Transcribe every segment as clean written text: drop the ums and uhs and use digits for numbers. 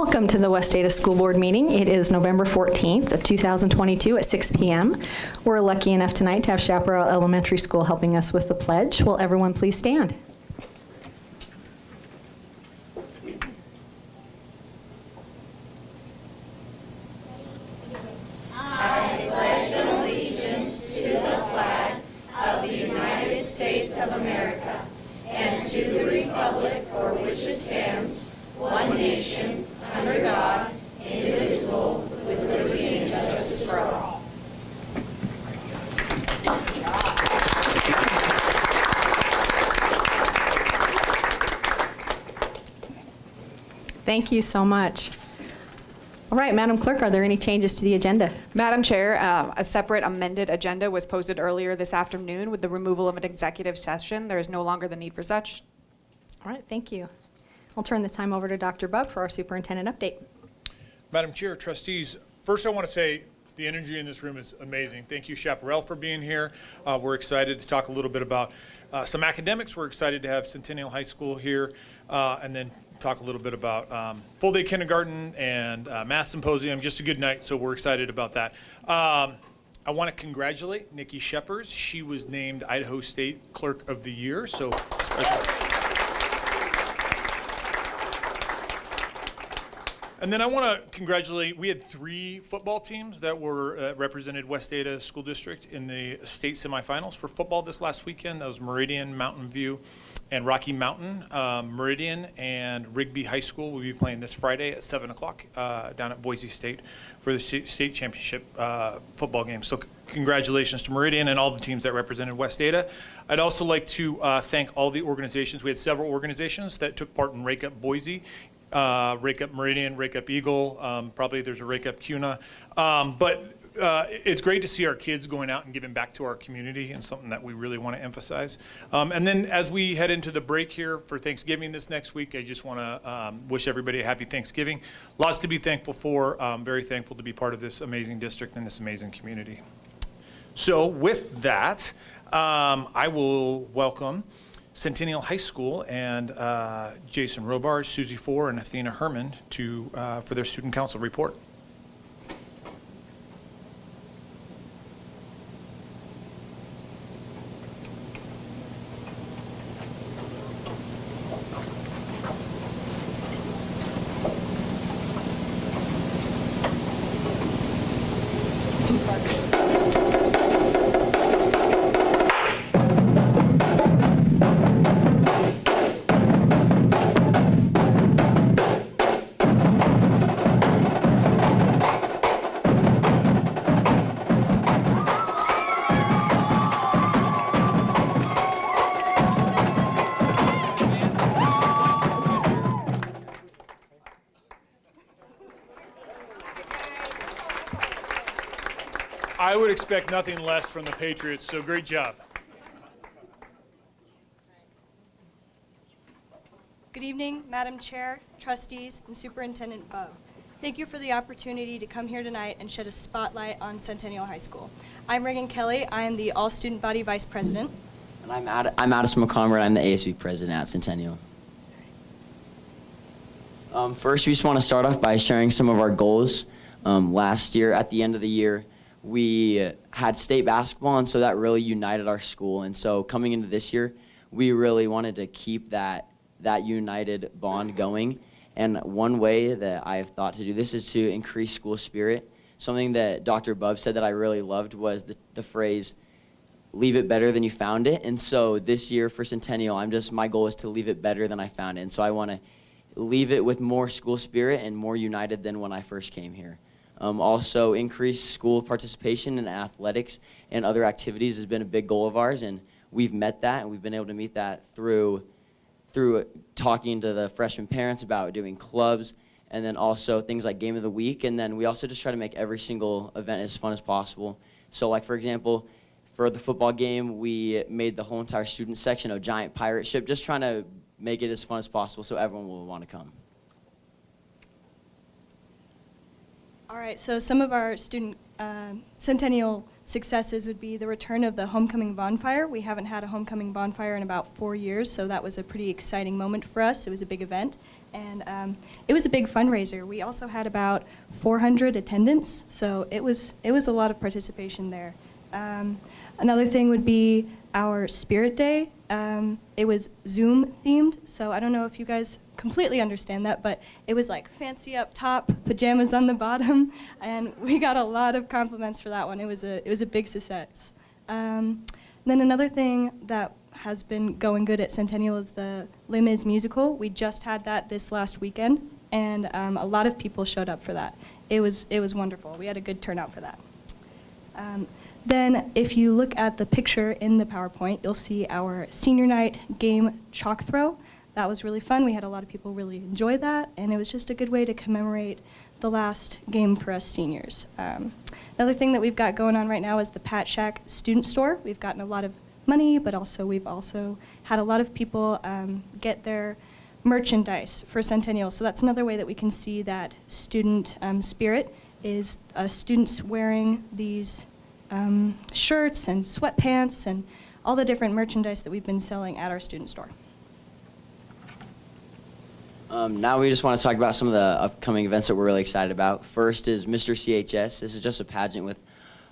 Welcome to the West Ada School Board meeting. It is November 14th of 2022 at 6 p.m. We're lucky enough tonight to have Chaparral Elementary School helping us with the pledge. Will everyone please stand? I pledge allegiance to the flag of the United States of America and to the republic for which it stands, one nation, under God, indivisible, with liberty and justice for all. Thank you so much. All right, Madam Clerk, are there any changes to the agenda? Madam Chair, a separate amended agenda was posted earlier this afternoon with the removal of an executive session. There is no longer the need for such. All right, thank you. I'll turn the time over to Dr. Bubb for our superintendent update. Madam Chair, trustees, first I want to say the energy in this room is amazing. Thank you, Chaparral, for being here. We're excited to talk a little bit about some academics. We're excited to have Centennial High School here, and then talk a little bit about full day kindergarten and math symposium. Just a good night, so we're excited about that. I want to congratulate Nikki Sheppers. She was named Idaho State Clerk of the Year. So. And then I want to congratulate, we had 3 football teams that were represented West Ada School District in the state semifinals for football this last weekend. That was Meridian, Mountain View, and Rocky Mountain. Meridian and Rigby High School will be playing this Friday at 7 o'clock down at Boise State for the state championship football game. So congratulations to Meridian and all the teams that represented West Ada. I'd also like to thank all the organizations. We had several organizations that took part in Rake Up Boise. Rake Up Meridian, Rake Up Eagle, probably there's a Rake Up CUNA. But it's great to see our kids going out and giving back to our community, and something that we really want to emphasize. And then as we head into the break here for Thanksgiving this next week, I just want to wish everybody a happy Thanksgiving. Lots to be thankful for. Very thankful to be part of this amazing district and this amazing community. So with that, I will welcome Centennial High School and Jason Robarge, Susie Four, and Athena Herman for their student council report. I would expect nothing less from the Patriots, so great job. Good evening, Madam Chair, trustees, and Superintendent Bubb. Thank you for the opportunity to come here tonight and shed a spotlight on Centennial High School. I'm Reagan Kelly. I am the All-Student Body Vice President. And I'm Addison McComber. I'm the ASB President at Centennial. First, we just want to start off by sharing some of our goals. Last year, at the end of the year, we had state basketball, and so that really united our school. And so coming into this year, we really wanted to keep that united bond going. And one way that I have thought to do this is to increase school spirit. Something that Dr. Bubb said that I really loved was the phrase, leave it better than you found it. And so this year for Centennial, my goal is to leave it better than I found it. And so I want to leave it with more school spirit and more united than when I first came here. Also, increase school participation in athletics and other activities has been a big goal of ours, and we've met that, and we've been able to meet that through talking to the freshman parents about doing clubs, and then also things like Game of the Week, and then we also just try to make every single event as fun as possible. So like, for example, for the football game, we made the whole entire student section a giant pirate ship, just trying to make it as fun as possible so everyone will want to come. All right, so some of our Centennial successes would be the return of the homecoming bonfire. We haven't had a homecoming bonfire in about 4 years, so that was a pretty exciting moment for us. It was a big event, and it was a big fundraiser. We also had about 400 attendants, so it was a lot of participation there. Another thing would be our Spirit Day. It was Zoom themed, so I don't know if you guys completely understand that, but it was like fancy up top, pajamas on the bottom, and we got a lot of compliments for that one. It was a big success. Then another thing that has been going good at Centennial is the Les Mis musical. We just had that this last weekend, and a lot of people showed up for that. It was wonderful. We had a good turnout for that. Then if you look at the picture in the PowerPoint, you'll see our senior night game chalk throw. That was really fun. We had a lot of people really enjoy that, and it was just a good way to commemorate the last game for us seniors. Another thing that we've got going on right now is the Pat Shack Student Store. We've gotten a lot of money, but we've also had a lot of people get their merchandise for Centennial. So that's another way that we can see that student spirit is students wearing these shirts and sweatpants and all the different merchandise that we've been selling at our student store. Now we just want to talk about some of the upcoming events that we're really excited about. First is Mr. CHS. This is just a pageant with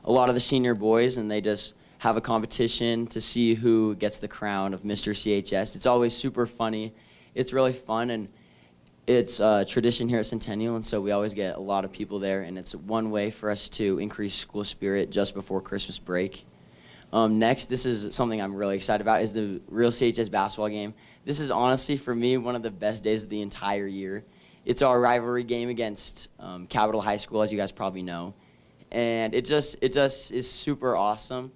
a lot of the senior boys, and they just have a competition to see who gets the crown of Mr. CHS. It's always super funny. It's really fun, and it's a tradition here at Centennial, and so we always get a lot of people there, and it's one way for us to increase school spirit just before Christmas break. Next, this is something I'm really excited about, is the Real CHS basketball game. This is honestly, for me, one of the best days of the entire year. It's our rivalry game against Capitol High School, as you guys probably know, and it just is super awesome.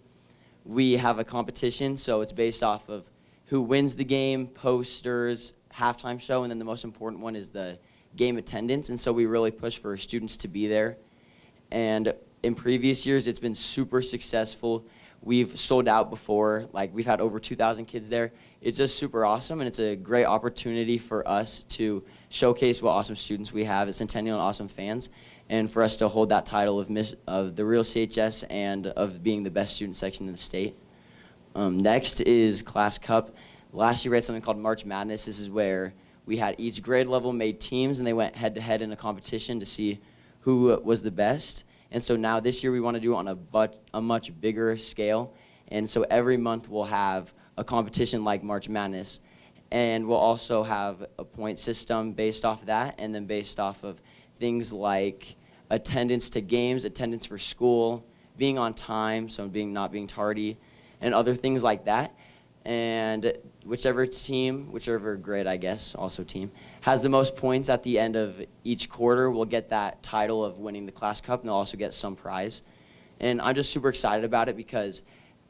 We have a competition, so it's based off of who wins the game, posters, halftime show, and then the most important one is the game attendance, and so we really push for students to be there. And in previous years, it's been super successful. We've sold out before, like we've had over 2,000 kids there. It's just super awesome, and it's a great opportunity for us to showcase what awesome students we have at Centennial and awesome fans, and for us to hold that title of the Real CHS and of being the best student section in the state. Next is Class Cup. Last year we had something called March Madness. This is where we had each grade level made teams, and they went head-to-head in a competition to see who was the best. And so now this year we want to do it on a much bigger scale. And so every month we'll have a competition like March Madness. And we'll also have a point system based off of that, and then based off of things like attendance to games, attendance for school, being on time, so not being tardy, and other things like that. And whichever grade, I guess, also team, has the most points at the end of each quarter will get that title of winning the Class Cup, and they'll also get some prize. And I'm just super excited about it because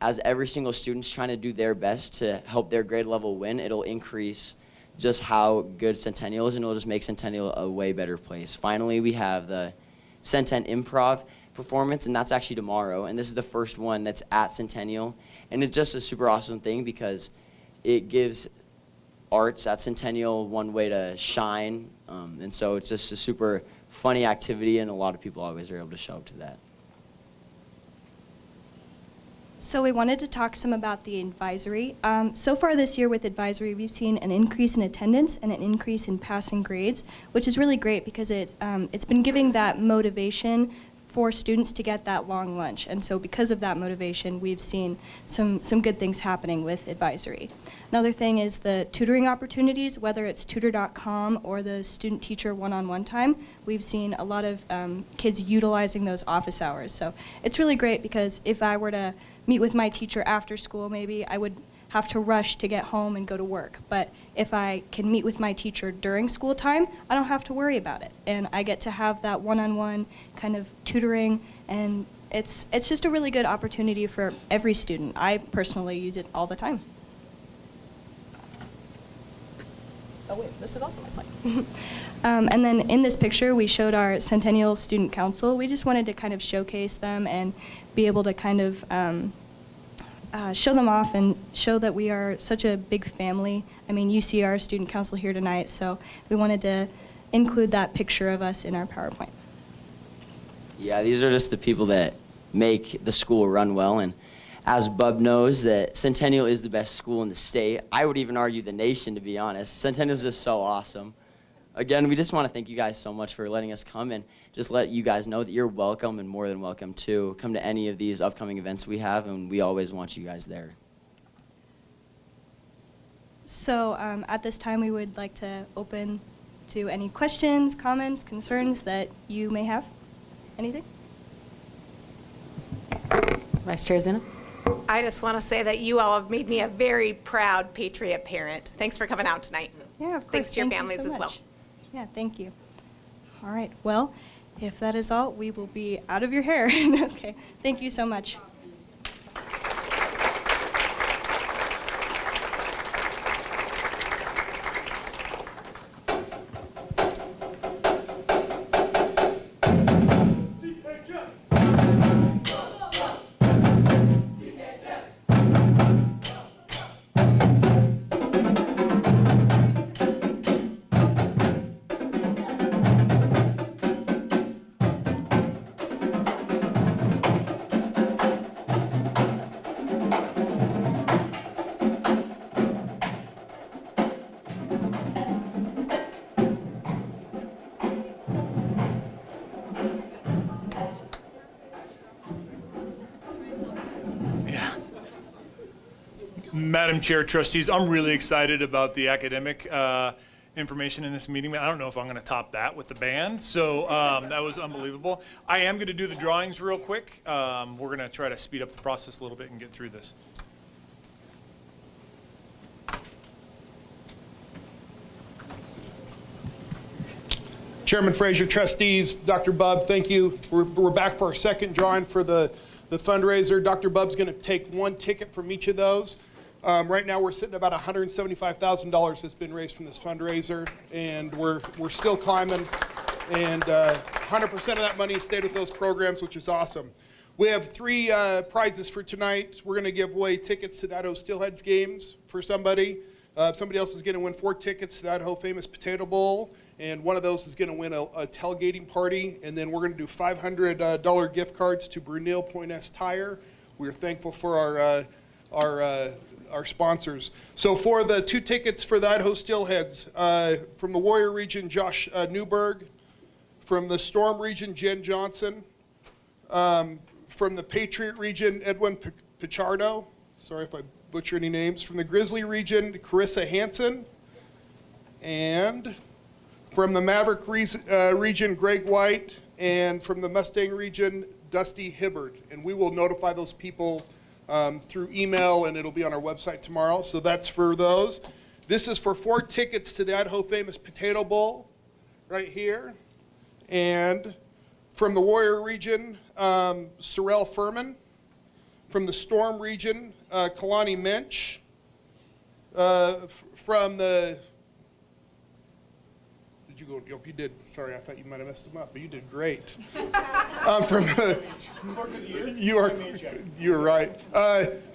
as every single student's trying to do their best to help their grade level win, it'll increase just how good Centennial is, and it'll just make Centennial a way better place. Finally, we have the Centen Improv performance, and that's actually tomorrow, and this is the first one that's at Centennial. And it's just a super awesome thing because it gives arts at Centennial one way to shine, and so it's just a super funny activity, and a lot of people always are able to show up to that. So we wanted to talk some about the advisory. So far this year with advisory, we've seen an increase in attendance and an increase in passing grades, which is really great because it's been giving that motivation for students to get that long lunch. And so because of that motivation, we've seen some good things happening with advisory. Another thing is the tutoring opportunities, whether it's tutor.com or the student-teacher one-on-one time. We've seen a lot of kids utilizing those office hours. So it's really great because if I were to meet with my teacher after school, maybe I would have to rush to get home and go to work. But if I can meet with my teacher during school time, I don't have to worry about it. And I get to have that one-on-one kind of tutoring, and it's just a really good opportunity for every student. I personally use it all the time. Oh wait, this is also my slide. And then in this picture, we showed our Centennial Student Council. We just wanted to kind of showcase them and be able to kind of show them off and show that we are such a big family. I mean, you see our student council here tonight, so we wanted to include that picture of us in our PowerPoint. Yeah, these are just the people that make the school run well. And as Bub knows, that Centennial is the best school in the state. I would even argue the nation, to be honest. Centennial is just so awesome. Again, we just want to thank you guys so much for letting us come and just let you guys know that you're welcome and more than welcome to come to any of these upcoming events we have, and we always want you guys there. So at this time, we would like to open to any questions, comments, concerns that you may have. Anything? Vice Chair Zuna. I just want to say that you all have made me a very proud Patriot parent. Thanks for coming out tonight. Yeah, of course. Thanks to your Thank you families so as well. much. Yeah, thank you. All right, well, if that is all, we will be out of your hair. Okay, thank you so much. Madam Chair, Trustees, I'm really excited about the academic information in this meeting. I don't know if I'm going to top that with the band, so that was unbelievable. I am going to do the drawings real quick. We're going to try to speed up the process a little bit and get through this. Chairman Frazier, trustees, Dr. Bub, thank you. We're back for our second drawing for the fundraiser. Dr. Bub's going to take one ticket from each of those. Right now, we're sitting at about $175,000 that's been raised from this fundraiser, and we're still climbing. And 100% of that money stayed with those programs, which is awesome. We have three prizes for tonight. We're going to give away tickets to the Idaho Steelheads games for somebody. Somebody else is going to win 4 tickets to the Idaho Famous Potato Bowl, and one of those is going to win a tailgating party. And then we're going to do $500 gift cards to Brunel Point S Tire. We're thankful for our sponsors. So for the 2 tickets for the Idaho Steelheads, from the Warrior region, Josh Newberg. From the Storm region, Jen Johnson. From the Patriot region, Edwin Pichardo. Sorry if I butcher any names. From the Grizzly region, Carissa Hansen. And from the Maverick region, Greg White. And from the Mustang region, Dusty Hibbard. And we will notify those people through email, and it'll be on our website tomorrow. So that's for those. This is for 4 tickets to the Idaho Famous Potato Bowl right here. And from the Warrior region, Sorrel Furman. From the Storm region, Kalani Mensch. From the, did you go, you did, sorry, I thought you might have messed them up, but you did great. From the, you are right.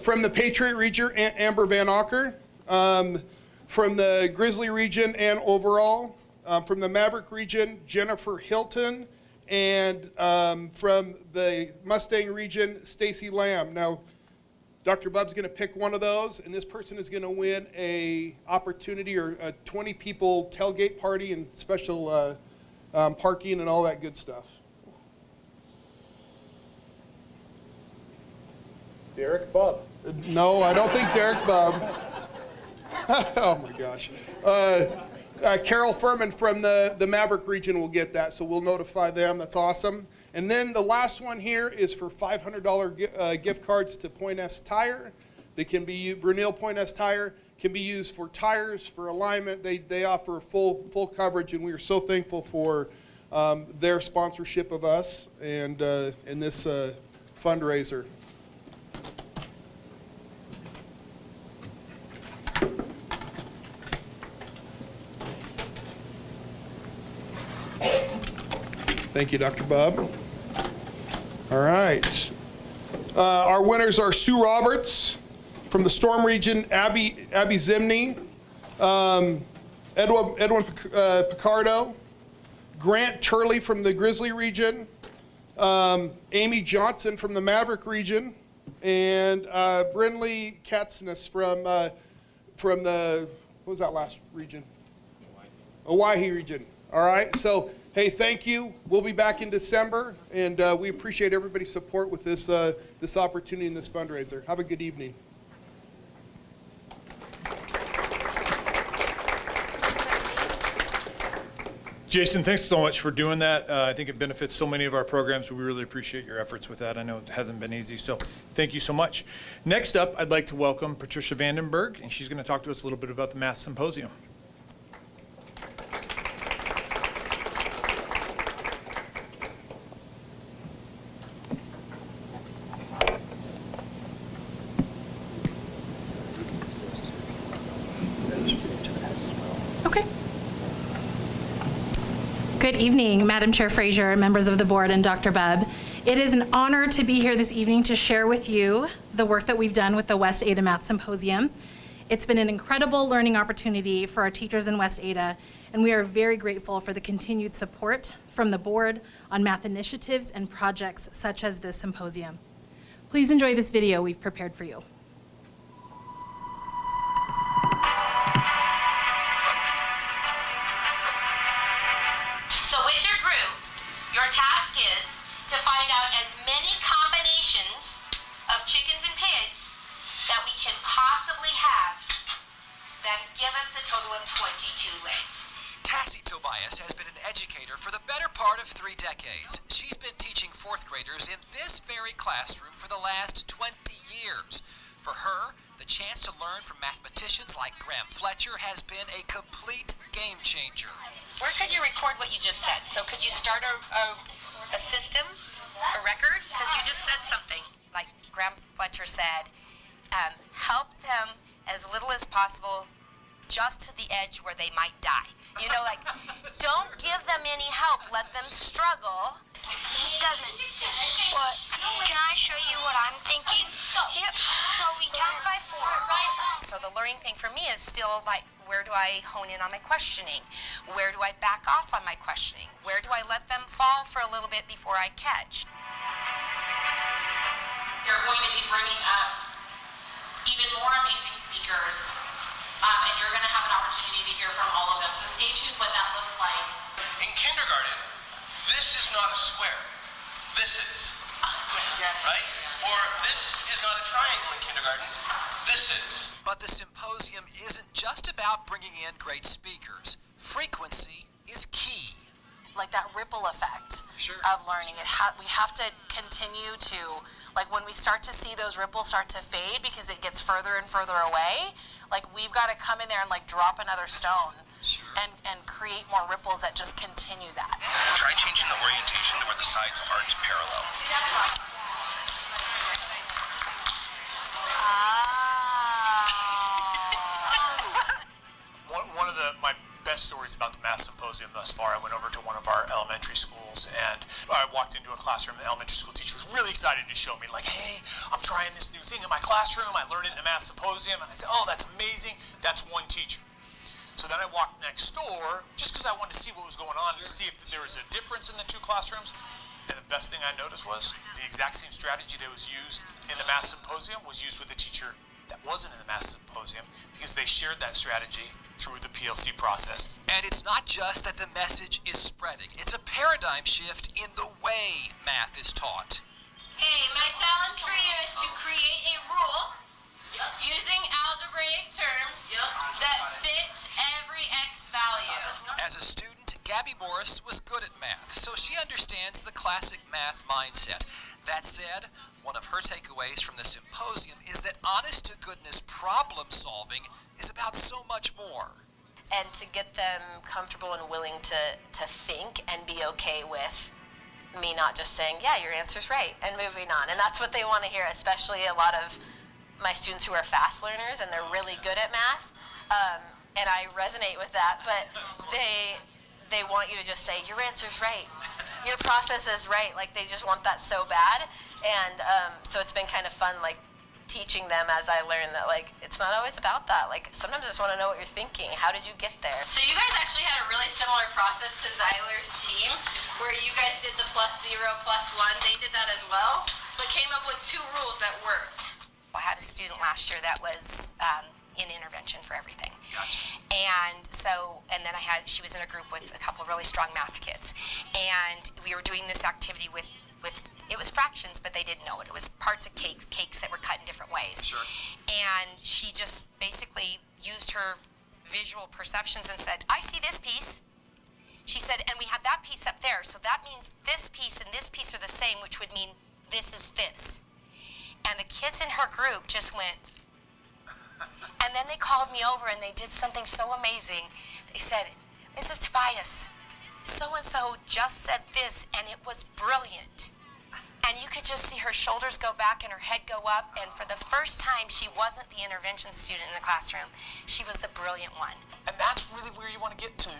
From the Patriot region, Amber Van Auker. From the Grizzly region, Ann Overall. From the Maverick region, Jennifer Hilton. And from the Mustang region, Stacy Lamb. Now, Dr. Bub's going to pick one of those, and this person is going to win a opportunity or a 20 people tailgate party and special parking and all that good stuff. Derek Bub. No, I don't think Derek Bub. Oh my gosh. Carol Furman from the Maverick region will get that, so we'll notify them. That's awesome. And then the last one here is for $500 gift cards to Point S Tire. They can be, Brunel Point S Tire can be used for tires, for alignment. They offer full coverage, and we are so thankful for their sponsorship of us and in this fundraiser. Thank you, Dr. Bub. All right. Our winners are Sue Roberts from the Storm region, Abby Zimney, Edwin Picardo, Grant Turley from the Grizzly region, Amy Johnson from the Maverick region, and Brinley Katsness from the, what was that last region? Owyhee region. All right, so hey, thank you. We'll be back in December, and we appreciate everybody's support with this, this opportunity and this fundraiser. Have a good evening. Jason, thanks so much for doing that. I think it benefits so many of our programs. We really appreciate your efforts with that. I know it hasn't been easy, so thank you so much. Next up, I'd like to welcome Patricia Vandenberg, and she's going to talk to us a little bit about the Math Symposium. Okay. Good evening, Madam Chair Frazier, members of the board, and Dr. Bubb. It is an honor to be here this evening to share with you the work that we've done with the West Ada Math Symposium. It's been an incredible learning opportunity for our teachers in West Ada, and we are very grateful for the continued support from the board on math initiatives and projects such as this symposium. Please enjoy this video we've prepared for you. So with your group, your task is to find out as many combinations of chickens and pigs that we can possibly have that give us the total of 22 legs. Cassie Tobias has been an educator for the better part of 3 decades. She's been teaching 4th graders in this very classroom for the last 20 years. For her, the chance to learn from mathematicians like Graham Fletcher has been a complete game changer. Where could you record what you just said? So could you start a system, a record? Because you just said something. Like Graham Fletcher said, help them as little as possible just to the edge where they might die. You know, like, don't give them any help. Let them struggle. Desmond, what? Can I show you what I'm thinking? Yep. So we count by 4. So the learning thing for me is still like, where do I hone in on my questioning? Where do I back off on my questioning? Where do I let them fall for a little bit before I catch? You're going to be bringing up even more amazing speakers, and you're going to have an opportunity to hear from all of them. So stay tuned what that looks like. In kindergarten, this is not a square. This is, right? Or this is not a triangle in kindergarten. This is. But the symposium isn't just about bringing in great speakers. Frequency is key. Like that ripple effect of learning. We have to continue to, like when we start to see those ripples start to fade because it gets further and further away, like we've got to come in there and like drop another stone and create more ripples that just continue that. Try changing the orientation to where the sides aren't parallel. One of my best stories about the Math Symposium thus far, I went over to one of our elementary schools, and I walked into a classroom. The elementary school teacher was really excited to show me, like, hey, I'm trying this new thing in my classroom. I learned it in the Math Symposium. And I said, oh, that's amazing. That's one teacher. So then I walked next door, just because I wanted to see what was going on, to see if there was a difference in the 2 classrooms. And the best thing I noticed was the exact same strategy that was used in the Math Symposium was used with the teacher that wasn't in the Math Symposium, because they shared that strategy through the PLC process. And it's not just that the message is spreading. It's a paradigm shift in the way math is taught. Hey, my challenge for you is to create a rule using algebraic terms that fits every x value. As a student, Gabby Morris was good at math, so she understands the classic math mindset. That said, one of her takeaways from the symposium is that honest-to-goodness problem solving is about so much more. And to get them comfortable and willing to think and be okay with me not just saying, yeah, your answer's right, and moving on. And that's what they want to hear, especially a lot of my students who are fast learners and they're really good at math. And I resonate with that, but they want you to just say, your answer's right. Your process is right. Like, they just want that so bad. And so it's been kind of fun, like, teaching them as I learn that, like, it's not always about that. Like, sometimes I just want to know what you're thinking. How did you get there? So you guys actually had a really similar process to Zyler's team, where you guys did the +0, +1. They did that as well, but came up with 2 rules that worked. I had a student last year that was in intervention for everything. Gotcha. And then she was in a group with a couple of really strong math kids. And we were doing this activity with it was fractions, but they didn't know it. It was parts of cakes that were cut in different ways. Sure. And she just basically used her visual perceptions and said, I see this piece. She said, and we had that piece up there, so that means this piece and this piece are the same, which would mean this is this. And the kids in her group just went, and then they called me over and they did something so amazing. They said, Mrs. Tobias, so-and-so just said this, and it was brilliant. And you could just see her shoulders go back and her head go up, and for the first time, she wasn't the intervention student in the classroom. She was the brilliant one. And that's really where you want to get to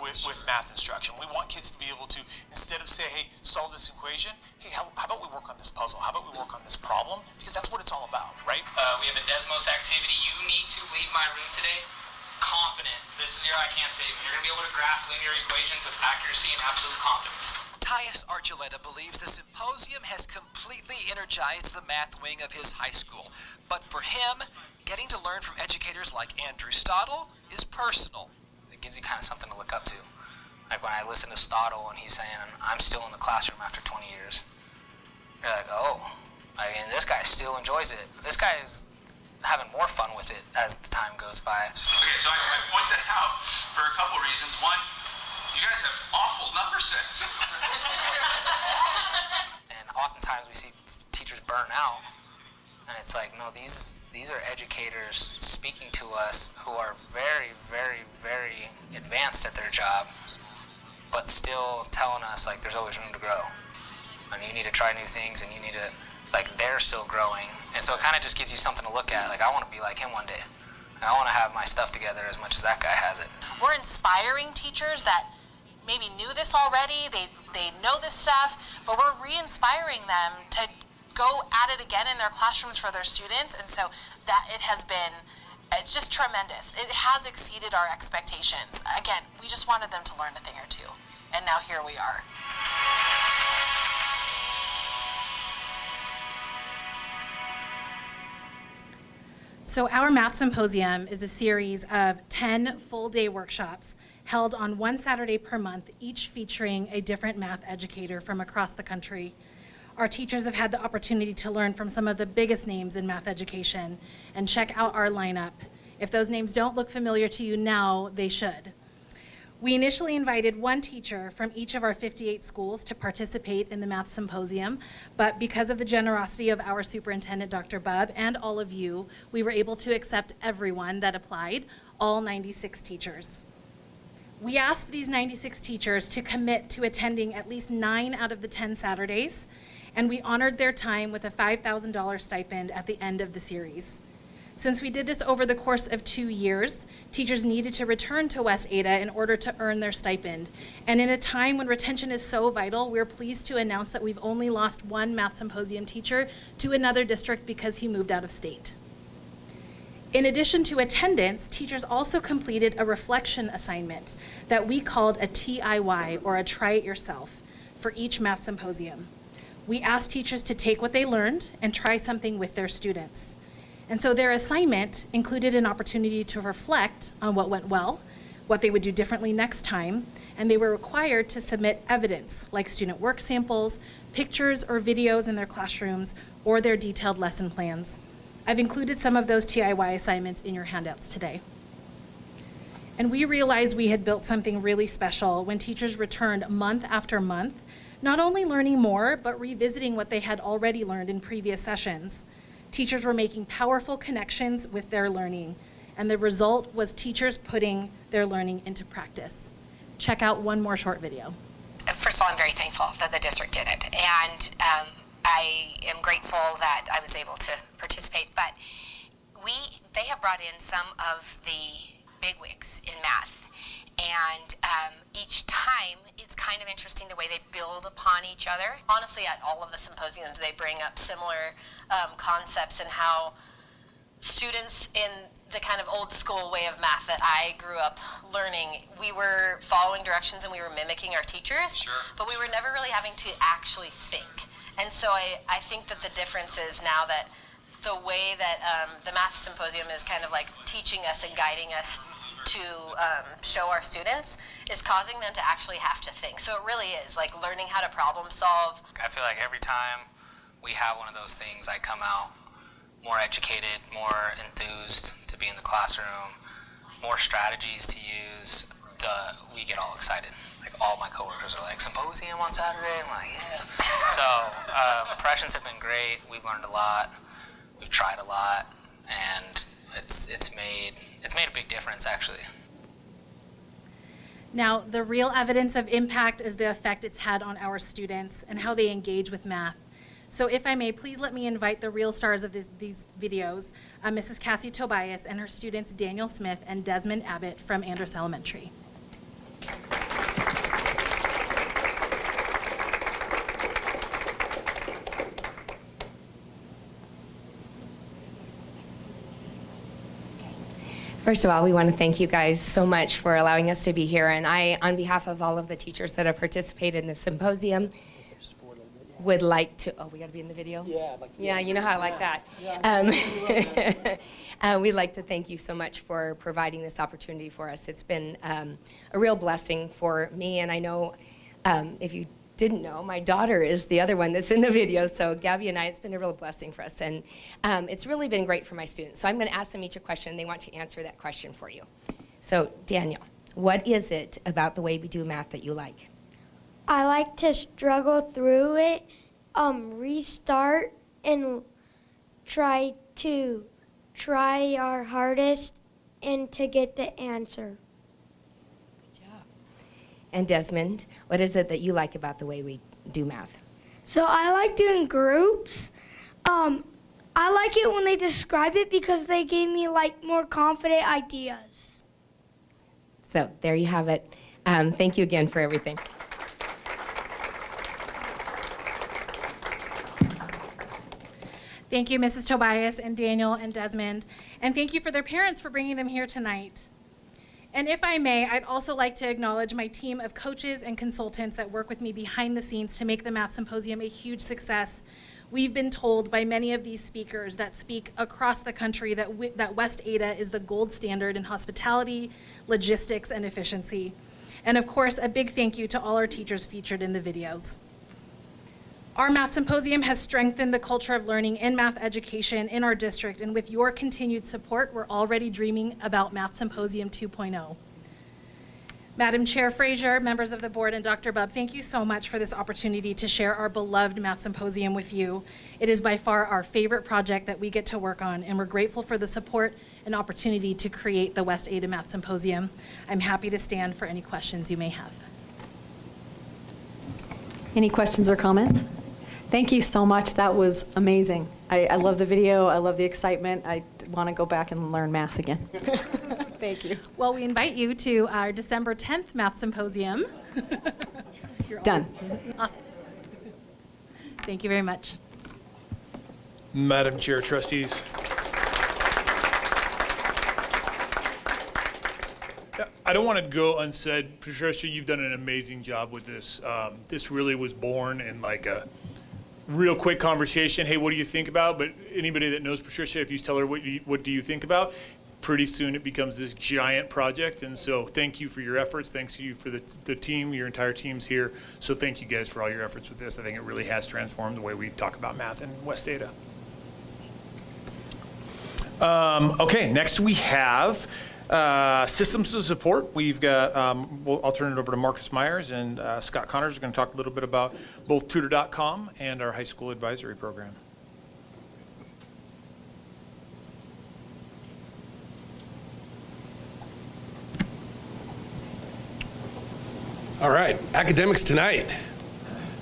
with math instruction. We want kids to be able to, instead of say, hey, solve this equation, hey, how about we work on this puzzle? How about we work on this problem? Because that's what it's all about, right? We have a Desmos activity. You need to leave my room today confident. This is your I can't save. You're going to be able to graph linear equations with accuracy and absolute confidence. Tyus Archuleta believes the symposium has completely energized the math wing of his high school. But for him, getting to learn from educators like Andrew Stottle is personal. It gives you kind of something to look up to. Like when I listen to Stottle and he's saying, I'm still in the classroom after 20 years. You're like, oh, I mean, this guy still enjoys it. This guy is having more fun with it as the time goes by. Okay, so I point that out for a couple reasons. One, you guys have awful number sets. And oftentimes we see teachers burn out, and it's like, no, these are educators speaking to us who are very, very, very advanced at their job, but still telling us, like, there's always room to grow. And you need to try new things, and you need to, like, they're still growing. And so it kind of just gives you something to look at. Like, I want to be like him one day. I want to have my stuff together as much as that guy has it. We're inspiring teachers that maybe knew this already, they know this stuff, but we're re-inspiring them to go at it again in their classrooms for their students, and so that it's just tremendous. It has exceeded our expectations. Again, we just wanted them to learn a thing or two, and now here we are. So our Math Symposium is a series of 10 full-day workshops held on one Saturday per month, each featuring a different math educator from across the country. Our teachers have had the opportunity to learn from some of the biggest names in math education, and check out our lineup. If those names don't look familiar to you now, they should. We initially invited one teacher from each of our 58 schools to participate in the Math Symposium, but because of the generosity of our superintendent, Dr. Bubb, and all of you, we were able to accept everyone that applied, all 96 teachers. We asked these 96 teachers to commit to attending at least 9 out of the 10 Saturdays, and we honored their time with a $5,000 stipend at the end of the series. Since we did this over the course of 2 years, teachers needed to return to West Ada in order to earn their stipend. And in a time when retention is so vital, we're pleased to announce that we've only lost one Math Symposium teacher to another district because he moved out of state. In addition to attendance, teachers also completed a reflection assignment that we called a TIY, or a try it yourself, for each Math Symposium. We asked teachers to take what they learned and try something with their students. And so their assignment included an opportunity to reflect on what went well, what they would do differently next time, and they were required to submit evidence, like student work samples, pictures or videos in their classrooms, or their detailed lesson plans. I've included some of those TIY assignments in your handouts today. And we realized we had built something really special when teachers returned month after month, not only learning more, but revisiting what they had already learned in previous sessions. Teachers were making powerful connections with their learning, and the result was teachers putting their learning into practice. Check out one more short video. First of all, I'm very thankful that the district did it, and I am grateful that I was able to participate, but they have brought in some of the bigwigs in math, and each time it's kind of interesting the way they build upon each other. Honestly, at all of the symposiums, they bring up similar concepts and how students in the kind of old school way of math that I grew up learning, we were following directions and we were mimicking our teachers, but we were never really having to actually think. And so I think that the difference is now that the way that the Math Symposium is kind of like teaching us and guiding us to show our students is causing them to actually have to think. So it really is like learning how to problem solve. I feel like every time we have one of those things, I come out more educated, more enthused to be in the classroom, more strategies to use. We get all excited. Like all my coworkers are like, symposium on Saturday? I'm like, yeah. So impressions have been great. We've learned a lot. We've tried a lot, and it's made a big difference actually. Now, the real evidence of impact is the effect it's had on our students and how they engage with math. So if I may, please let me invite the real stars of these videos, Mrs. Cassie Tobias and her students Daniel Smith and Desmond Abbott from Andrus Elementary. First of all, we want to thank you guys so much for allowing us to be here. And I, on behalf of all of the teachers that have participated in the symposium, would like to, oh, we got to be in the video? Yeah, you know how I like that. We'd like to thank you so much for providing this opportunity for us. It's been a real blessing for me, and I know if you didn't know, my daughter is the other one that's in the video, so Gabby and I, it's been a real blessing for us, and it's really been great for my students. So I'm going to ask them each a question, and they want to answer that question for you. So Daniel, what is it about the way we do math that you like? I like to struggle through it, restart, and try our hardest and to get the answer. And Desmond, what is it that you like about the way we do math? So I like doing groups. I like it when they describe it because they gave me like more confident ideas. So there you have it. Thank you again for everything. Thank you, Mrs. Tobias and Daniel and Desmond. And thank you for their parents for bringing them here tonight. And if I may, I'd also like to acknowledge my team of coaches and consultants that work with me behind the scenes to make the Math Symposium a huge success. We've been told by many of these speakers that speak across the country that West Ada is the gold standard in hospitality, logistics, and efficiency. And of course, a big thank you to all our teachers featured in the videos. Our Math Symposium has strengthened the culture of learning in math education in our district, and with your continued support, we're already dreaming about Math Symposium 2.0. Madam Chair Frazier, members of the board, and Dr. Bubb, thank you so much for this opportunity to share our beloved Math Symposium with you. It is by far our favorite project that we get to work on, and we're grateful for the support and opportunity to create the West Ada Math Symposium. I'm happy to stand for any questions you may have. Any questions or comments? Thank you so much. That was amazing. I love the video. I love the excitement. I want to go back and learn math again. Thank you. Well, we invite you to our December 10th Math Symposium. Done. Awesome. Thank you very much. Madam Chair, trustees. I don't want to go unsaid. Patricia, you've done an amazing job with this. This really was born in like a real quick conversation. Hey, what do you think about? But anybody that knows Patricia, if you tell her what do you think about, pretty soon it becomes this giant project. And so thank you for your efforts. Thanks to you for the team. Your entire team's here. So thank you guys for all your efforts with this. I think it really has transformed the way we talk about math in West Ada. Okay, next we have systems of support. We've got, I'll turn it over to Marcus Myers, and Scott Connors is going to talk a little bit about both tutor.com and our high school advisory program. All right, academics tonight.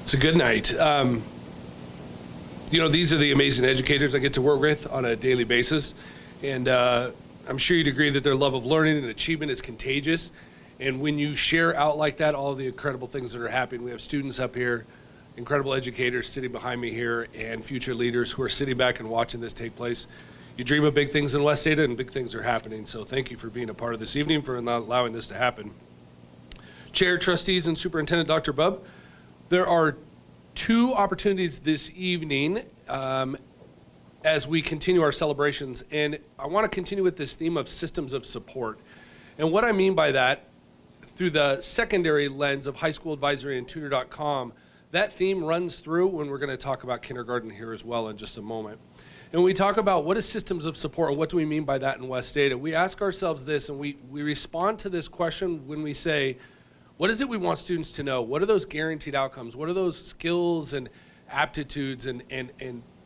It's a good night. You know, these are the amazing educators I get to work with on a daily basis, and I'm sure you'd agree that their love of learning and achievement is contagious. And when you share out like that, all the incredible things that are happening, we have students up here incredible educators sitting behind me here and future leaders who are sitting back and watching this take place. You dream of big things in West Ada, and big things are happening. So thank you for being a part of this evening, for allowing this to happen. Chair, trustees, and Superintendent Dr. Bubb, there are 2 opportunities this evening as we continue our celebrations. And I want to continue with this theme of systems of support. And what I mean by that, through the secondary lens of high school advisory and tutor.com, that theme runs through when we're going to talk about kindergarten here as well in just a moment. And when we talk about what is systems of support and what do we mean by that in West Ada, we ask ourselves this, and we respond to this question when we say, what is it we want students to know? What are those guaranteed outcomes? What are those skills and aptitudes and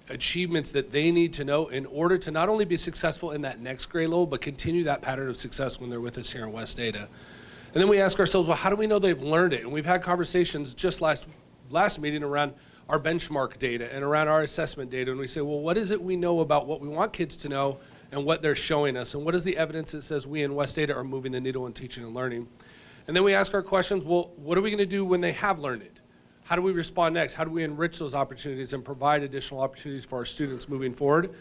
achievements that they need to know in order to not only be successful in that next grade level, but continue that pattern of success when they're with us here in West Ada? And then we ask ourselves, well, how do we know they've learned it? And we've had conversations just last meeting around our benchmark data and around our assessment data. And we say, well, what is it we know about what we want kids to know and what they're showing us? And what is the evidence that says we in West Ada are moving the needle in teaching and learning? And then we ask our questions, well, what are we going to do when they have learned it? How do we respond next? How do we enrich those opportunities and provide additional opportunities for our students moving forward?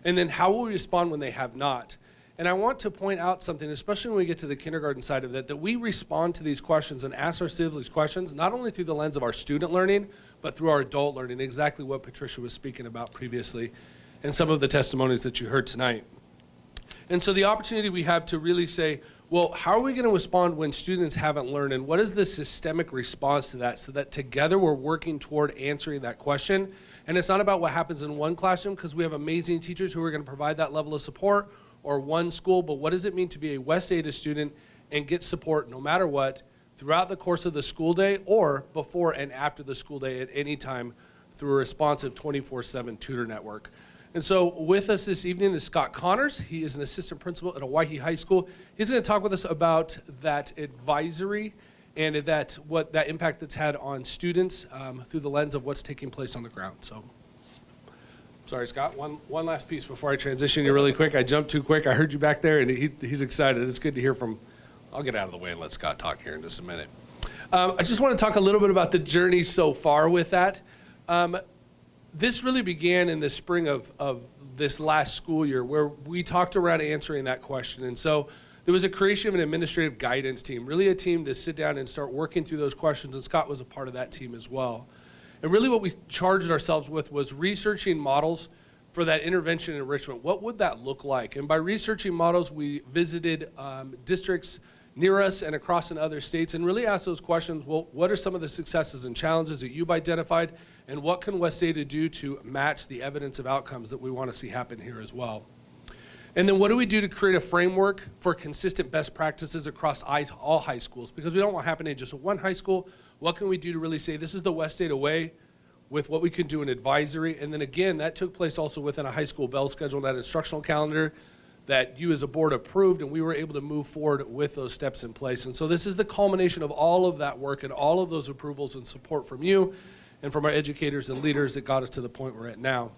And then how will we respond when they have not? And I want to point out something, especially when we get to the kindergarten side of it, that we respond to these questions and ask ourselves these questions not only through the lens of our student learning, but through our adult learning, exactly what Patricia was speaking about previously and some of the testimonies that you heard tonight. And so the opportunity we have to really say, well, how are we going to respond when students haven't learned, and what is the systemic response to that, so that together we're working toward answering that question. And it's not about what happens in one classroom, because we have amazing teachers who are going to provide that level of support, or one school, but what does it mean to be a West Ada student and get support no matter what throughout the course of the school day or before and after the school day at any time through a responsive 24/7 tutor network. And so with us this evening is Scott Connors. He is an assistant principal at Hawaii High School. He's going to talk with us about that advisory and what that impact that's had on students through the lens of what's taking place on the ground. So, sorry, Scott, one last piece before I transition you really quick. I jumped too quick. I heard you back there, and he's excited. It's good to hear from, I'll get out of the way and let Scott talk here in just a minute. I just want to talk a little bit about the journey so far with that. This really began in the spring of this last school year, where we talked around answering that question. And so there was a creation of an administrative guidance team, really a team to sit down and start working through those questions, and Scott was a part of that team as well. And really what we charged ourselves with was researching models for that intervention and enrichment. What would that look like? And by researching models, we visited districts near us and across in other states and really asked those questions. Well, what are some of the successes and challenges that you've identified, and what can West Ada do to match the evidence of outcomes that we want to see happen here as well? And then what do we do to create a framework for consistent best practices across all high schools? Because we don't want to happen in just one high school. What can we do to really say this is the West Ada way with what we can do in advisory? And then again, that took place also within a high school bell schedule, that instructional calendar that you as a board approved, and we were able to move forward with those steps in place. And so this is the culmination of all of that work and all of those approvals and support from you and from our educators and leaders that got us to the point we're at now.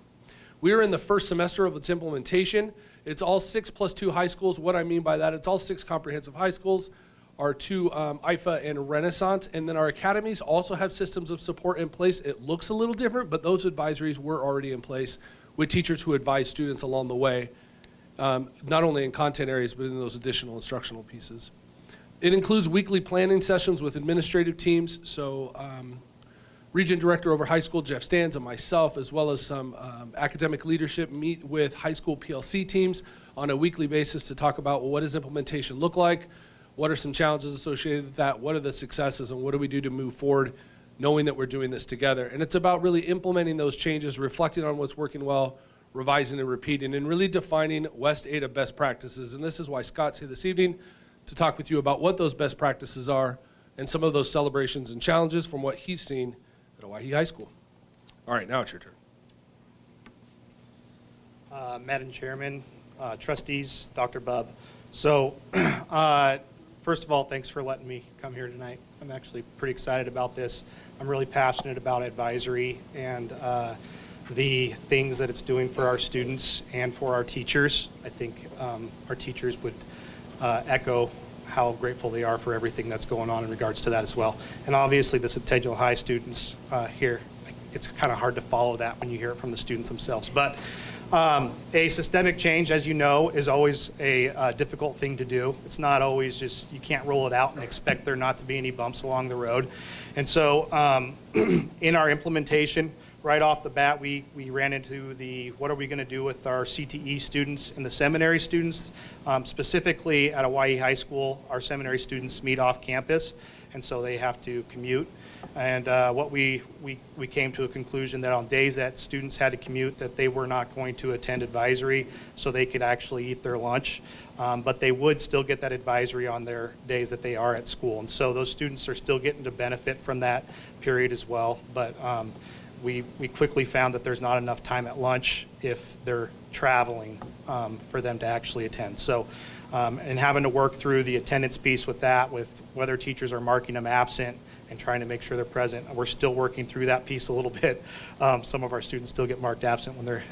We are in the first semester of its implementation. It's all 6+2 high schools. What I mean by that, it's all 6 comprehensive high schools, our 2 IFA and Renaissance, and then our academies also have systems of support in place. It looks a little different, but those advisories were already in place with teachers who advise students along the way, not only in content areas, but in those additional instructional pieces. It includes weekly planning sessions with administrative teams, so Region Director over high school, Jeff Stans, and myself, as well as some academic leadership, meet with high school PLC teams on a weekly basis to talk about, well, what does implementation look like? What are some challenges associated with that? What are the successes, and what do we do to move forward, knowing that we're doing this together? And it's about really implementing those changes, reflecting on what's working well, revising and repeating, and really defining West Ada best practices. And this is why Scott's here this evening to talk with you about what those best practices are and some of those celebrations and challenges from what he's seen at Hawaii High School. All right, now it's your turn. Madam Chairman, trustees, Dr. Bubb. So first of all, thanks for letting me come here tonight. I'm actually pretty excited about this. I'm really passionate about advisory and the things that it's doing for our students and for our teachers. I think our teachers would echo how grateful they are for everything that's going on in regards to that as well. And obviously the Centennial High students here, it's kind of hard to follow that when you hear it from the students themselves. But a systemic change, as you know, is always a difficult thing to do. It's not always just, you can't roll it out and expect there not to be any bumps along the road. And so in our implementation, right off the bat, we ran into what are we going to do with our CTE students and the seminary students? Specifically at Hawaii High School, our seminary students meet off campus, and so they have to commute. And what we came to a conclusion that on days that students had to commute, that they were not going to attend advisory so they could actually eat their lunch. But they would still get that advisory on their days that they are at school. And so those students are still getting to benefit from that period as well. But we quickly found that there's not enough time at lunch if they're traveling for them to actually attend. So, and having to work through the attendance piece with that, with whether teachers are marking them absent and trying to make sure they're present. We're still working through that piece a little bit. Some of our students still get marked absent when they're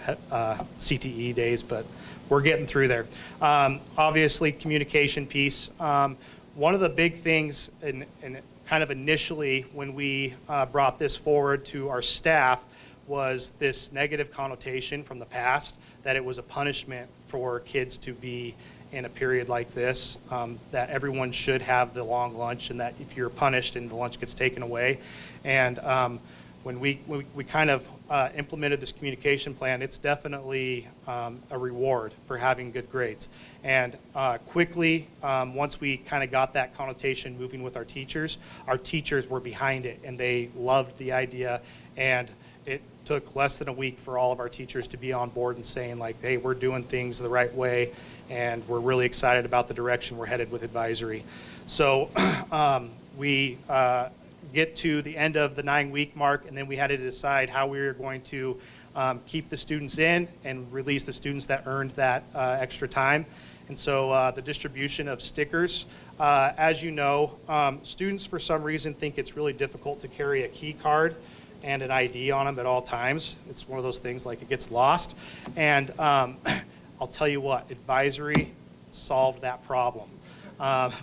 CTE days, but we're getting through there. Obviously, communication piece. One of the big things, and kind of initially when we brought this forward to our staff, was this negative connotation from the past that it was a punishment for kids to be in a period like this, that everyone should have the long lunch, and that if you're punished and the lunch gets taken away. And when we kind of implemented this communication plan, it's definitely a reward for having good grades. And quickly, once we kind of got that connotation moving with our teachers were behind it, and they loved the idea. And it took less than a week for all of our teachers to be on board and saying, like, hey, we're doing things the right way, and we're really excited about the direction we're headed with advisory. So we get to the end of the 9-week mark, and then we had to decide how we were going to keep the students in and release the students that earned that extra time. And so the distribution of stickers, as you know, students for some reason think it's really difficult to carry a key card and an ID on them at all times. It's one of those things, like, it gets lost. And I'll tell you what, advisory solved that problem.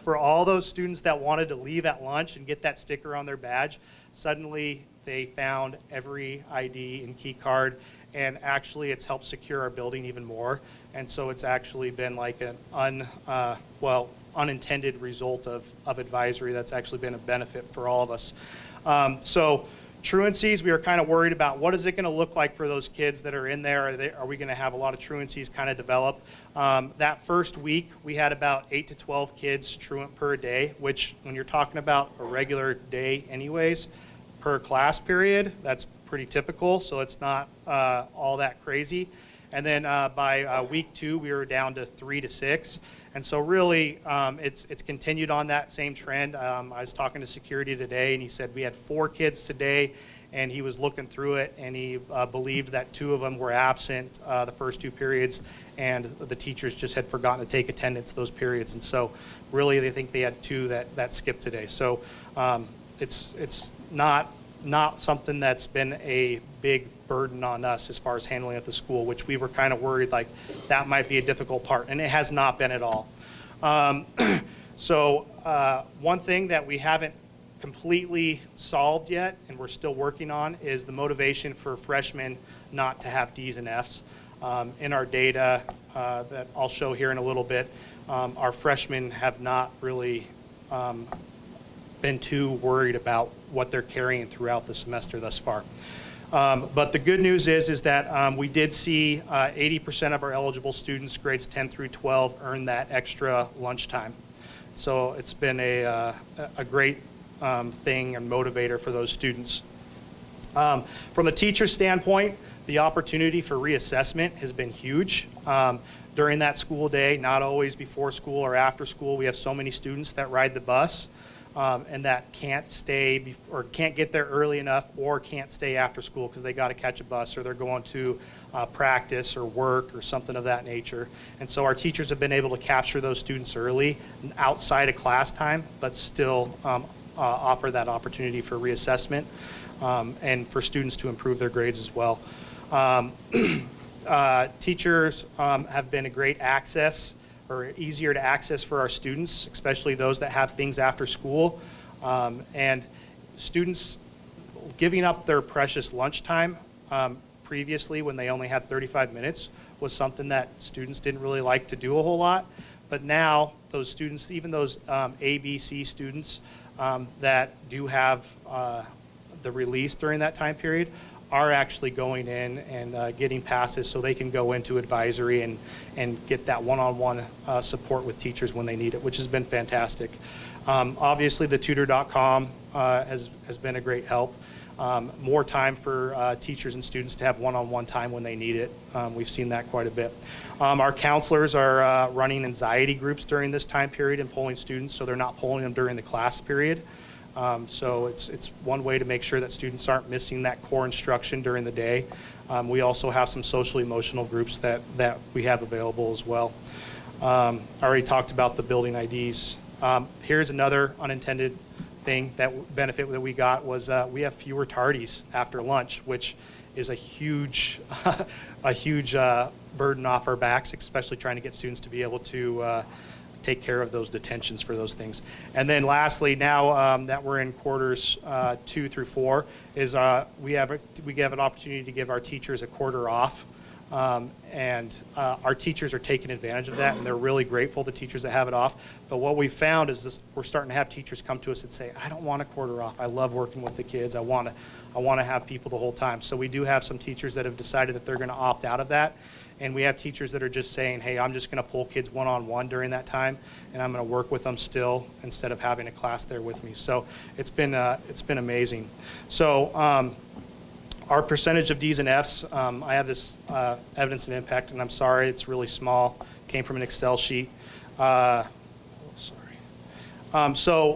For all those students that wanted to leave at lunch and get that sticker on their badge, suddenly they found every ID and key card, and actually it's helped secure our building even more. And so it's actually been like an unintended result of advisory that's actually been a benefit for all of us. So truancies, we were kind of worried about what is it going to look like for those kids that are in there. Are we going to have a lot of truancies kind of develop? That first week, we had about 8 to 12 kids truant per day, which when you're talking about a regular day anyways, per class period, that's pretty typical, so it's not all that crazy. And then by week 2, we were down to 3 to 6. And so really, it's continued on that same trend. I was talking to security today, and he said we had 4 kids today, and he was looking through it, and he believed that 2 of them were absent the first 2 periods, and the teachers just had forgotten to take attendance those periods. And so really, they think they had 2 that skipped today. So it's not something that's been a big burden on us as far as handling at the school, which we were kind of worried like that might be a difficult part, and it has not been at all. So one thing that we haven't completely solved yet, and we're still working on, is the motivation for freshmen not to have D's and F's. In our data that I'll show here in a little bit, our freshmen have not really been too worried about what they're carrying throughout the semester thus far. But the good news is that we did see 80% of our eligible students, grades 10 through 12, earn that extra lunchtime. So it's been a great thing and motivator for those students. From a teacher standpoint, the opportunity for reassessment has been huge. During that school day, not always before school or after school, we have so many students that ride the bus and that can't stay or can't get there early enough or can't stay after school because they got to catch a bus or they're going to practice or work or something of that nature. And so our teachers have been able to capture those students early outside of class time, but still offer that opportunity for reassessment and for students to improve their grades as well. Teachers have been a great access or easier to access for our students, especially those that have things after school. And students giving up their precious lunchtime previously when they only had 35 minutes was something that students didn't really like to do a whole lot. But now those students, even those ABC students that do have the release during that time period, are actually going in and getting passes so they can go into advisory and get that one-on-one support with teachers when they need it, which has been fantastic. Obviously, the tutor.com has been a great help. More time for teachers and students to have one-on-one time when they need it. We've seen that quite a bit. Our counselors are running anxiety groups during this time period and polling students, so they're not polling them during the class period. So it's one way to make sure that students aren't missing that core instruction during the day. We also have some social emotional groups that we have available as well. I already talked about the building IDs. Here's another unintended thing, that benefit that we got was we have fewer tardies after lunch, which is a huge burden off our backs, especially trying to get students to be able to take care of those detentions for those things. And then lastly, now that we're in quarters 2 through 4, is we have an opportunity to give our teachers a quarter off. And our teachers are taking advantage of that, and they're really grateful, the teachers that have it off. But what we found is we're starting to have teachers come to us and say, I don't want a quarter off. I love working with the kids. I want to have people the whole time. So we do have some teachers that have decided that they're going to opt out of that. And we have teachers that are just saying, hey, I'm just going to pull kids one-on-one during that time, and I'm going to work with them still instead of having a class there with me. So it's been amazing. So our percentage of D's and F's, I have this evidence of impact, and I'm sorry, it's really small. It came from an Excel sheet. So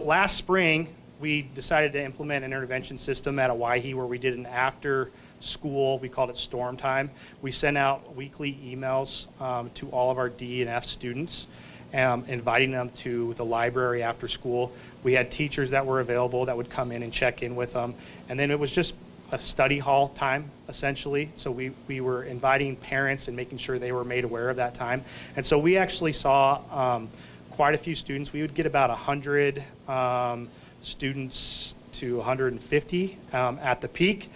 last spring, we decided to implement an intervention system at Hawaii where we did an after school, we called it storm time. We sent out weekly emails to all of our D and F students, inviting them to the library after school. We had teachers that were available that would come in and check in with them. And then it was just a study hall time, essentially. So we were inviting parents and making sure they were made aware of that time. And so we actually saw quite a few students. We would get about 100 students to 150 at the peak.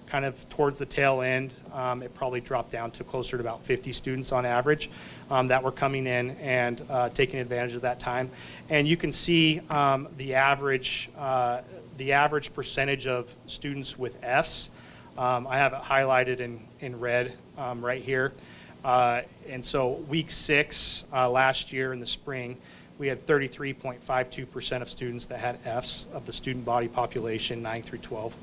Kind of towards the tail end, it probably dropped down to closer to about 50 students on average that were coming in and taking advantage of that time. And you can see the average percentage of students with Fs. I have it highlighted in red right here. And so week 6 last year in the spring, we had 33.52% of students that had Fs of the student body population 9 through 12.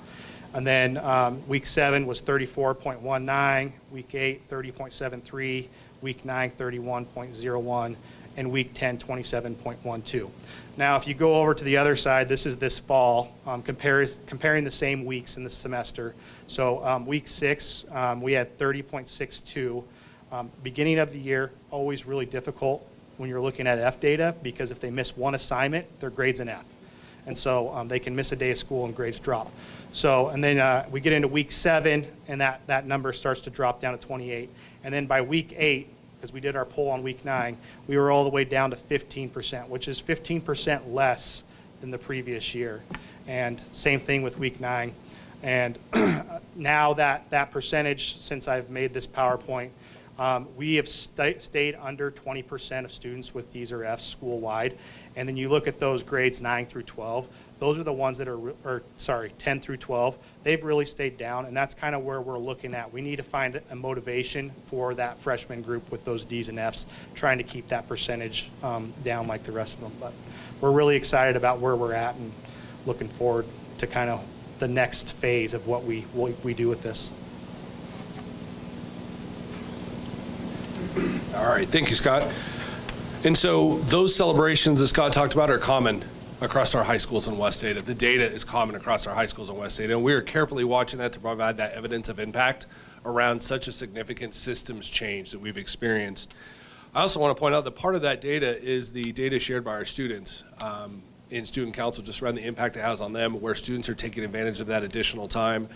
And then week 7 was 34.19, week 8, 30.73, week 9, 31.01, and week 10, 27.12. Now, if you go over to the other side, this is this fall, comparing the same weeks in the semester. So week 6, we had 30.62. Beginning of the year, always really difficult when you're looking at F data, because if they miss one assignment, their grade's an F. And so they can miss a day of school and grades drop. So, and then we get into week 7, and that number starts to drop down to 28. And then by week 8, because we did our poll on week 9, we were all the way down to 15%, which is 15% less than the previous year. And same thing with week 9. And now that percentage, since I've made this PowerPoint, we have stayed under 20% of students with D's or F's school-wide. And then you look at those grades 9 through 12, those are the ones that are, 10 through 12. They've really stayed down, and that's kind of where we're looking at. We need to find a motivation for that freshman group with those D's and F's, trying to keep that percentage down like the rest of them. But we're really excited about where we're at and looking forward to kind of the next phase of what we do with this. All right, thank you, Scott. And so those celebrations that Scott talked about are common across our high schools in West Ada. The data is common across our high schools in West Ada, and we are carefully watching that to provide that evidence of impact around such a significant systems change that we've experienced. I also want to point out that part of that data is the data shared by our students. In student council, just around the impact it has on them, where students are taking advantage of that additional time.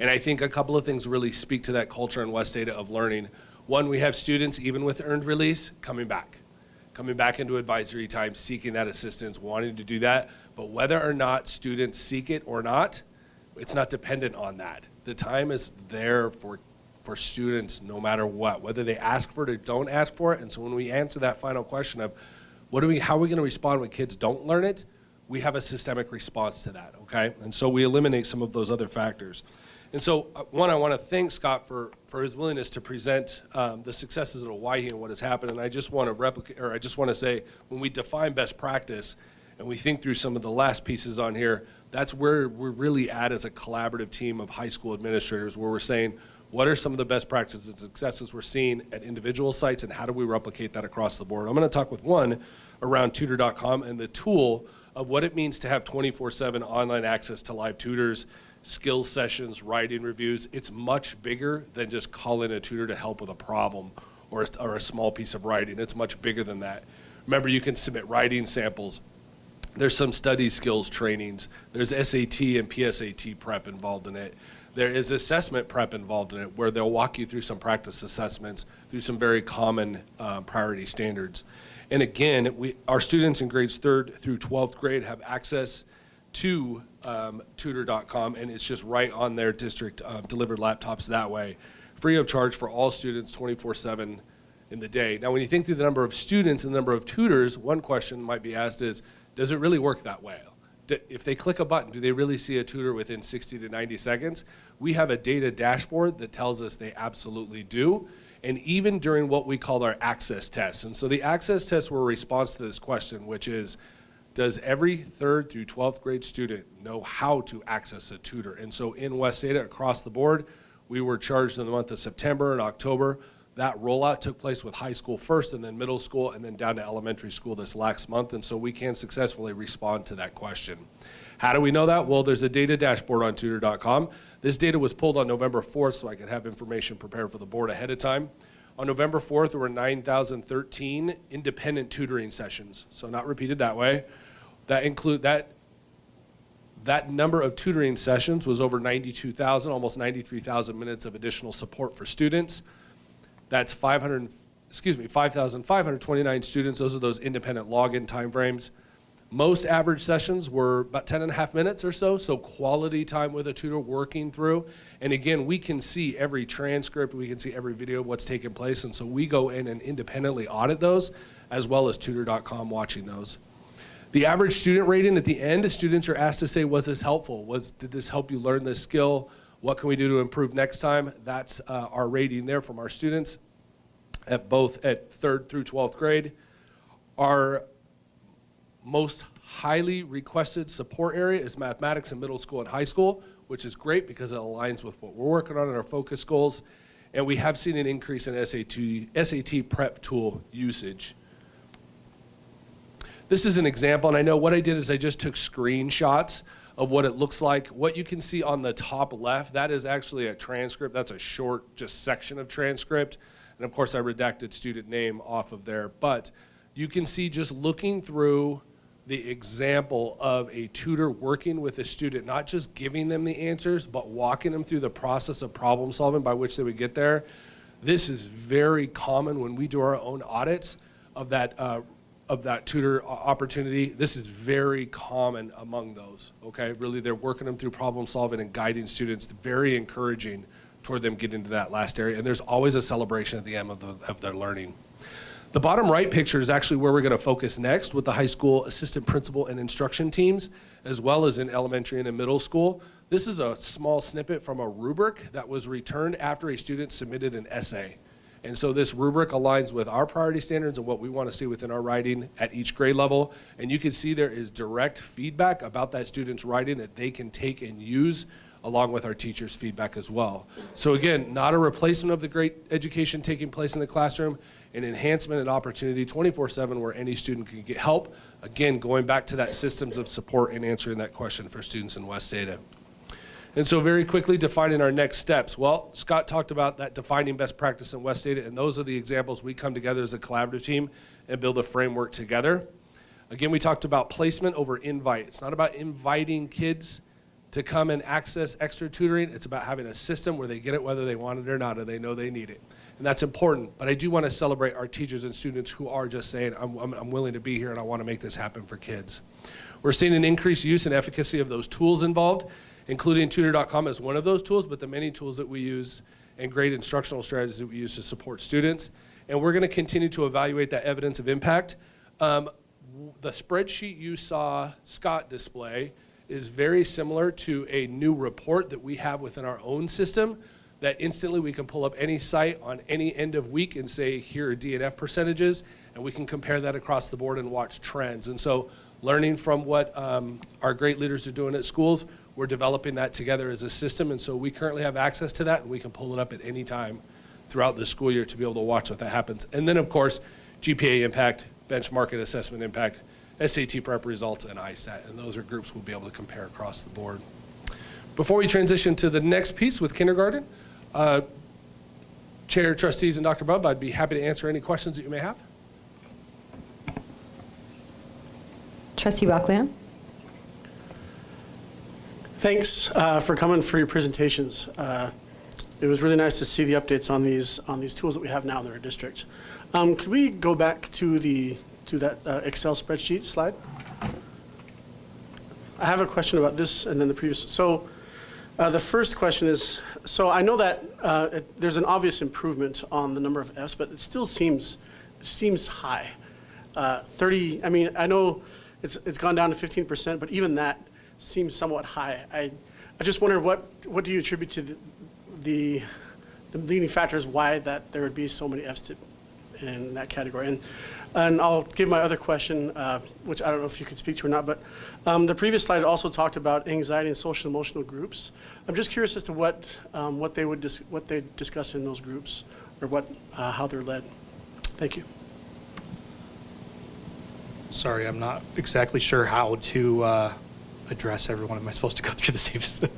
And I think a couple of things really speak to that culture in West Ada of learning. One, we have students, even with earned release, coming back into advisory time, seeking that assistance, wanting to do that. But whether or not students seek it or not, It's not dependent on that. The time is there for students no matter what, whether they ask for it or don't ask for it. And so when we answer that final question of how are we going to respond when kids don't learn it, we have a systemic response to that, okay? And so we eliminate some of those other factors. And so one, I want to thank Scott for his willingness to present the successes of Hawaii and what has happened. And I just want to replicate, or I just want to say, when we define best practice and we think through some of the last pieces on here, that's where we're really at as a collaborative team of high school administrators, where we're saying, what are some of the best practices and successes we're seeing at individual sites, and how do we replicate that across the board? I'm going to talk with one around tutor.com and the tool of what it means to have 24/7 online access to live tutors, skills sessions, writing reviews. It's much bigger than just calling a tutor to help with a problem or a small piece of writing. It's much bigger than that. Remember, you can submit writing samples. There's some study skills trainings. There's SAT and PSAT prep involved in it. There is assessment prep involved in it, where they'll walk you through some practice assessments through some very common priority standards. And again, our students in grades 3rd through 12th grade have access to tutor.com, and it's just right on their district delivered laptops that way, free of charge for all students 24/7 in the day. Now, when you think through the number of students and the number of tutors, one question might be asked is, does it really work that way? If they click a button, do they really see a tutor within 60 to 90 seconds? We have a data dashboard that tells us they absolutely do, and even during what we call our access tests. And so the access tests were a response to this question, which is, does every 3rd through 12th grade student know how to access a tutor? And so in West Ada, across the board, we were charged in the month of September and October. That rollout took place with high school first, and then middle school, and then down to elementary school this last month. And so we can successfully respond to that question. How do we know that? Well, there's a data dashboard on tutor.com. This data was pulled on November 4th, so I could have information prepared for the board ahead of time. On November 4th, there were 9,013 independent tutoring sessions. So not repeated that way. That number of tutoring sessions was over 92,000, almost 93,000 minutes of additional support for students. That's 5,529 students. Those are those independent login timeframes. Most average sessions were about 10.5 minutes or so quality time with a tutor working through. And again, we can see every transcript, we can see every video of what's taking place, and so we go in and independently audit those, as well as tutor.com watching those. The average student rating at the end, students are asked to say, was this helpful? Did this help you learn this skill? What can we do to improve next time? That's our rating there from our students at 3rd through 12th grade. Our most highly requested support area is mathematics in middle school and high school, which is great because it aligns with what we're working on in our focus goals. And we have seen an increase in SAT prep tool usage. This is an example, and I know what I did is I just took screenshots of what it looks like. What you can see on the top left, that is actually a transcript. That's a short just section of transcript. And of course I redacted student name off of there. But you can see, just looking through the example of a tutor working with a student, not just giving them the answers, but walking them through the process of problem solving by which they would get there. This is very common when we do our own audits of that tutor opportunity. This is very common among those, okay? Really, they're working them through problem solving and guiding students, very encouraging toward them getting to that last area. And there's always a celebration at the end of their learning. The bottom right picture is actually where we're going to focus next with the high school assistant principal and instruction teams, as well as in elementary and in middle school. This is a small snippet from a rubric that was returned after a student submitted an essay. And so this rubric aligns with our priority standards and what we want to see within our writing at each grade level. And you can see there is direct feedback about that student's writing that they can take and use along with our teachers' feedback as well. So again, not a replacement of the great education taking place in the classroom, an enhancement and opportunity 24/7 where any student can get help. Again, going back to that systems of support and answering that question for students in West Ada. And so very quickly defining our next steps. Well, Scott talked about that defining best practice in West Ada, and those are the examples we come together as a collaborative team and build a framework together. Again, we talked about placement over invite. It's not about inviting kids to come and access extra tutoring. It's about having a system where they get it whether they want it or not, or they know they need it. And that's important. But I do want to celebrate our teachers and students who are just saying, I'm willing to be here and I want to make this happen for kids. We're seeing an increased use and efficacy of those tools involved. including tutor.com as one of those tools, but the many tools that we use and great instructional strategies that we use to support students. And we're going to continue to evaluate that evidence of impact. The spreadsheet you saw Scott display is very similar to a new report that we have within our own system that instantly we can pull up any site on any end of week and say, here are DNF percentages, and we can compare that across the board and watch trends. And so learning from what our great leaders are doing at schools, we're developing that together as a system. And so we currently have access to that, and we can pull it up at any time throughout the school year to be able to watch what that happens. And then, of course, GPA impact, benchmark and assessment impact, SAT prep results, and ISAT. And those are groups we'll be able to compare across the board. Before we transition to the next piece with kindergarten, Chair, trustees, and Dr. Bubb, I'd be happy to answer any questions that you may have. Trustee Buckland. Thanks for coming for your presentations. It was really nice to see the updates on these tools that we have now in our district. Could we go back to that Excel spreadsheet slide? I have a question about this and then the previous. So the first question is, so I know that there's an obvious improvement on the number of Fs, but it still seems high. 30. I mean, I know it's gone down to 15%, but even that seems somewhat high. I just wonder what do you attribute to the leading factors why that there would be so many Fs in that category. And I'll give my other question, which I don't know if you could speak to or not, but the previous slide also talked about anxiety and social emotional groups. I'm just curious as to what they discuss in those groups, or how they're led. Thank you. Sorry, I'm not exactly sure how to address everyone. Am I supposed to go through the same system?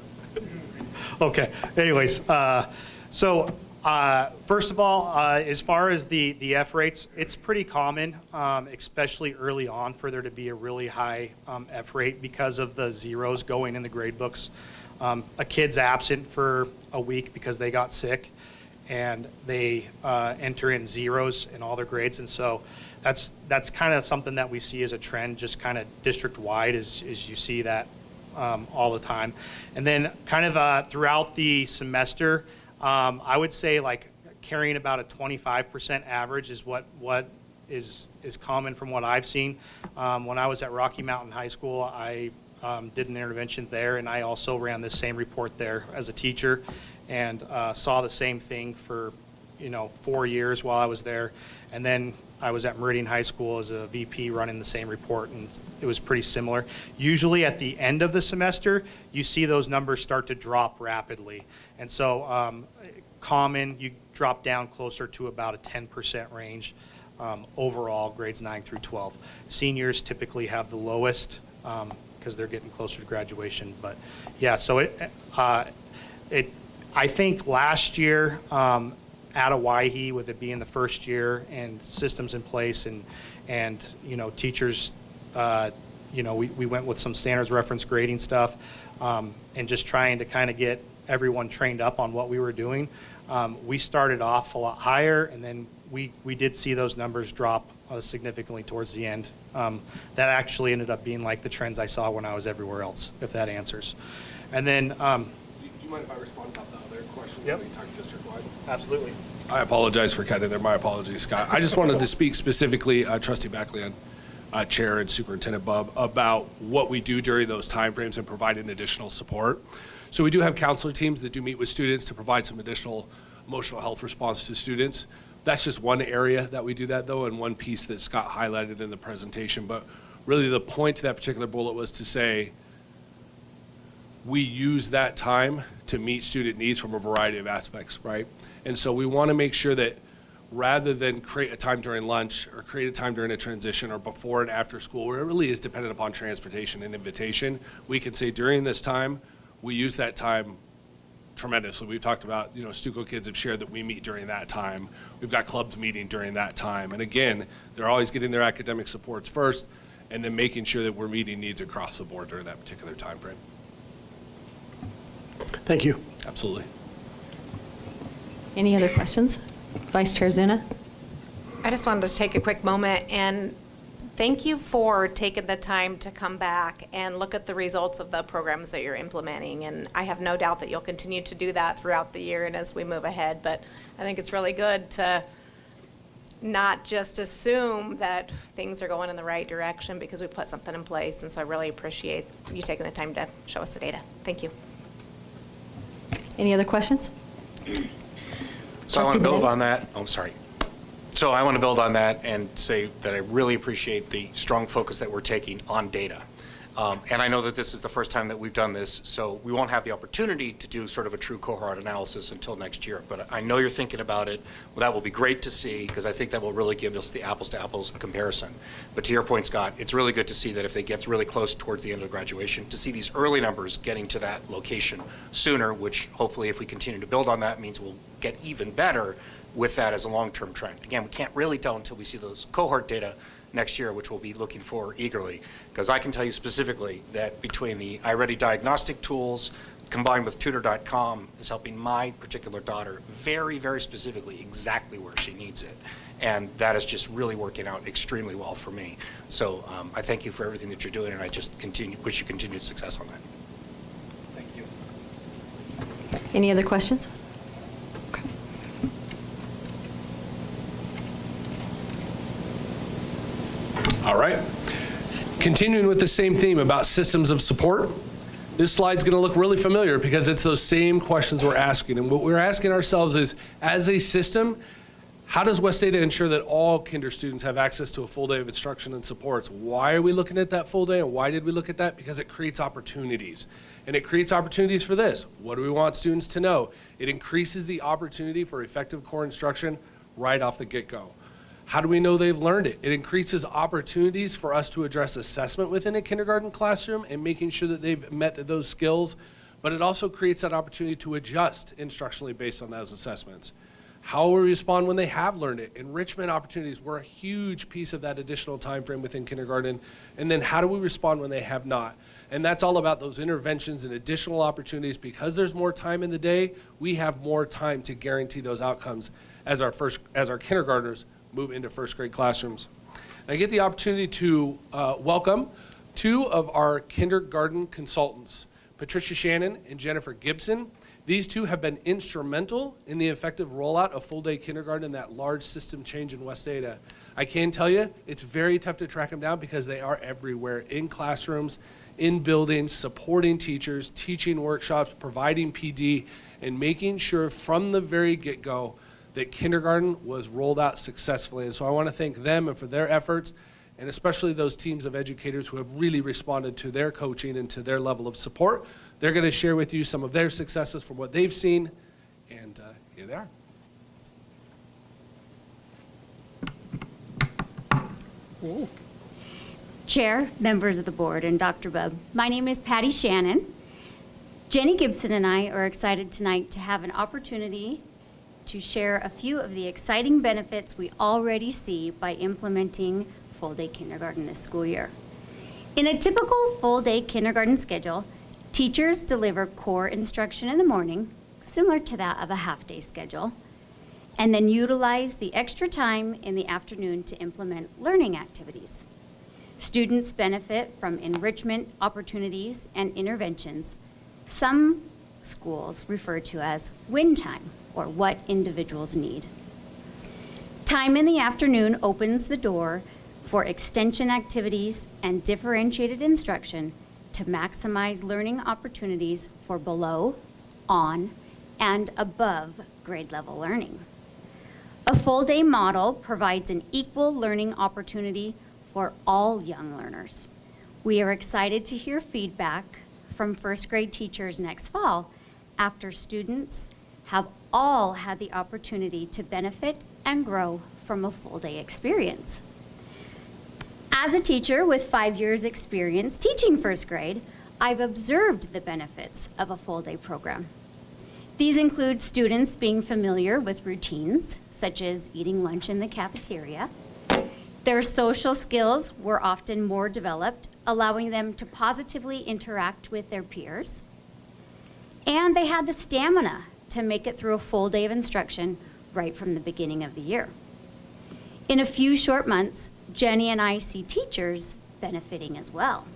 Okay. Anyways, first of all, as far as the F rates, it's pretty common, especially early on, for there to be a really high F rate because of the zeros going in the grade books. A kid's absent for a week because they got sick, and they enter in zeros in all their grades, and so that's kind of something that we see as a trend, just kind of district-wide, as you see that all the time. And then kind of throughout the semester, I would say like carrying about a 25% average is what is common from what I've seen. When I was at Rocky Mountain High School, I did an intervention there, and I also ran this same report there as a teacher, and saw the same thing for 4 years while I was there. And then I was at Meridian High School as a VP running the same report, and it was pretty similar. Usually at the end of the semester, you see those numbers start to drop rapidly. And so common, you drop down closer to about a 10% range overall, grades 9 through 12. Seniors typically have the lowest because they're getting closer to graduation. But yeah, so I think last year, at Hawaii, with it being the first year and systems in place, and teachers, we went with some standards reference grading stuff, and just trying to kind of get everyone trained up on what we were doing. We started off a lot higher, and then we did see those numbers drop significantly towards the end. That actually ended up being like the trends I saw when I was everywhere else, if that answers. And then, do you mind if I respond about the other questions? Yep. When you talk district-wide? Absolutely. I apologize for cutting there. My apologies, Scott. I just wanted to speak specifically, Trustee Backlund, Chair and Superintendent Bubb, about what we do during those timeframes and providing additional support. So we do have counselor teams that do meet with students to provide some additional emotional health response to students. That's just one area that we do that, though, and one piece that Scott highlighted in the presentation. But really the point to that particular bullet was to say we use that time to meet student needs from a variety of aspects, right? And so we want to make sure that rather than create a time during lunch or create a time during a transition or before and after school, where it really is dependent upon transportation and invitation, we can say during this time, we use that time tremendously. We've talked about, Stuco kids have shared that we meet during that time. We've got clubs meeting during that time. And again, they're always getting their academic supports first, and then making sure that we're meeting needs across the board during that particular time frame. Thank you. Absolutely. Any other questions? Vice Chair Zuna? I just wanted to take a quick moment and thank you for taking the time to come back and look at the results of the programs that you're implementing. And I have no doubt that you'll continue to do that throughout the year and as we move ahead. But I think it's really good to not just assume that things are going in the right direction because we put something in place. And so I really appreciate you taking the time to show us the data. Thank you. Any other questions? So I want to build on that. Oh, sorry. So I want to build on that and say that I really appreciate the strong focus that we're taking on data. And I know that this is the first time that we've done this, so we won't have the opportunity to do sort of a true cohort analysis until next year. But I know you're thinking about it. Well, that will be great to see, because I think that will really give us the apples-to-apples comparison. But to your point, Scott, it's really good to see that if it gets really close towards the end of graduation, to see these early numbers getting to that location sooner, which hopefully if we continue to build on that means we'll get even better with that as a long-term trend. Again, we can't really tell until we see those cohort data next year, which we'll be looking for eagerly. Because I can tell you specifically that between the iReady diagnostic tools combined with tutor.com is helping my particular daughter very, very specifically exactly where she needs it. And that is just really working out extremely well for me. So I thank you for everything that you're doing, and I just wish you continued success on that. Thank you. Any other questions? All right. Continuing with the same theme about systems of support, this slide's going to look really familiar because it's those same questions we're asking. And what we're asking ourselves is, as a system, how does West Ada ensure that all kinder students have access to a full day of instruction and supports? Why are we looking at that full day, and why did we look at that? Because it creates opportunities. And it creates opportunities for this. What do we want students to know? It increases the opportunity for effective core instruction right off the get-go. How do we know they've learned it? It increases opportunities for us to address assessment within a kindergarten classroom and making sure that they've met those skills, but it also creates that opportunity to adjust instructionally based on those assessments. How will we respond when they have learned it? Enrichment opportunities were a huge piece of that additional time frame within kindergarten. And then how do we respond when they have not? And that's all about those interventions and additional opportunities. Because there's more time in the day, we have more time to guarantee those outcomes as our kindergartners move into first grade classrooms. And I get the opportunity to welcome two of our kindergarten consultants, Patricia Shannon and Jennifer Gibson. These two have been instrumental in the effective rollout of full day kindergarten and that large system change in West Ada. I can tell you, it's very tough to track them down because they are everywhere, in classrooms, in buildings, supporting teachers, teaching workshops, providing PD, and making sure from the very get-go that kindergarten was rolled out successfully. And so I want to thank them and for their efforts, and especially those teams of educators who have really responded to their coaching and to their level of support. They're going to share with you some of their successes from what they've seen, and here they are. Ooh. Chair, members of the board, and Dr. Bubb. My name is Patty Shannon. Jenny Gibson and I are excited tonight to have an opportunity to share a few of the exciting benefits we already see by implementing full-day kindergarten this school year. In a typical full-day kindergarten schedule, teachers deliver core instruction in the morning, similar to that of a half-day schedule, and then utilize the extra time in the afternoon to implement learning activities. Students benefit from enrichment opportunities and interventions. Some schools refer to as win time, or what individuals need. Time in the afternoon opens the door for extension activities and differentiated instruction to maximize learning opportunities for below, on, and above grade level learning. A full day model provides an equal learning opportunity for all young learners. We are excited to hear feedback from first grade teachers next fall after students have all had the opportunity to benefit and grow from a full day experience. As a teacher with 5 years experience teaching first grade, I've observed the benefits of a full day program. These include students being familiar with routines, such as eating lunch in the cafeteria. Their social skills were often more developed, allowing them to positively interact with their peers. And they had the stamina to make it through a full day of instruction right from the beginning of the year. In a few short months, Jenny and I see teachers benefiting as well.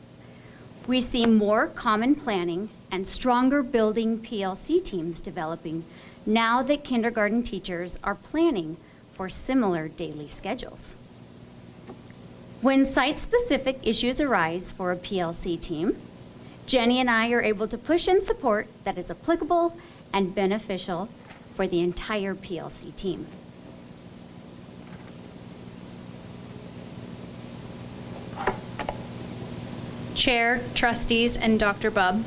We see more common planning and stronger building PLC teams developing now that kindergarten teachers are planning for similar daily schedules. When site-specific issues arise for a PLC team, Jenny and I are able to push in support that is applicable and beneficial for the entire PLC team. Chair, trustees, and Dr. Bubb,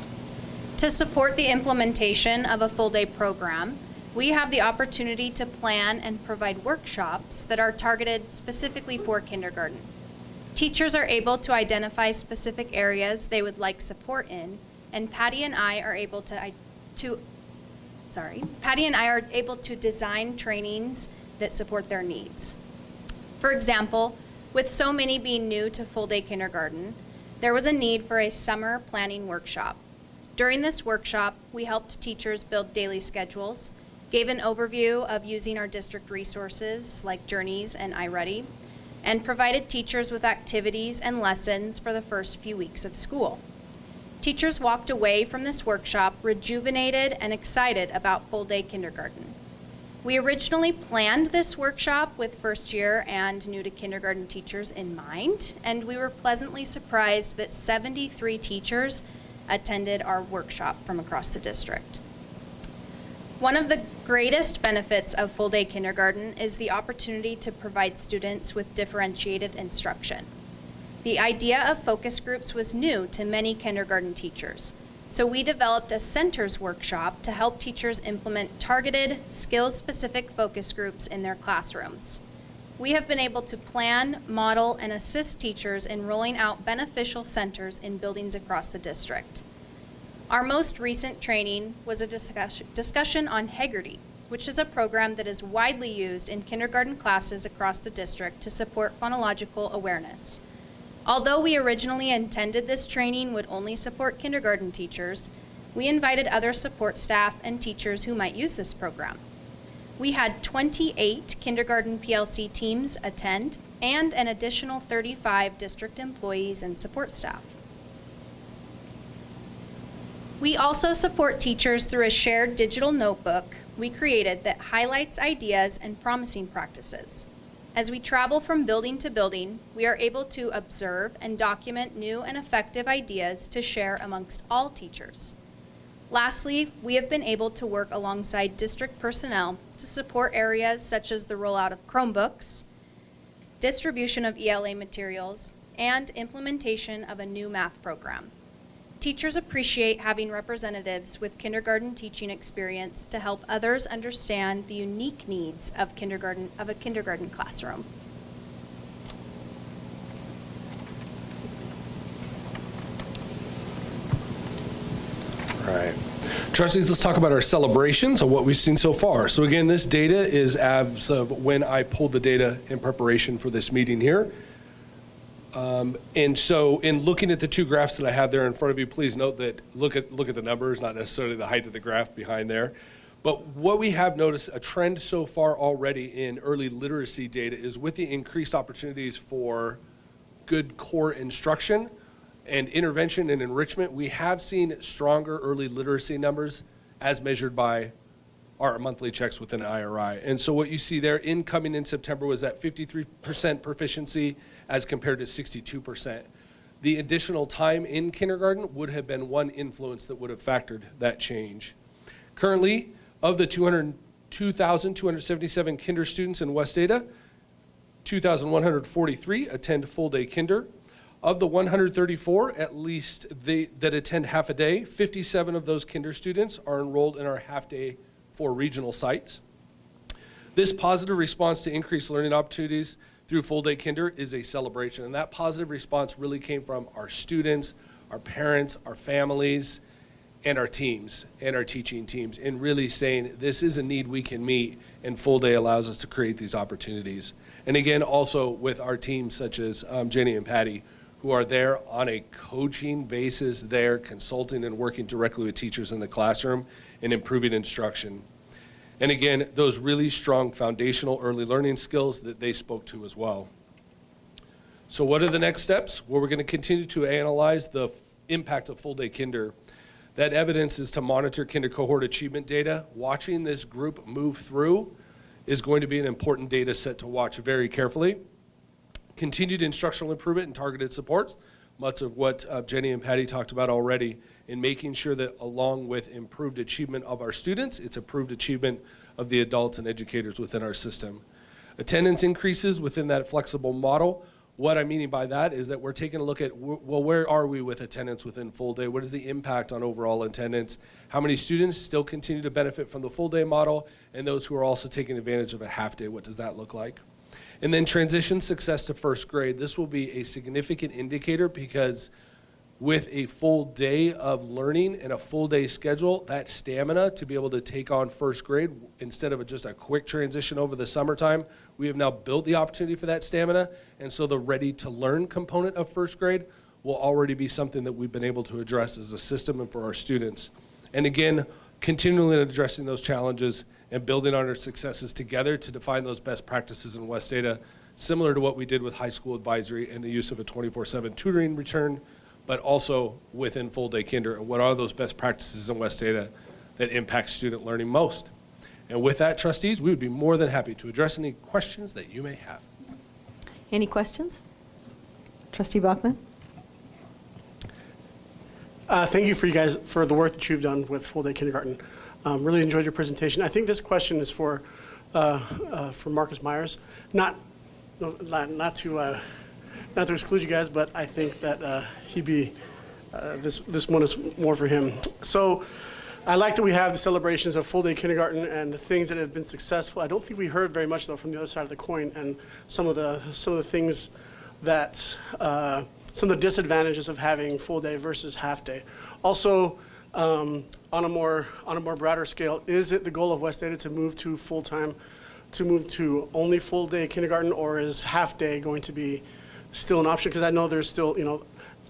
to support the implementation of a full-day program, we have the opportunity to plan and provide workshops that are targeted specifically for kindergarten. Teachers are able to identify specific areas they would like support in, and Patty and I are able to design trainings that support their needs. For example, with so many being new to full-day kindergarten, there was a need for a summer planning workshop. During this workshop, we helped teachers build daily schedules, gave an overview of using our district resources like Journeys and iReady, and provided teachers with activities and lessons for the first few weeks of school. Teachers walked away from this workshop rejuvenated and excited about full-day kindergarten. We originally planned this workshop with first year and new to kindergarten teachers in mind, and we were pleasantly surprised that 73 teachers attended our workshop from across the district. One of the greatest benefits of full-day kindergarten is the opportunity to provide students with differentiated instruction. The idea of focus groups was new to many kindergarten teachers, so we developed a centers workshop to help teachers implement targeted, skills-specific focus groups in their classrooms. We have been able to plan, model, and assist teachers in rolling out beneficial centers in buildings across the district. Our most recent training was a discussion on Heggerty, which is a program that is widely used in kindergarten classes across the district to support phonological awareness. Although we originally intended this training would only support kindergarten teachers, we invited other support staff and teachers who might use this program. We had 28 kindergarten PLC teams attend and an additional 35 district employees and support staff. We also support teachers through a shared digital notebook we created that highlights ideas and promising practices. As we travel from building to building, we are able to observe and document new and effective ideas to share amongst all teachers. Lastly, we have been able to work alongside district personnel to support areas such as the rollout of Chromebooks, distribution of ELA materials, and implementation of a new math program. Teachers appreciate having representatives with kindergarten teaching experience to help others understand the unique needs of a kindergarten classroom. All right. Trustees, let's talk about our celebrations and what we've seen so far. So again, this data is as of when I pulled the data in preparation for this meeting here. And so in looking at the two graphs that I have there in front of you, please note that look at the numbers, not necessarily the height of the graph behind there. But what we have noticed, a trend so far already in early literacy data, is with the increased opportunities for good core instruction and intervention and enrichment, we have seen stronger early literacy numbers as measured by our monthly checks within IRI. And so what you see there, incoming in September, was at 53% proficiency as compared to 62%. The additional time in kindergarten would have been one influence that would have factored that change. Currently, of the 202,277 kinder students in West Ada, 2,143 attend full-day kinder. Of the 134, at least that attend half a day, 57 of those kinder students are enrolled in our half-day for regional sites. This positive response to increased learning opportunities through full-day kinder is a celebration, and that positive response really came from our students, our parents, our families, and our teams, and our teaching teams, and really saying this is a need we can meet, and full day allows us to create these opportunities. And again, also with our teams such as Jenny and Patty, who are there on a coaching basis there, consulting and working directly with teachers in the classroom and improving instruction. And again, those really strong foundational early learning skills that they spoke to as well. So what are the next steps? Well, we're going to continue to analyze the impact of full-day kinder. That evidence is to monitor kinder cohort achievement data. Watching this group move through is going to be an important data set to watch very carefully. Continued instructional improvement and targeted supports, much of what Jenny and Patty talked about already, in making sure that along with improved achievement of our students, it's improved achievement of the adults and educators within our system. Attendance increases within that flexible model. What I'm meaning by that is that we're taking a look at, well, where are we with attendance within full day? What is the impact on overall attendance? How many students still continue to benefit from the full day model? And those who are also taking advantage of a half day, what does that look like? And then transition success to first grade. This will be a significant indicator because with a full day of learning and a full day schedule, that stamina to be able to take on first grade instead of just a quick transition over the summertime, we have now built the opportunity for that stamina. And so the ready to learn component of first grade will already be something that we've been able to address as a system and for our students. And again, continually addressing those challenges and building on our successes together to define those best practices in West Ada, similar to what we did with high school advisory and the use of a 24/7 tutoring return, but also within full day kinder, and what are those best practices in West Ada that impact student learning most. And with that, trustees, we would be more than happy to address any questions that you may have. Any questions? Trustee Bachman? Thank you for you guys for the work that you've done with full day kindergarten. Really enjoyed your presentation. I think this question is for Marcus Myers. Not to exclude you guys, but I think that this one is more for him. So I like that we have the celebrations of full day kindergarten and the things that have been successful. I don't think we heard very much though from the other side of the coin and some of the things that some of the disadvantages of having full day versus half day. Also, on a more broader scale, is it the goal of West Ada to move to full-time, to move to only full day kindergarten, or is half day going to be still an option? Because I know there's still,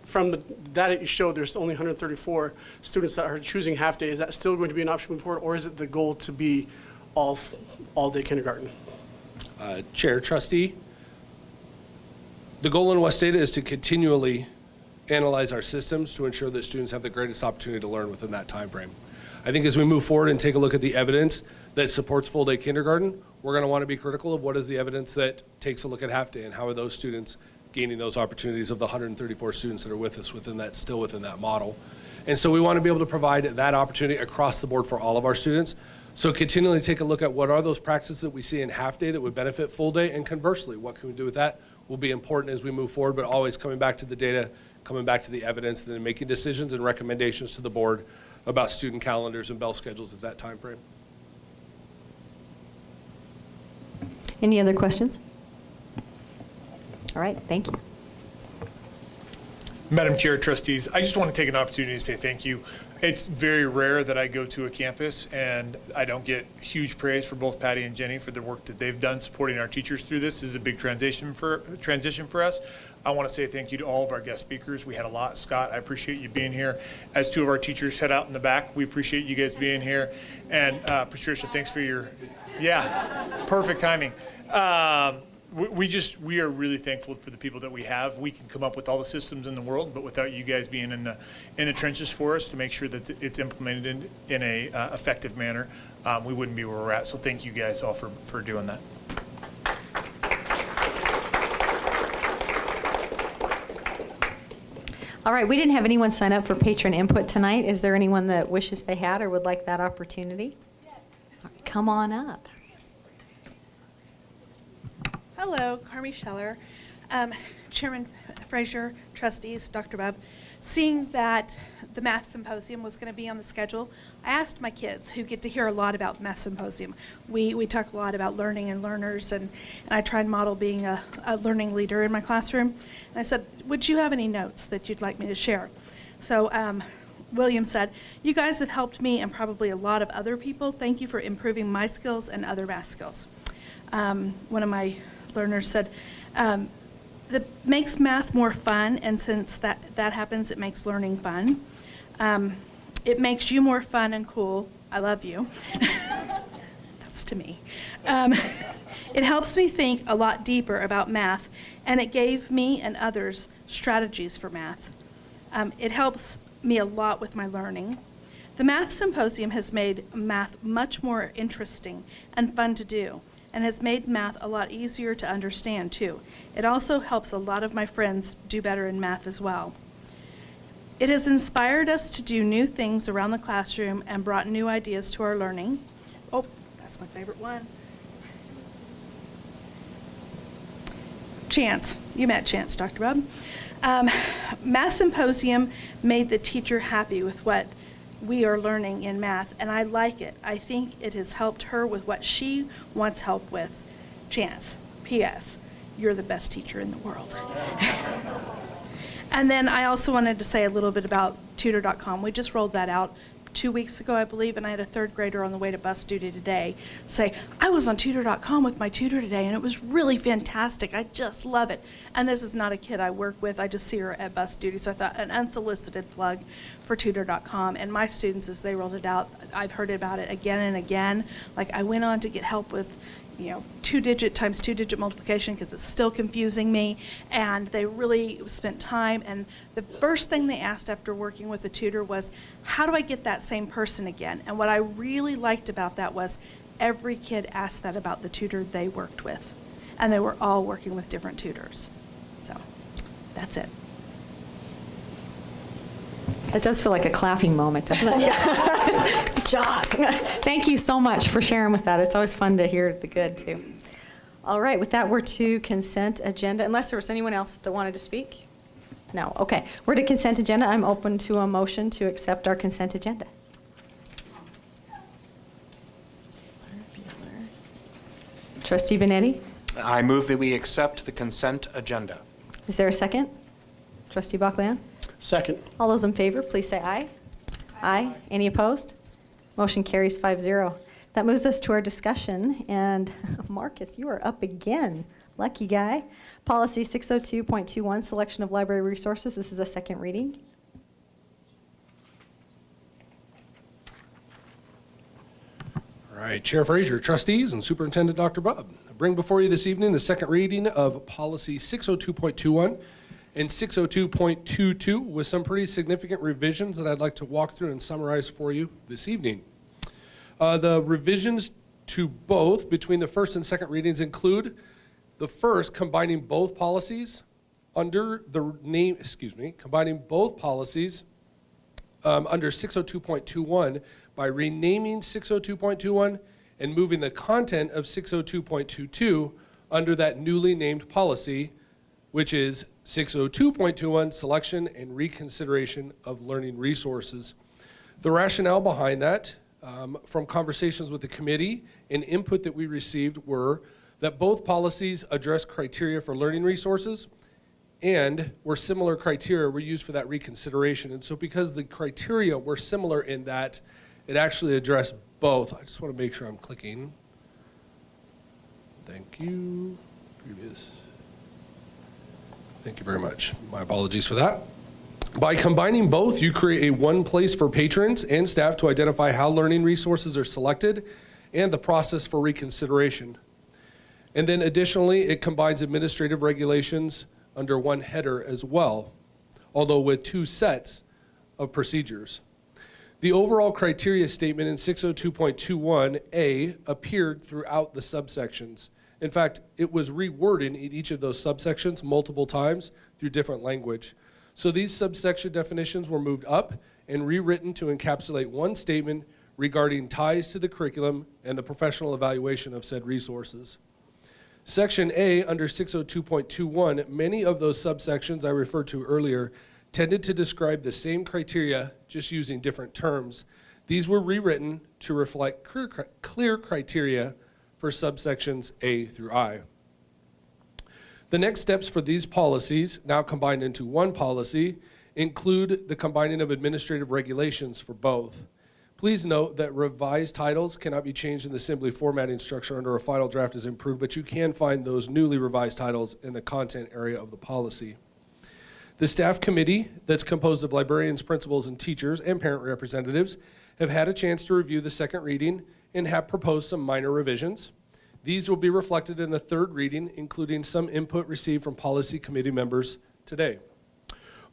from the data you showed, there's only 134 students that are choosing half day. Is that still going to be an option moving forward, or is it the goal to be all day kindergarten? Chair, trustee, the goal in West Ada is to continually analyze our systems to ensure that students have the greatest opportunity to learn within that time frame. I think as we move forward and take a look at the evidence that supports full day kindergarten, we're going to want to be critical of what is the evidence that takes a look at half day and how are those students gaining those opportunities of the 134 students that are with us still within that model. And so we want to be able to provide that opportunity across the board for all of our students. So continually take a look at what are those practices that we see in half day that would benefit full day, and conversely, what can we do with that will be important as we move forward, but always coming back to the data, coming back to the evidence, and then making decisions and recommendations to the board about student calendars and bell schedules at that time frame. Any other questions? All right, thank you. Madam Chair, trustees, I just want to take an opportunity to say thank you. It's very rare that I go to a campus and I don't get huge praise for both Patty and Jenny for the work that they've done supporting our teachers through this. This is a big transition for us. I want to say thank you to all of our guest speakers. We had a lot. Scott, I appreciate you being here. As two of our teachers head out in the back, we appreciate you guys being here. And Patricia, thanks for your, perfect timing. We are really thankful for the people that we have. We can come up with all the systems in the world, but without you guys being in the trenches for us to make sure that it's implemented in a effective manner, we wouldn't be where we're at. So thank you guys all for doing that. All right, we didn't have anyone sign up for patron input tonight. Is there anyone that wishes they had or would like that opportunity? Yes. All right, come on up. Hello, Carmi Scheller, Chairman Frazier, trustees, Dr. Bubb. Seeing that the Math Symposium was going to be on the schedule, I asked my kids, who get to hear a lot about Math Symposium. We talk a lot about learning and learners, and I try and model being a learning leader in my classroom. And I said, would you have any notes that you'd like me to share? So William said, you guys have helped me and probably a lot of other people. Thank you for improving my skills and other math skills. One of my learners said, that makes math more fun, and since that happens, it makes learning fun. It makes you more fun and cool. I love you. That's maths to me. It helps me think a lot deeper about math, and it gave me and others strategies for math. It helps me a lot with my learning. The Math Symposium has made math much more interesting and fun to do, and has made math a lot easier to understand too. It also helps a lot of my friends do better in math as well. It has inspired us to do new things around the classroom and brought new ideas to our learning. Oh, that's my favorite one. Chance. You met Chance, Dr. Bob. Math Symposium made the teacher happy with what we are learning in math, and I like it. I think it has helped her with what she wants help with. Chance, P.S., you're the best teacher in the world. And then I also wanted to say a little bit about tutor.com. We just rolled that out 2 weeks ago, I believe, and I had a third grader on the way to bus duty today say, I was on tutor.com with my tutor today, and it was really fantastic. I just love it. And this is not a kid I work with. I just see her at bus duty. So I thought an unsolicited plug for tutor.com. And my students, as they rolled it out, I've heard about it again and again. Like, I went on to get help with, you know, 2-digit times 2-digit multiplication because it's still confusing me, and they really spent time, and the first thing they asked after working with a tutor was, how do I get that same person again? And what I really liked about that was every kid asked that about the tutor they worked with, and they were all working with different tutors. So that's it. It does feel like a clapping moment, doesn't it? Good job. Thank you so much for sharing with that. It's always fun to hear the good, too. All right, with that, we're to consent agenda. Unless there was anyone else that wanted to speak? No, okay. We're to consent agenda. I'm open to a motion to accept our consent agenda. Trustee Benetti? I move that we accept the consent agenda. Is there a second? Trustee Bachlean? Second. All those in favor, please say aye. Aye. Any opposed? Motion carries 5-0. That moves us to our discussion, and Marcus, you are up again. Lucky guy. Policy 602.21, selection of library resources. This is a second reading. All right, Chair Frazier, trustees, and Superintendent Dr. Bubb. I bring before you this evening the second reading of Policy 602.21 and 602.22 with some pretty significant revisions that I'd like to walk through and summarize for you this evening. The revisions to both between the first and second readings include the first combining both policies under the name, combining both policies under 602.21 by renaming 602.21 and moving the content of 602.22 under that newly named policy, which is 602.21, selection and reconsideration of learning resources. The rationale behind that, from conversations with the committee and input that we received, were that both policies address criteria for learning resources and were similar criteria were used for that reconsideration. And so because the criteria were similar in that, it actually addressed both. I just want to make sure I'm clicking. Thank you. Previous. Thank you very much. My apologies for that. By combining both, you create a one place for patrons and staff to identify how learning resources are selected and the process for reconsideration. And then additionally, it combines administrative regulations under one header as well, although with two sets of procedures. The overall criteria statement in 602.21A appeared throughout the subsections. In fact, it was reworded in each of those subsections multiple times through different language. So these subsection definitions were moved up and rewritten to encapsulate one statement regarding ties to the curriculum and the professional evaluation of said resources. Section A under 602.21, many of those subsections I referred to earlier tended to describe the same criteria, just using different terms. These were rewritten to reflect clear criteria for subsections A through I. The next steps for these policies, now combined into one policy, include the combining of administrative regulations for both. Please note that revised titles cannot be changed in the assembly formatting structure under a final draft as improved, but you can find those newly revised titles in the content area of the policy. The staff committee, that's composed of librarians, principals, and teachers, and parent representatives, have had a chance to review the second reading and have proposed some minor revisions. These will be reflected in the third reading, including some input received from policy committee members today.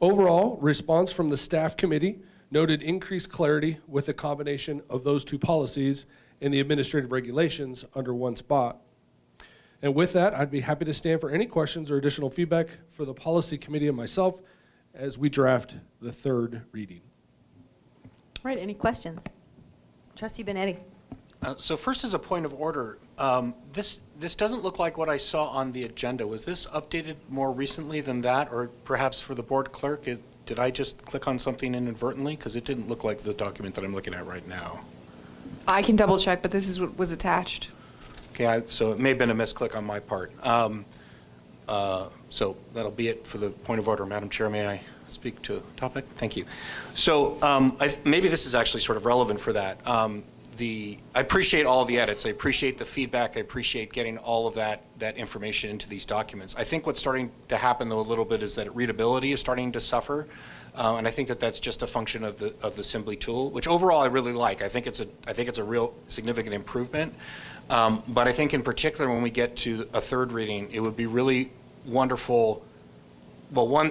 Overall, response from the staff committee noted increased clarity with the combination of those two policies and the administrative regulations under one spot. And with that, I'd be happy to stand for any questions or additional feedback for the policy committee and myself as we draft the third reading. All right, any questions? Trustee Benetti. So first, as a point of order, this doesn't look like what I saw on the agenda. Was this updated more recently than that, or perhaps for the board clerk, did I just click on something inadvertently? Because it didn't look like the document that I'm looking at right now. I can double check, but this is what was attached. Okay, so it may have been a misclick on my part. So that'll be it for the point of order. Madam Chair, may I speak to the topic? Thank you. So maybe this is actually sort of relevant for that. I appreciate all the edits. I appreciate the feedback. I appreciate getting all of that information into these documents. I think what's starting to happen, though, a little bit is that readability is starting to suffer. And I think that that's just a function of the Assembly tool, which overall I really like. I think it's a real significant improvement. But I think in particular when we get to a third reading, it would be really wonderful. Well, I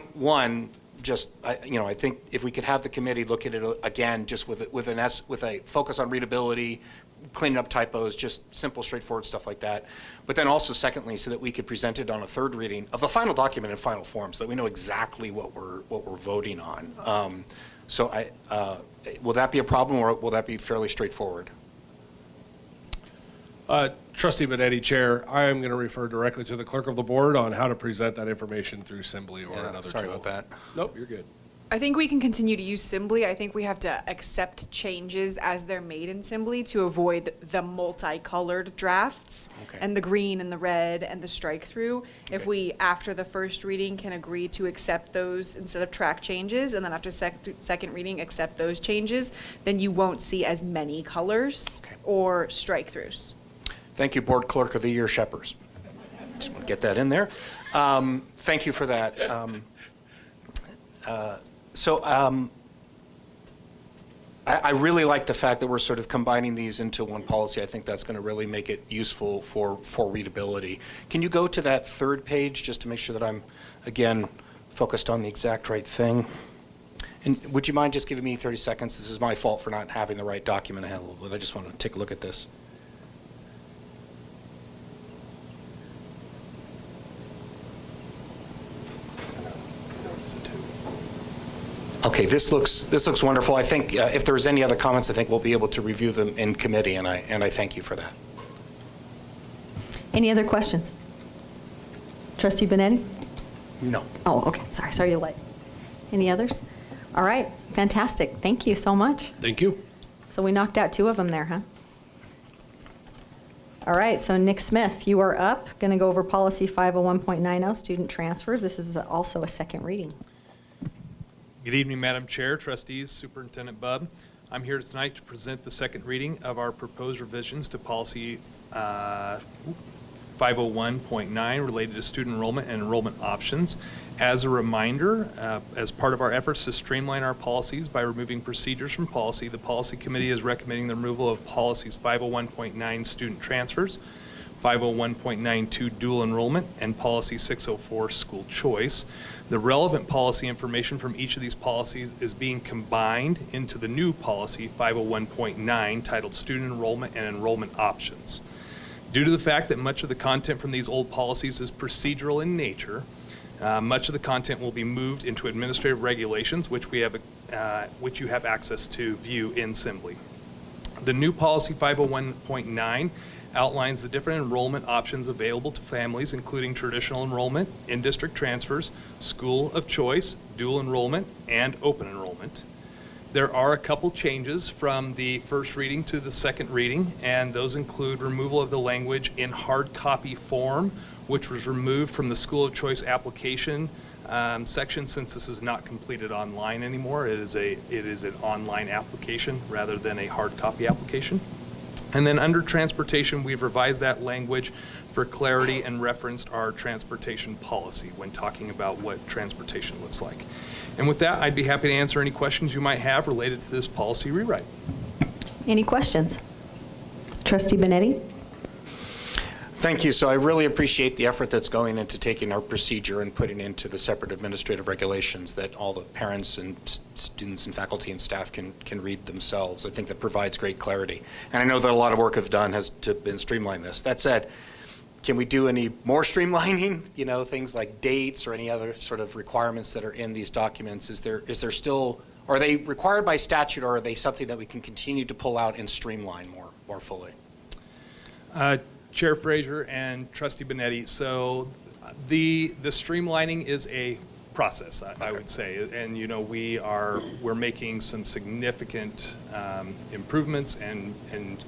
think if we could have the committee look at it again, just with a focus on readability, cleaning up typos, just simple, straightforward stuff like that. But then also, secondly, so that we could present it on a third reading of the final document in final form, so that we know exactly what we're voting on. Will that be a problem, or will that be fairly straightforward? Trustee Benetti, Chair, I am going to refer directly to the clerk of the board on how to present that information through Assembly or another tool. Sorry about that. Nope, you're good. I think we can continue to use Assembly. I think we have to accept changes as they're made in Assembly to avoid the multicolored drafts and the green and the red and the strike through. Okay. If we, after the first reading, can agree to accept those instead of track changes, and then after second reading accept those changes, then you won't see as many colors or strike throughs. Thank you, Board Clerk of the Year, Sheppers. Just want to get that in there. Thank you for that. I really like the fact that we're sort of combining these into one policy. I think that's going to really make it useful for readability. Can you go to that third page just to make sure that I'm, again, focused on the exact right thing? And would you mind just giving me 30 seconds? This is my fault for not having the right document handled, but I just want to take a look at this. Okay, this looks wonderful. I think if there's any other comments, I think we'll be able to review them in committee, and I thank you for that. Any other questions? Trustee Benetti? No. Oh, okay. Sorry you're late. Any others? All right, fantastic. Thank you so much. Thank you. So we knocked out 2 of them there, huh? All right, so Nick Smith, you are up. Going to go over policy 501.90, student transfers. This is also a second reading. Good evening, Madam Chair, trustees, Superintendent Bubb. I'm here tonight to present the second reading of our proposed revisions to policy 501.9 related to student enrollment and enrollment options. As a reminder, as part of our efforts to streamline our policies by removing procedures from policy, the Policy Committee is recommending the removal of policies 501.9 student transfers, 501.92 dual enrollment, and policy 604 school choice. The relevant policy information from each of these policies is being combined into the new policy 501.9 titled student enrollment and enrollment options. Due to the fact that much of the content from these old policies is procedural in nature, much of the content will be moved into administrative regulations, which you have access to view in Assembly. The new policy 501.9 outlines the different enrollment options available to families, including traditional enrollment, in-district transfers, school of choice, dual enrollment, and open enrollment. There are a couple changes from the first reading to the second reading, and those include removal of the language in hard copy form, which was removed from the school of choice application section since this is not completed online anymore. It is an online application rather than a hard copy application. And then under transportation, we've revised that language for clarity and referenced our transportation policy when talking about what transportation looks like. And with that, I'd be happy to answer any questions you might have related to this policy rewrite. Any questions? Trustee Benetti? Thank you. So I really appreciate the effort that's going into taking our procedure and putting into the separate administrative regulations that all the parents and students and faculty and staff can read themselves. I think that provides great clarity. And I know that a lot of work has been streamline this. That said, can we do any more streamlining? You know, things like dates or any other sort of requirements that are in these documents. Is there still, are they required by statute, or are they something that we can continue to pull out and streamline more fully? Chair Frazier and Trustee Benetti, so the streamlining is a process, I would say, and you know we're making some significant improvements and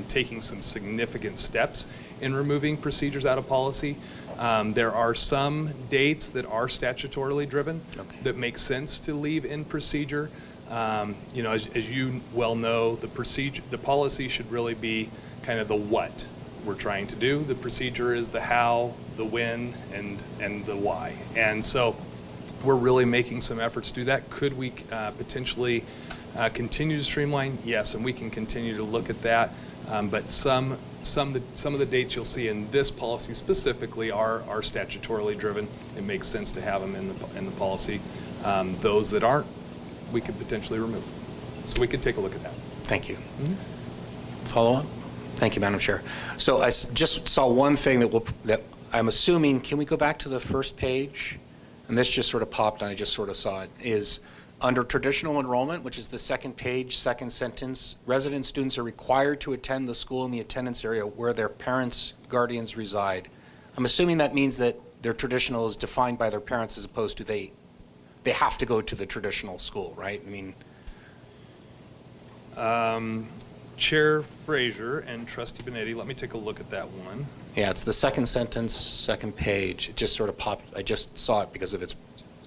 taking some significant steps in removing procedures out of policy. There are some dates that are statutorily driven that make sense to leave in procedure. You know, as you well know, the policy should really be kind of the what we're trying to do. The procedure is the how, the when, and the why. And so we're really making some efforts to do that. Could we potentially continue to streamline? Yes, and we can continue to look at that. But some of the dates you'll see in this policy specifically are statutorily driven. It makes sense to have them in the policy. Those that aren't, we could potentially remove. So we could take a look at that. Thank you. Follow up? Thank you, Madam Chair. So I just saw one thing that I'm assuming, can we go back to the first page? And this just sort of popped and I just sort of saw it, is under traditional enrollment, which is the second page, second sentence, resident students are required to attend the school in the attendance area where their parents, guardians reside. I'm assuming that means that their traditional is defined by their parents as opposed to they have to go to the traditional school, right? I mean. Chair Frazier and Trustee Benetti, let me take a look at that one. Yeah, it's the second sentence, second page. It just sort of popped. I just saw it because of its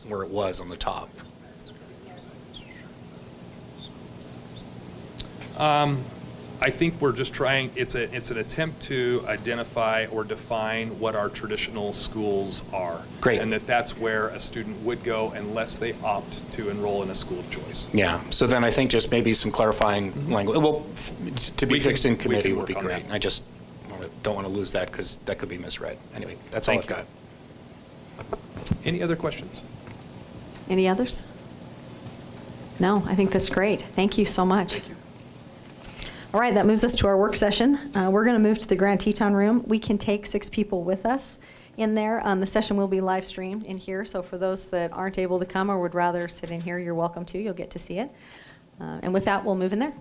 where it was on the top. I think we're just trying, it's an attempt to identify or define what our traditional schools are. Great. And that's where a student would go unless they opt to enroll in a school of choice. Yeah, so then I think just maybe some clarifying language, well, to be fixed in committee would be great. I just don't want to lose that because that could be misread. Anyway, that's all I've got. Any other questions? Any others? No, I think that's great. Thank you so much. Thank you. All right, that moves us to our work session. We're going to move to the Grand Teton Room. We can take 6 people with us in there. The session will be live streamed in here, so for those that aren't able to come or would rather sit in here, you're welcome to. You'll get to see it. And with that, we'll move in there.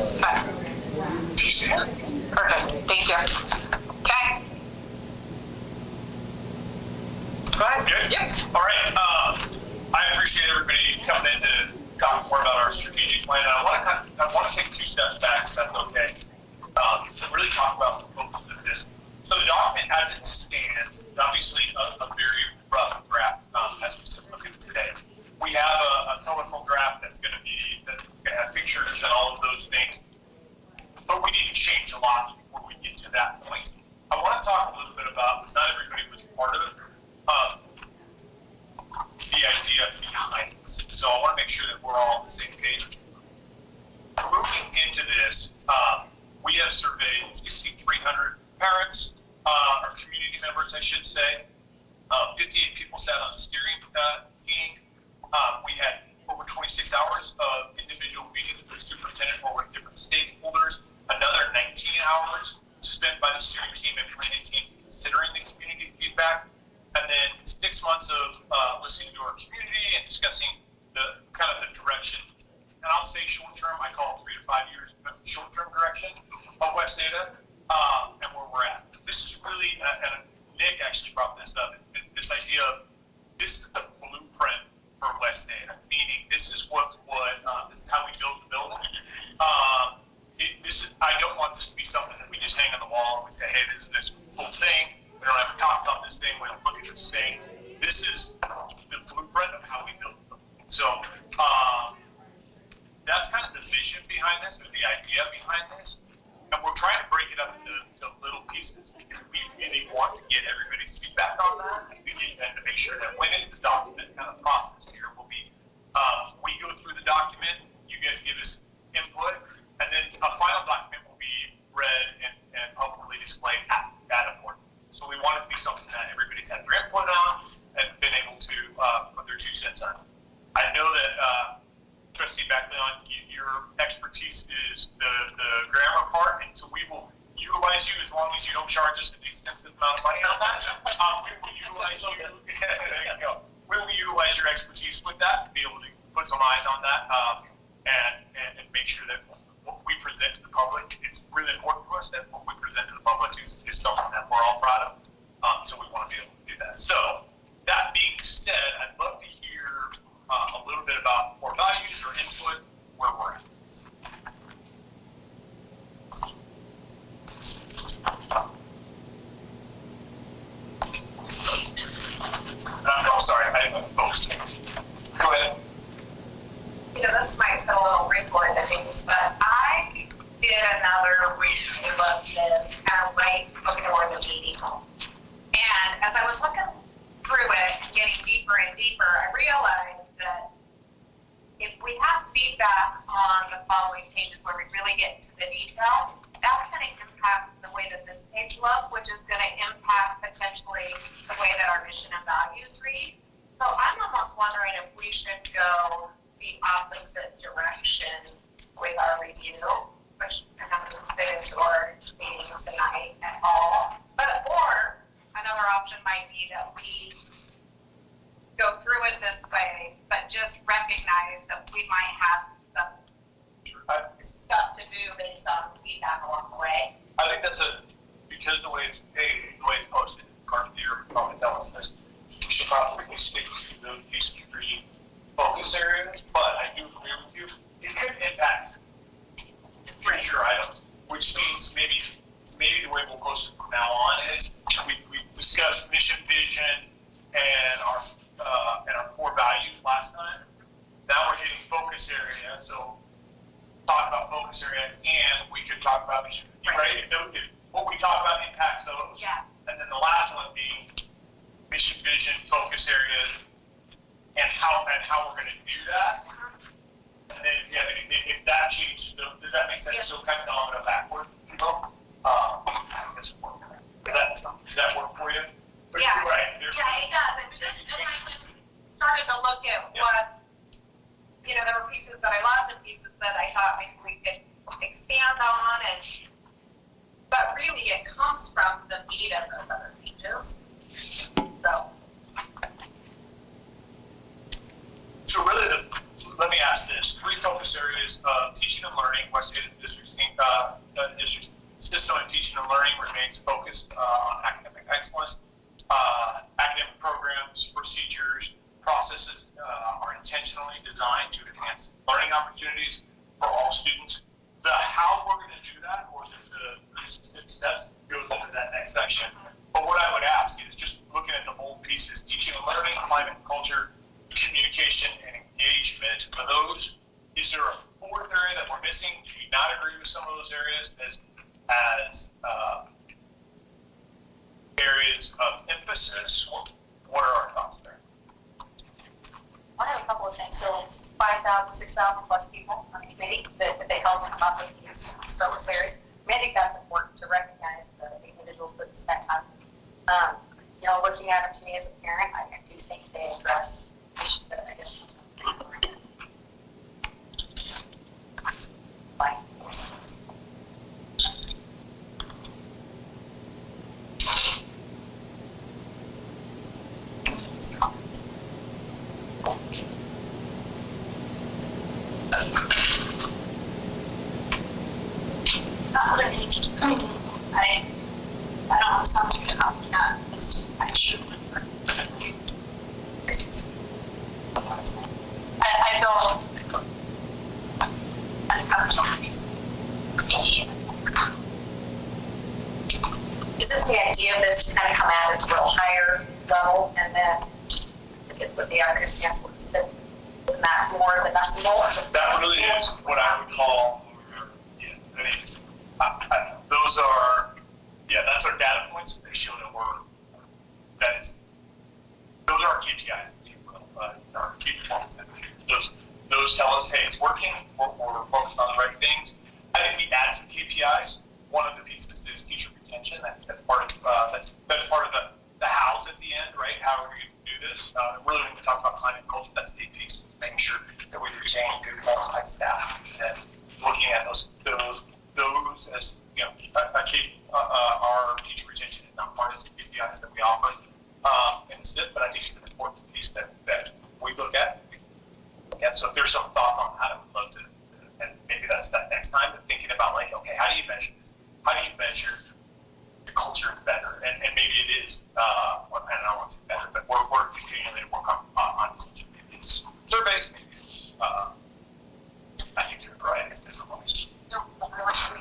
Do you see it? Perfect. Thank you. Okay. Go ahead. Good? Yep. All right. I appreciate everybody coming in to talk more about our strategic plan. And I want to take 2 steps back, if that's okay, to really talk about the focus of this. So the document as it stands is obviously a very rough draft, as we said, look at it today. We have a colorful draft that's going to have pictures and all of those things. But we need to change a lot before we get to that point. I want to talk a little bit about, because not everybody was part of it, the idea behind this. So I want to make sure that we're all on the same page. Moving into this, we have surveyed 6,300 parents, or community members, I should say. 58 people sat on the steering team. We had over 26 hours of individual meetings with the superintendent or with different stakeholders. Another 19 hours spent by the steering team and planning team considering the community feedback. And then 6 months of listening to our community and discussing the kind of the direction. And I'll say short term, I call it 3 to 5 years of short term direction of West Ada and where we're at. This is really, and Nick actually brought this up, this idea of this is the blueprint for West Ada, meaning this is this is how we build the building. I don't want this to be something that we just hang on the wall and we say, hey, this is this cool thing. We don't ever talk about this thing. We don't look at this thing. This is the blueprint of how we build the building. So that's kind of the vision behind this, or the idea behind this. And we're trying to break it up into little pieces because we really want to get everybody's feedback on that. And to make sure that when it's a document kind of process here will be, we go through the document, you guys give us input, and then a final document will be read and publicly displayed at a board. So we want it to be something that everybody's had their input on and been able to put their 2 cents on. I know that Trustee Backleon, your expertise is the grammar part, and so we will utilize you as long as you don't charge us an extensive amount of money on that. We will utilize you. There you go. We will utilize your expertise with that to be able to put some eyes on that and make sure that what we present to the public, it's really important to us that what we present to the public is something that we're all proud of. So we want to be able to do that. So that being said, I'd love to hear a little bit about core values or input where we're at. I'm sorry, I focused. Go ahead. You know, this might put a little wrinkle into things, but I did another review of this kind of right before the meeting. And as I was looking through it, getting deeper and deeper, I realized that if we have feedback on the following pages where we really get into the details, that's going to impact the way that this page looks, which is going to impact potentially the way that our mission and values read. So I'm almost wondering if we should go the opposite direction with our review, which doesn't fit into our meeting tonight at all. Or another option might be that we go through it this way, but just recognize that we might have some stuff to do based on feedback along the way. I think that's because the way it's paid, the way it's posted, Carmen Theater would probably tell us this, we should probably stick to these 3 focus areas, but I do agree with you. It could impact future items, which means maybe the way we'll post it from now on is we discussed mission, vision, and our core values last time. Now we're hitting focus area, so talk about focus area, and we could talk about mission, right? What we talk about impacts those. Yeah. And then the last one being mission, vision, focus areas, and how we're going to do that. And then, if that changes, does that make sense? Yeah. So kind of going backwards. Does that work for you? Yeah. Right. Yeah, it does. It was just as I started to look at what, there were pieces that I loved and pieces that I thought maybe we could expand on, but really it comes from the meat of those other pages. So really, let me ask this: 3 focus areas of teaching and learning. West Ada District's district system of teaching and learning remains focused on academic excellence. Academic programs, procedures, processes are intentionally designed to enhance learning opportunities for all students. The how we're going to do that, or the specific steps, goes into that next section. But what I would ask is just looking at the bold pieces: teaching and learning, climate and culture, communication and engagement. For those, is there a 4th area that we're missing? Do you not agree with some of those areas as areas of emphasis? What are our thoughts there? I have a couple of things. So 5,000, 6,000 plus people on the committee that they helped come up with these focus areas. I think that's important to recognize the individuals that spent time. Looking at them to me as a parent, I do think they address issues that I guess like. I don't have something to help me out. I should. I feel is it the idea of this to kind of come at it a little higher level and then with the other example that more than nuts and bolts? That really is what I would call, those are, that's our data points. They show that those are our KPIs, if you will, our key performance indicators. Those tell us, hey, it's working, we're focused on the right things. I think we add some KPIs. One of the pieces is teacher retention. I think that's part of the hows at the end, right? How are we going to do this? Really, when we talk about climate and culture, that's a piece, making sure that we retain good qualified staff, and looking at those as our teacher retention is not part of the KPIs that we offer but I think it's an important piece that we look at. So if there's some thought on that, I would love to, and maybe that's that next time, but thinking about like, okay, how do you measure this? How do you measure the culture better? And maybe it is, I don't want to say better, but we're continuing to work on culture. Maybe it's surveys, maybe it's, I think you're right, it's different ways. No,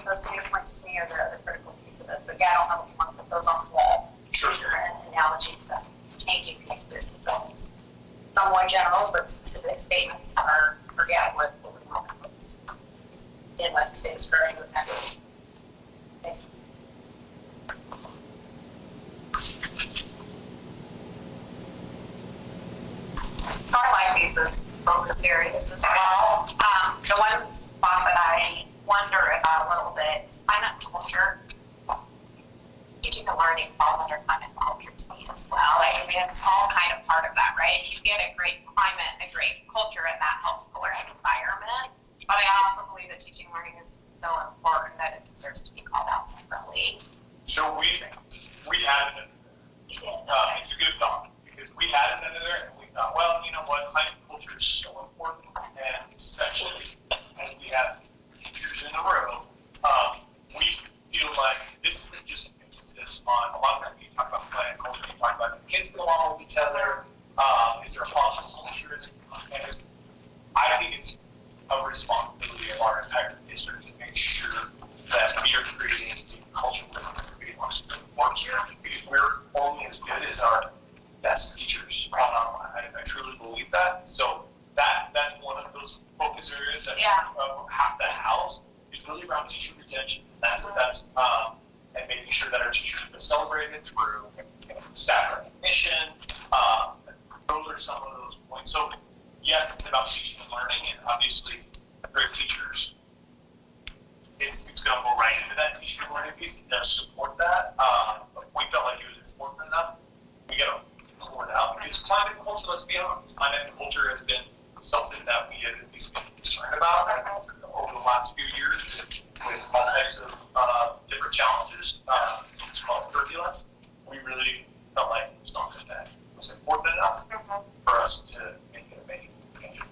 those data points to me are the critical piece of it. But yeah, I don't know if you want to put those on the wall. Sure. And analogies, that's a changing piece of this. It's somewhat general, but specific statements are what we want to put. And like you say, it's growing with that. Thanks. So I like these as focus areas as well. The one spot that I wonder about a little bit is climate and culture. Teaching and learning falls under climate and culture to me as well. I mean, it's all kind of part of that, right? You get a great climate, a great culture, and that helps the learning environment. But I also believe that teaching and learning is so important that it deserves to be called out separately. So we had it. It's a good thought, because we had it under there, and we thought, well, you know what, climate and culture is so important, and especially as we have teachers in a row, we feel like this isn't just emphasis on, a lot of times when you talk about climate and culture, you talk about the kids get along with each other, is there a positive culture, and I think it's a responsibility of our entire district to make sure that we are creating the culture that we want to work here, because we're only as good as our best teachers. I truly believe that. So that's one of those focus areas that have the house is really around teacher retention. That's and making sure that our teachers are celebrated through staff recognition. Those are some of those points. So yes, it's about teaching and learning, and obviously great teachers, it's going to go right into that teaching and learning piece. It does support that. But we felt like it was important enough. We got to pull it out. Because climate and culture, let's be honest, climate and culture has been something that we have at least been concerned about over the last few years with all types of different challenges, it's called turbulence. We really felt like it was something that was important enough for us to make it a major attention.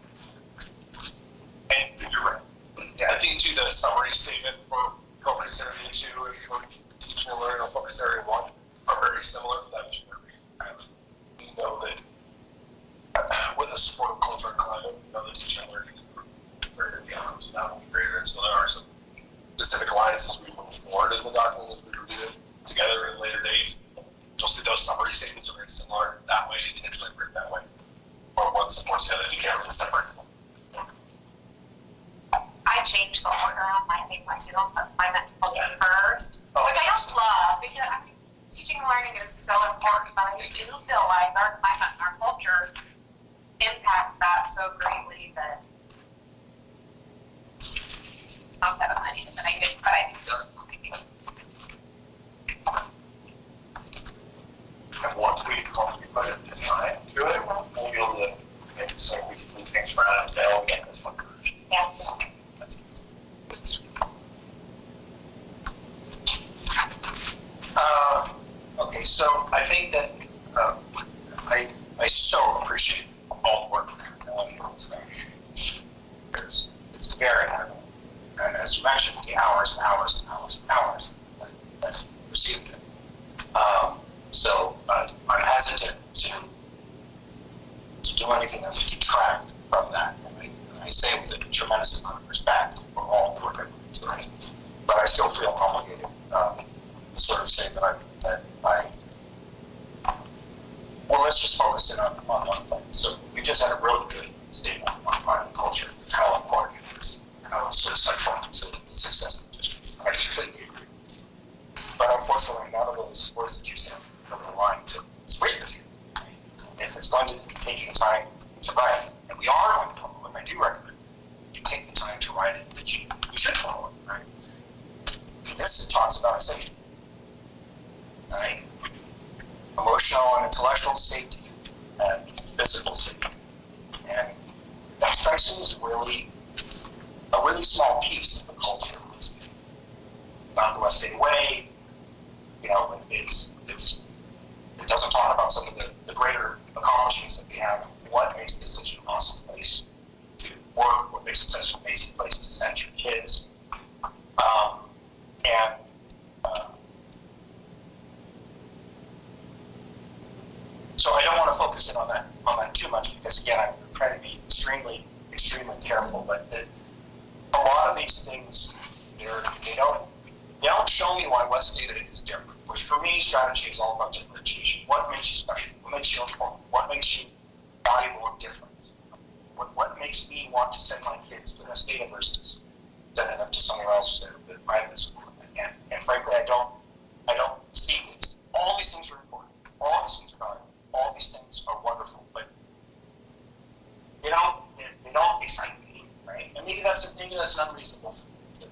for focus area 2 and for teaching and learning or focus area 1 are very similar to that. We know that with a supportive culture and climate, we know that teaching and learning is greater beyond, so that will be greater. And so there are some specific lines as we move forward in the document as we review it together in later dates. You'll see those summary statements are very similar that way, intentionally written that way. Or one supports the other, you can't really separate them. I changed the order on my paper too. I'll put climate culture first, which I don't love because I mean, teaching and learning is so important, but I do feel like our climate and our culture impacts that so greatly that I'll set up money, but I think And once we put it design to it, we'll be able to make it so we can move things around and say, oh, we get this one version. Yeah. That's easy. Okay, so I think that I so appreciate all the work. It's very hard. And as you mentioned, the hours and hours and hours and hours that received it. So I'm hesitant to do anything that would detract from that. And I say it with a tremendous amount of respect for all the work I've done today, but I still feel obligated to sort of say that well, let's just focus in on one thing. So we just had a really good statement on climate culture, how important it is, how it's so central to the success of the district. I completely agree. But unfortunately, none of those words that you said are aligned to speak with you. If it's going to be taking time to write, and we are going to follow it, I do recommend you take the time to write it, that you should follow it, right? This talks about safety, right? Emotional and intellectual safety and physical safety. And that strikes me as a really small piece of the culture. Not the West Ada way, you know, it doesn't talk about some of the greater accomplishments that we have. What makes this such an awesome place to work? What makes it such an amazing place to send your kids? So I don't want to focus in on that too much because again, I'm trying to be extremely careful. But a lot of these things, they don't show me why West Ada is different. Which for me, strategy is all about differentiation. What makes you special? What makes you important? What makes you valuable and different? What makes me want to send my kids to West Ada versus sending them to somewhere else at private school? And frankly, I don't see these. All these things are important. All these things are valuable. All these things are wonderful, but they don't excite me, right? And maybe that's unreasonable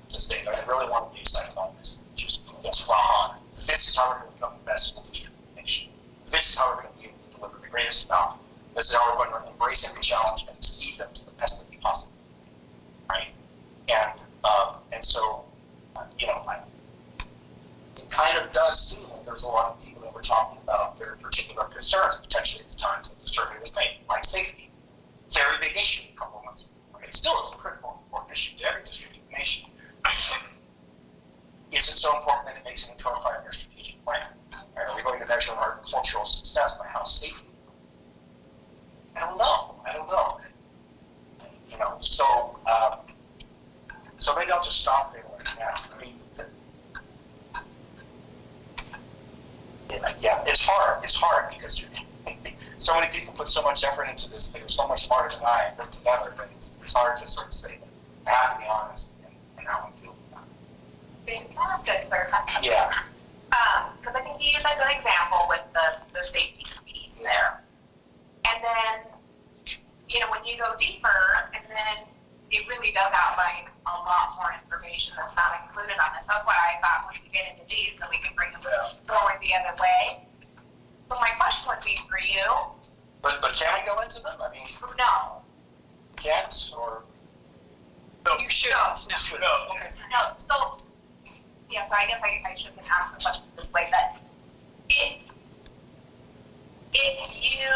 to say, but I really want to be excited about this. Just yes, wow, this is how we're going to become the best school district in the nation. This is how we're going to be able to deliver the greatest value. This is how we're going to embrace every challenge and exceed them to the best that we possibly can, right? And so, it kind of does seem like there's a lot of people that were talking about their particular concerns potentially at the times that the survey was made, like safety. Very big issue a couple of months ago. Right? It still is a critical, important issue to every district in the nation. Is it so important that it makes it into our 5-year strategic plan? Right? Are we going to measure our cultural success by how safe we are? I don't know. So maybe I'll just stop there right now. I mean, it's hard because so many people put so much effort into this. They were so much smarter than I and put together, but it's hard to sort of say that. I have to be honest in how I feel about it. Can I ask a clarification? Yeah. Because I think you used a good example with the safety piece there. And then, when you go deeper, and then it really does outline a lot more information that's not included on this. That's why I thought we could get into these so we can bring them forward the other way. So my question would be for you. But can we go into them? I mean, no. Can't or no? You should. No. Should. No. Okay. No. So yeah. So I guess I shouldn't ask the question this way, but if you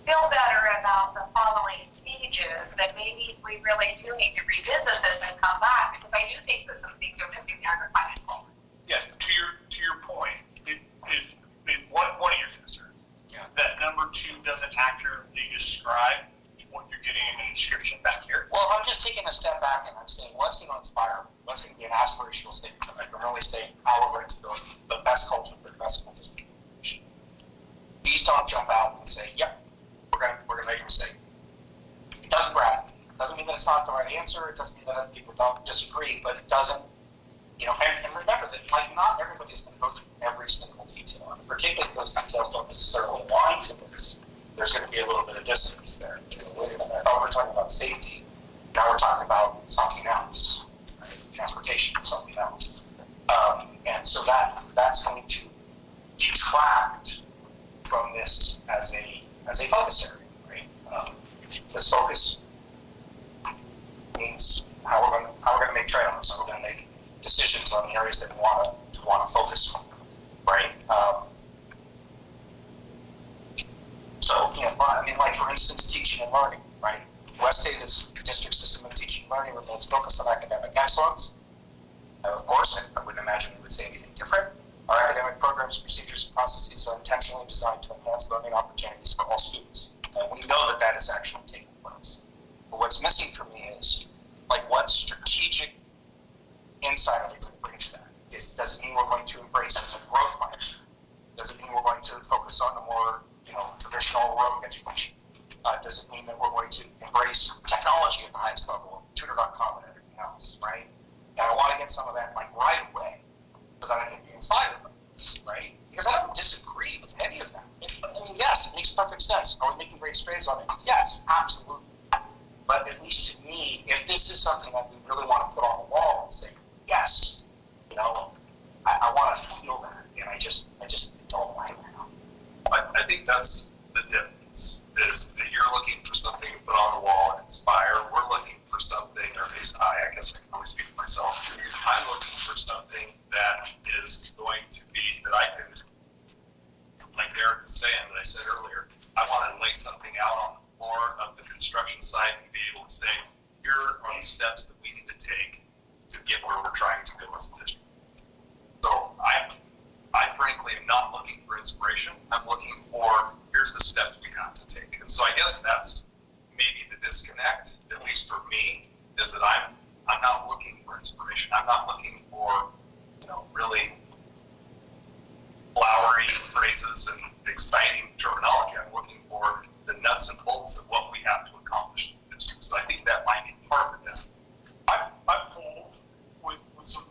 feel better about the following, maybe changes, then maybe we really do need to revisit this and come back, because I do think that some things are missing there to find it forward. Yeah, to your point, it one of your concerns, that number 2 doesn't accurately describe what you're getting in the description back here. Well, I'm just taking a step back and I'm saying, what's going to inspire? What's going to be an aspirational statement? I can really say how we're going to build the best culture for the best school district. These don't jump out and say, yep, we're going to make a mistake. It doesn't grab. It doesn't mean that it's not the right answer. It doesn't mean that other people don't disagree, but it doesn't, and remember that, like, not everybody is going to go through every single detail. And particularly if those details don't necessarily align to this, there's going to be a little bit of dissonance there. Wait a minute, I thought we were talking about safety. Now we're talking about something else, right? Transportation or something else. And so that's going to detract from this as a focus area, right? This focus means how we're going to make trade-offs. How we're going to make decisions on the areas that we want to focus on, right? So, I mean, like, for instance, teaching and learning, right? West Ada's district system of teaching and learning remains focused on academic excellence. Of course, I wouldn't imagine we would say anything different. Our academic programs, procedures, and processes are intentionally designed to enhance learning opportunities for all students. And we know that that is actually taking place. But what's missing for me is, like, what strategic insight are we going to bring to that? Does it mean we're going to embrace a growth mindset? Does it mean we're going to focus on the more traditional rote education? Does it mean that we're going to embrace technology at the highest level, tutor.com and everything else, right? And I want to get some of that, like, right away so that I can be inspired by this, right? Because I don't disagree with any of that. I mean, yes, it makes perfect sense. Are we making great strides on it? Yes, absolutely. But at least to me, if this is something that we really want to put on the wall and say, yes, I want to feel that, and I just don't like that. I think that's the difference, is that you're looking for something to put on the wall and inspire. We're looking for something, or at least I guess I can only speak for myself. I'm looking for something that is going to be, that I can, like Derek was saying, that I said earlier, I want to lay something out on the floor of the construction site and be able to say, here are the steps that we need to take to get where we're trying to go as a district. So I frankly am not looking for inspiration. I'm looking for, here's the steps we have to take. And so I guess that's maybe the disconnect, at least for me, is that I'm not looking for inspiration. I'm not looking for, really flowery phrases and exciting terminology. I'm looking for the nuts and bolts of what we have to accomplish as a district. So I think that might be part of this. I've pulled with some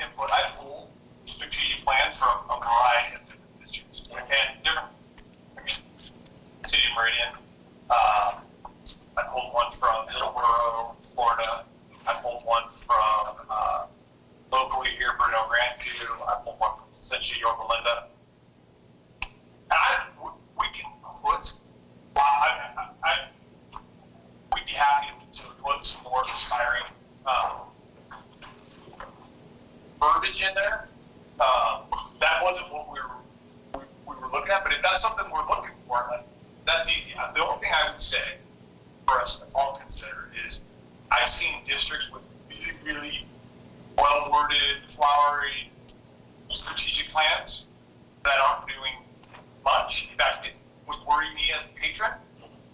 input. I've pulled strategic plans from a variety of different districts and different. City of Meridian. I pulled one from Hillsborough, Florida. I pulled one from locally here, Bruno Grandview. I pulled one from Cincy, Yorba Linda. And we can put. We'd be happy to put some more inspiring verbiage in there. That wasn't what we were looking at, but if that's something we're looking for, that's easy. The only thing I would say for us to all consider is I've seen districts with really, really well-worded, flowery strategic plans that aren't doing much. In fact, it would worry me as a patron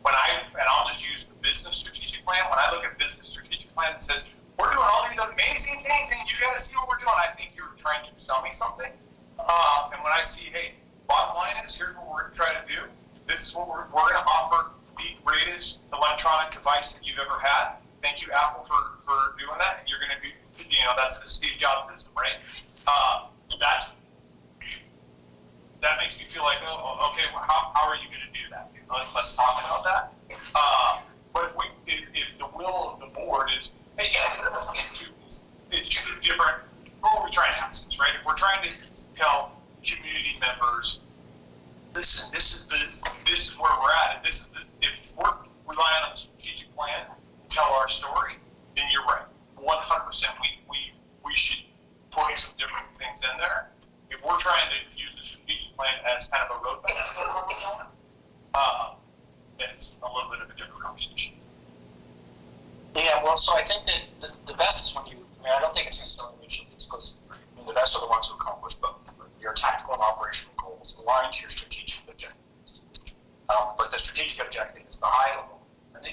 and I'll just use the business strategic plan. When I look at business strategic plan, it says, we're doing all these amazing things and you got to see what we're doing. I think you're trying to sell me something. And when I see, hey, bottom line is, here's what we're trying to do. This is what we're going to offer the greatest electronic device that you've ever had. Thank you, Apple, for doing that. And you're going to be, that's the Steve Jobs system, right? That makes me feel like, oh, okay, well, how are you going to do that? Let's talk about that. But if the will of the board is, hey, yeah, it's different. What are we trying to access, right? If we're trying to tell community members, listen, this is where we're at. If we're relying on the strategic plan to tell our story, then you're right. 100%. We should put some different things in there. If we're trying to use the strategic plan as kind of a roadmap, then it's a little bit of a different conversation. Yeah, well, so I think that the best is when I don't think it's necessarily mutually exclusive. The best are the ones who accomplish both. Your tactical and operational goals aligned to your strategic objectives. But the strategic objective is the high level. And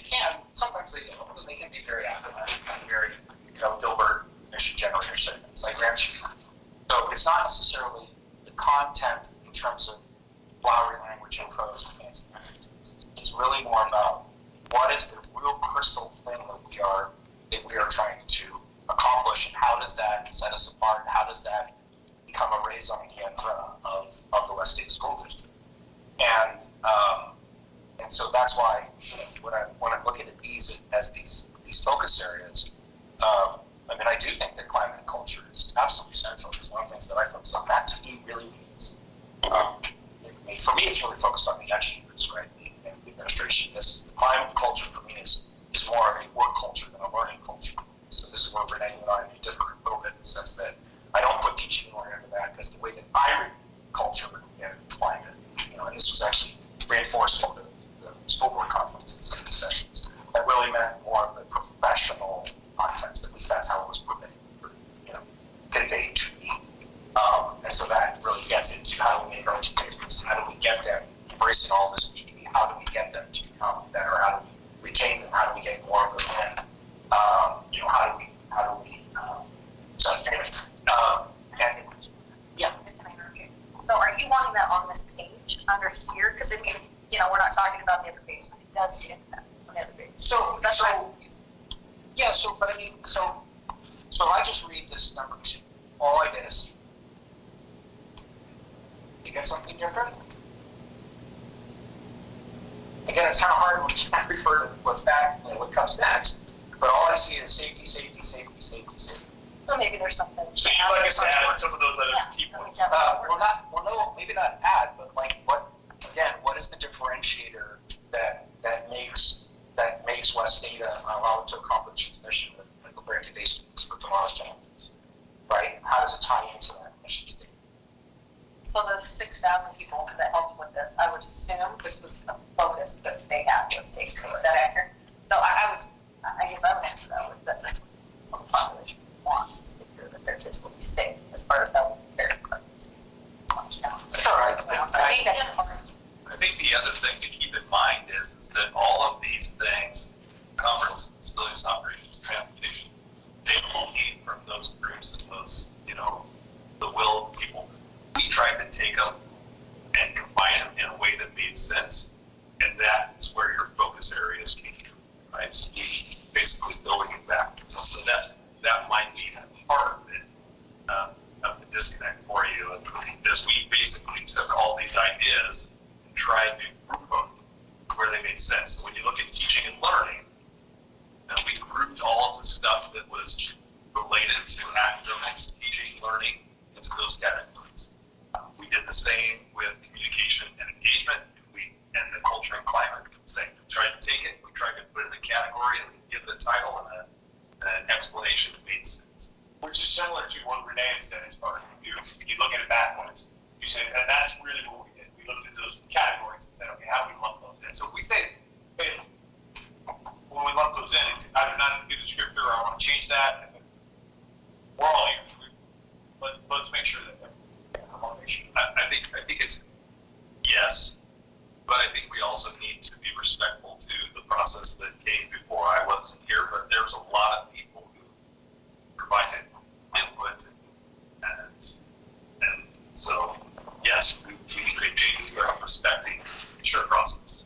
sometimes they can be very academic and very, Dilbert mission generator statements, like grant you. So it's not necessarily the content in terms of flowery language and prose and fancy language. It's really more about what is the real crystal thing that we are trying to accomplish, and how does that set us apart, and how does that become a raison d'etre of the West State School District. And so that's why when I'm looking at these as these focus areas, I do think that climate and culture is absolutely central. It's one of the things that I focus on. That to me really means, for me, it's really focused on the educators, right? And the administration. The climate and culture for me is more of a work culture than a learning culture. So this is where Renee and I may differ a little bit in the sense that I don't put teaching and learning into that, because the way that I read culture and climate, and this was actually reinforced in the school board conference and some of the sessions, that really meant more of the professional context. At least that's how it was conveyed to me. And so that really gets into how do we make our educators, how do we get them embracing all this PPE, how do we get them to become better, how do we retain them, how do we get more of them in, how do we so anyway, and yeah. So are you wanting that on this page under here? Because we're not talking about the other page, but it does get that on the other page. So I just read this number 2. All I did is you get something different. Again, it's kind of hard when you can't refer to what's back, what comes next. But all I see is safety, safety, safety, safety, safety. So maybe there's something. So you'd like us to add some of those other key points? No, maybe not add, but what is the differentiator that makes West Ada allow it to accomplish its mission with preparing today's students for tomorrow's challenges, right? How does it tie into that mission statement? So the 6,000 people that helped with this, I would assume this was a focus that they had with state. Is that accurate? So I guess I would answer that with that. That's what the population wants, is to hear that their kids will be safe as part of that. I think the other thing to keep in mind is that all of these things, conferences, facilities, operations, transportation, they all came from those groups and those, the will of people. We tried to take them and combine them in a way that made sense, and that is where your focus areas came from, right? So basically building it back. So that might be part of it, of the disconnect for you, is we basically took all these ideas and tried to group them where they made sense. So when you look at teaching and learning, we grouped all of the stuff that was related to academics, teaching, learning, into those categories. We did the same with communication and engagement, and the culture and climate. Same. We tried to take it, we tried to put it in a category and give it a title and an explanation that made sense. Which is similar to what Renee had said as far as you look at it backwards. You said, and that's really what we did. We looked at those categories and said, okay, how do we lump those in? So if we say, hey, when we lump those in, it's either not a good descriptor or I want to change that. We're all ears. Let's make sure that I think it's yes, but I think we also need to be respectful to the process that came before. I wasn't here, but there's a lot of people who provided input, and so yes, we could change without respecting the process.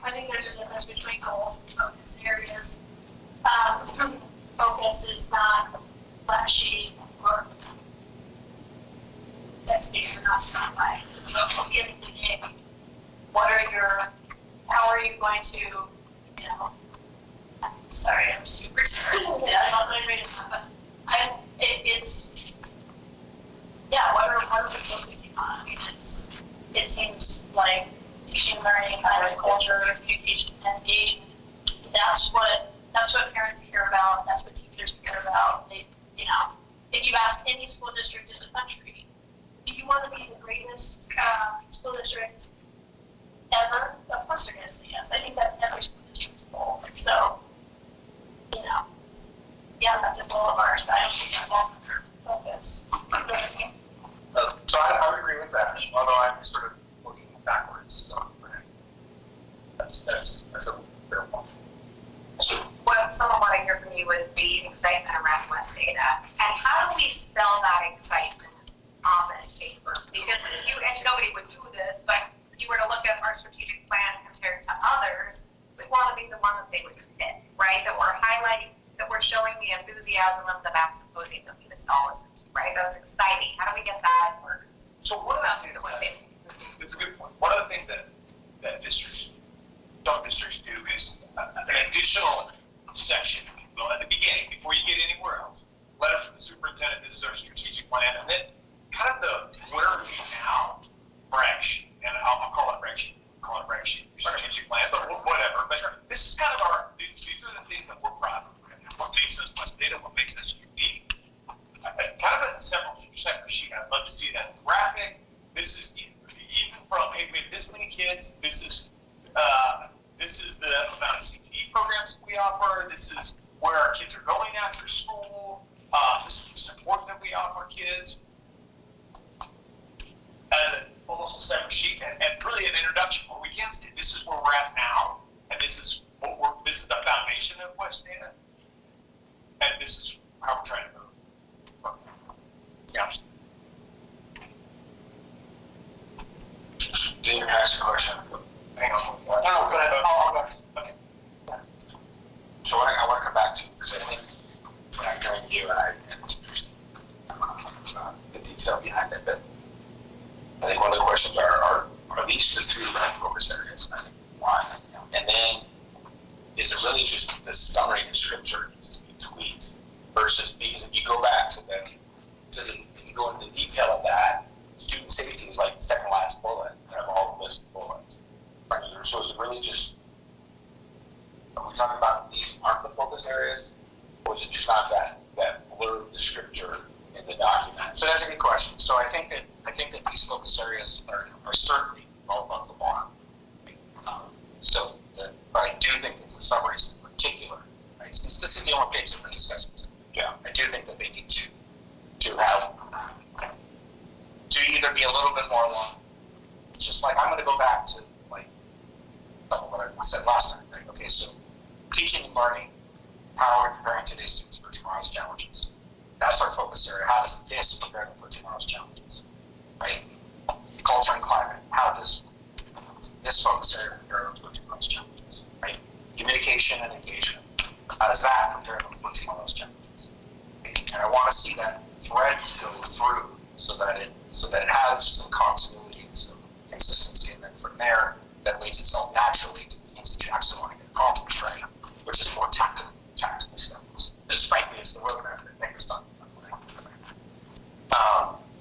I think there's a difference between goals and focus areas. Focus is not flashy or sexy or not like. So in the game, how are you going to, sorry, I'm super sorry. Yeah, I'm not going to read it, but what are we focusing on? I mean, it seems like teaching, learning, climate, culture, communication, and engagement. That's what parents care about. That's what teachers care about. If you ask any school district in the country, do you want to be the greatest school district ever? Of course they're going to say yes. I think that's every school district's goal. So you know, yeah, that's a goal of ours, but I don't think that's our focus. You know what I mean? So I would agree with that, although I'm sort of looking backwards. So that's a fair point. So what someone want to hear from you is the excitement around West Ada, and how do we sell that excitement on this paper? Because you and nobody would do this, but if you were to look at our strategic plan compared to others, we want to be the one that they would pick, right? That we're highlighting, that we're showing the enthusiasm of the math symposium that we just all listened to, right? That was exciting. How do we get that in words? So one of the things it's a good point. One of the things that some districts do is an additional section at the beginning before you get anywhere else. Letter from the superintendent. This is our strategic plan, and then kind of the where are we now brag sheet, and I'll call it brag sheet. Call it brag sheet. Strategic plan, but whatever. But this is kind of these are the things that we're proud of. What makes us West Ada? What makes us unique? Kind of as a separate sheet. I'd love to see that graphic. This is even from, hey, we have this many kids. This is the amount of CTE programs we offer. This is where our kids are going after school. This is the support that we offer kids. As almost a separate sheet, and really an introduction where we can say this is where we're at now, and this is the foundation of West Ada, and this is how we're trying to move. Yeah. Did you ask a question? Hang on. No, go ahead. I'll go. Okay. So I want to come back to, because I think when I joined you and the detail behind it, but I think one of the questions are these the three main focus areas? I think why? And then is it really just the summary descriptor needs to be tweaked versus, because if you go back to if you go into the detail of that, student safety is like the second last bullet out of all the list of bullets. So is it really just, are we talking about these aren't the focus areas, or is it just not that blurb descriptor in the document? So that's a good question. So I think that these focus areas are certainly well above the bar. But I do think that the summaries in particular, right, since this is the only page that we're discussing, I do think that they need to have to either be a little bit more long. It's just like I'm going to go back to like some of what I said last time. Right? Okay, so teaching and learning, how we're preparing today's students for tomorrow's challenges. That's our focus area. How does this prepare them for tomorrow's challenges? Right? Culture and climate. How does this focus area prepare them for tomorrow's challenges? Right? Communication and engagement. How does that prepare them for tomorrow's challenges? Right? And I want to see that thread go through so that it has some continuity and some consistency, and then from there, that leads itself naturally to the things that you actually want to get accomplished, right? Which is more tactical stuff. This, frankly, is the roadmap that I think is done.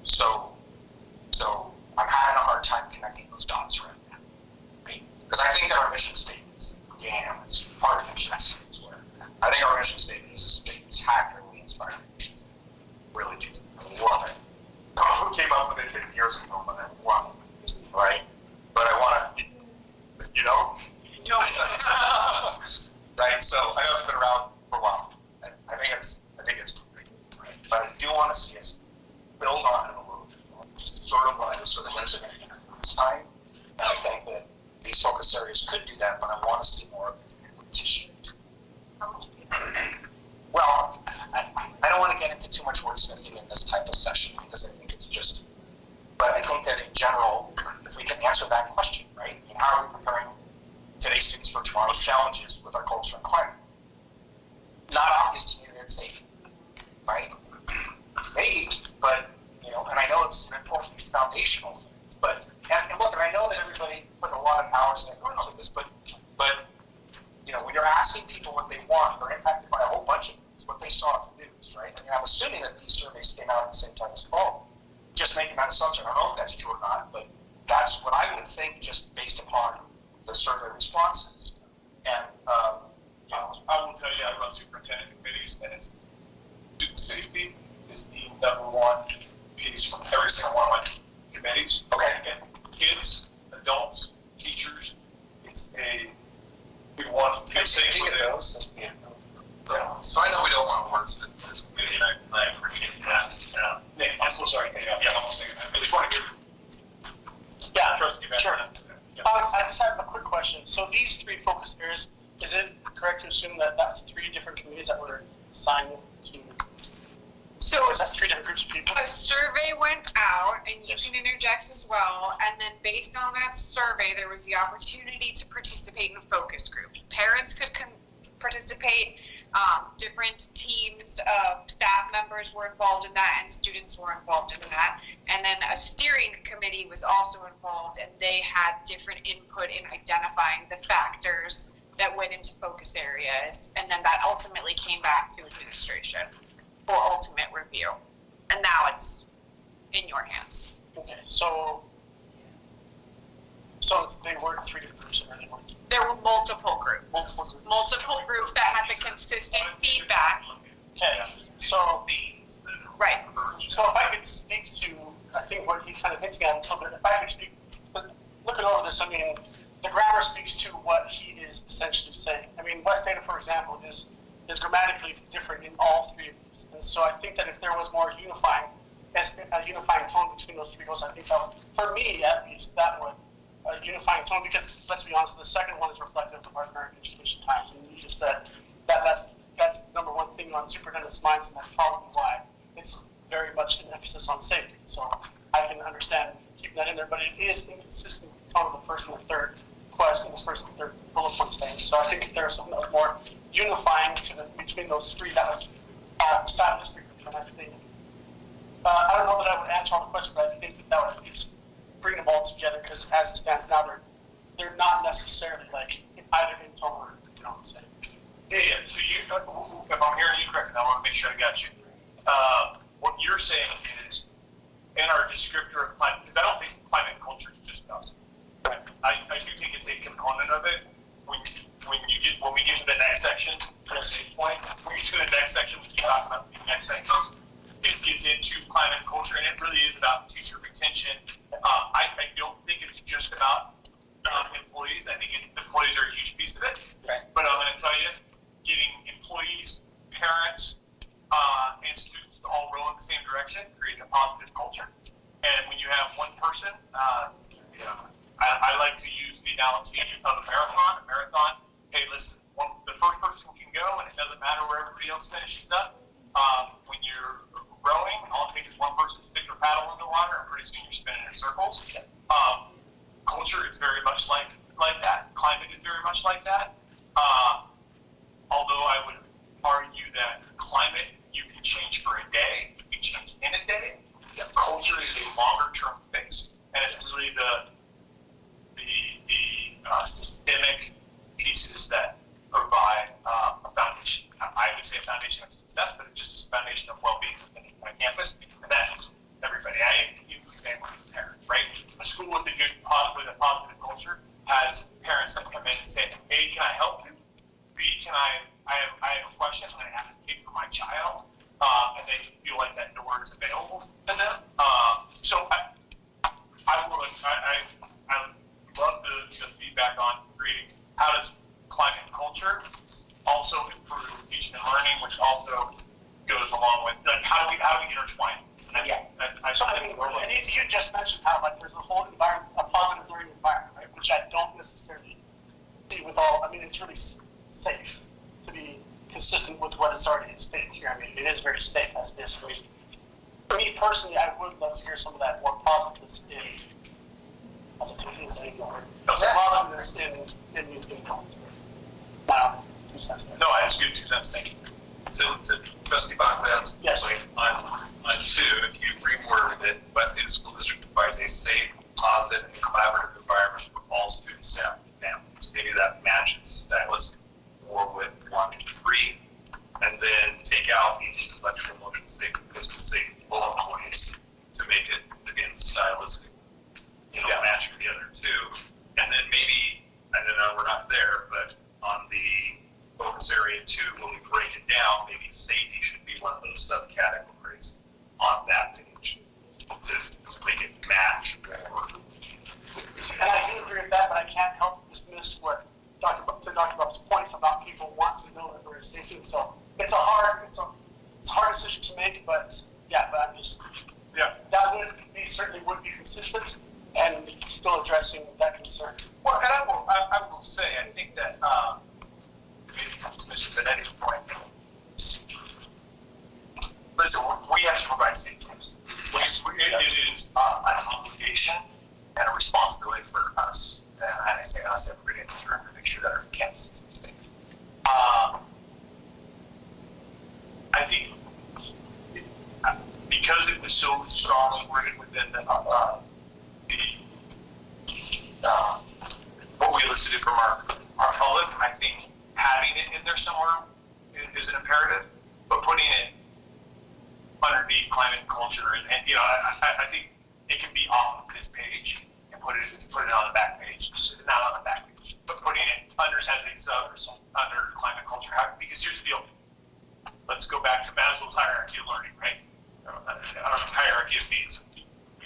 So I'm having a hard time connecting those dots right now, right? Because I think that our mission statement is, it's part of mission statement as well. I think our mission statement is a spectacularly inspiring mission statement. Really do. I love it. I don't know who came up with it 50 years ago, but I love it, right? But I want to, right? So I know it's been around for a while. I think it's great, right? But I do want to see us build on it a little bit more, just sort of resonate this time. And I think that these focus areas could do that, but I want to see more of the competition. Well, I don't want to get into too much wordsmithing in this type of session because I think it's just, but I think that in general, if we can answer that question, right? I mean, how are we preparing today's students for tomorrow's challenges with our culture and climate? Not obvious to me that it's safe, right? Maybe, but, and I know it's an important foundational thing, but, and look, and I know that everybody put a lot of hours and effort into this, but, when you're asking people what they want, they're impacted by a whole bunch of things, what they saw in the news, right? I mean, I'm assuming that these surveys came out at the same time as fall. Just making that assumption. I don't know if that's true or not, but that's what I would think just based upon the survey responses. And, I will tell you, I run superintendent committees, and student safety is the #1 piece from every single one of my committees. Okay. And kids, adults, teachers, we want to be safe with those. sorry. Yeah, almost thinking that. I just want to get. Yeah, Trustee sure. Yeah. I just have a quick question. So these 3 focus areas, is it correct to assume that that's 3 different committees that were assigned to? So is that 3 different groups of people? a survey went out, and you can interject as well, and then based on that survey, there was the opportunity to participate in focus groups. Parents could participate, different teams of staff members were involved in that, and students were involved in that. And then a steering committee was also involved, and they had different input in identifying the factors that went into focus areas, and then that ultimately came back to administration for ultimate review. And now it's in your hands. Okay, so they weren't 3 different groups, or they weren't? There were multiple groups. Multiple groups that had the consistent feedback. Okay, so right. So if I could speak to, I think what he's kind of hinting at a little bit, if I could speak, looking over this, I mean, the grammar speaks to what he is essentially saying. I mean, West Ada, for example, is grammatically different in all 3 of these. And so I think that if there was more unifying tone between those 3 goals, I think that would, for me at least, that would unifying tone, because let's be honest, the second one is reflective of our current education times. And you just said that's number 1 thing on superintendent's minds, and that's probably why it's very much an emphasis on safety. So I can understand keeping that in there, but it is inconsistent with the tone of the first and the third question, the first and third bullet point thing. So I think if there was something that was more unifying between those 3, that would stylistic and everything. I don't know that I would answer all the questions, but I think that would just bring them all together, because as it stands now, they're not necessarily like either in tone or, you know what I'm saying. Yeah. So you, if I'm hearing you correctly, I want to make sure I got you. What you're saying is, in our descriptor of climate, because I don't think climate and culture is just us. Right? I do think it's a component of it. When we get to the next section, from a safe point, when we get to the next section, we can talk about the next section. It gets into climate and culture, and it really is about teacher retention. I don't think it's just about employees. I think employees are a huge piece of it. Right. But I'm going to tell you, getting employees, parents, and students to all row in the same direction creates a positive culture. And when you have one person, I like to use the analogy of a marathon. Hey, listen, the first person can go, and it doesn't matter where everybody else finishes up. When you're rowing, all it takes is one person to stick their paddle in the water, and pretty soon you're spinning in circles. Culture is very much like that. Climate is very much like that. Although I would argue that climate you can change for a day, you can change in a day. Culture is a longer-term fix, and it's really the systemic pieces that provide a foundation. I would say a foundation of success, but it's just a foundation of well-being within a campus, and that is everybody. I even family and parents, right? A school with a good, with a positive culture has parents that come in and say, "A, can I help you? B, I have a question. I advocate for my child," and they feel like that door is available to them. So I love the feedback on creating how does climate and culture also improve teaching and learning, which also goes along with how do we intertwine? You just mentioned how there's a whole environment, a positive learning environment, right? Which I don't necessarily see with all. I mean, it's really safe to be consistent with what it's already stated here. I mean, it is very safe as it is. For me personally, I would love to hear some of that more positiveness in. Positiveness in comments. Wow. No, that's good. 2 cents. Thank you. To Trustee Bachman, yes. On 2, if you reworded it, West Ada School District provides a safe, positive, and collaborative environment for all students, staff, and families. Maybe that matches stylistic more with 1 and 3, and then take out the intellectual, emotional, safety, physical safety bullet points to make it again stylistic. Matching the other 2, and then maybe, I don't know, we're not there, but on the focus area 2, when we break it down, maybe safety should be one of those subcategories on that page to certainly would be consistent and still addressing that concern. Well, and I will say, I think that, to Mr. Benetti's point, listen, we have to provide safe camps. It is an obligation and a responsibility for us, and I say us, everybody in this room, to make sure that our campus is safe. I think because it was so strongly worded within what we elicited from our public, I think having it in there somewhere is an imperative, but putting it underneath climate and culture, and I think it can be off of this page and put it on the back page, not on the back page, but putting it under as a sub under climate culture. Because here's the deal. Let's go back to Maslow's hierarchy of learning, right? Hierarchy of needs.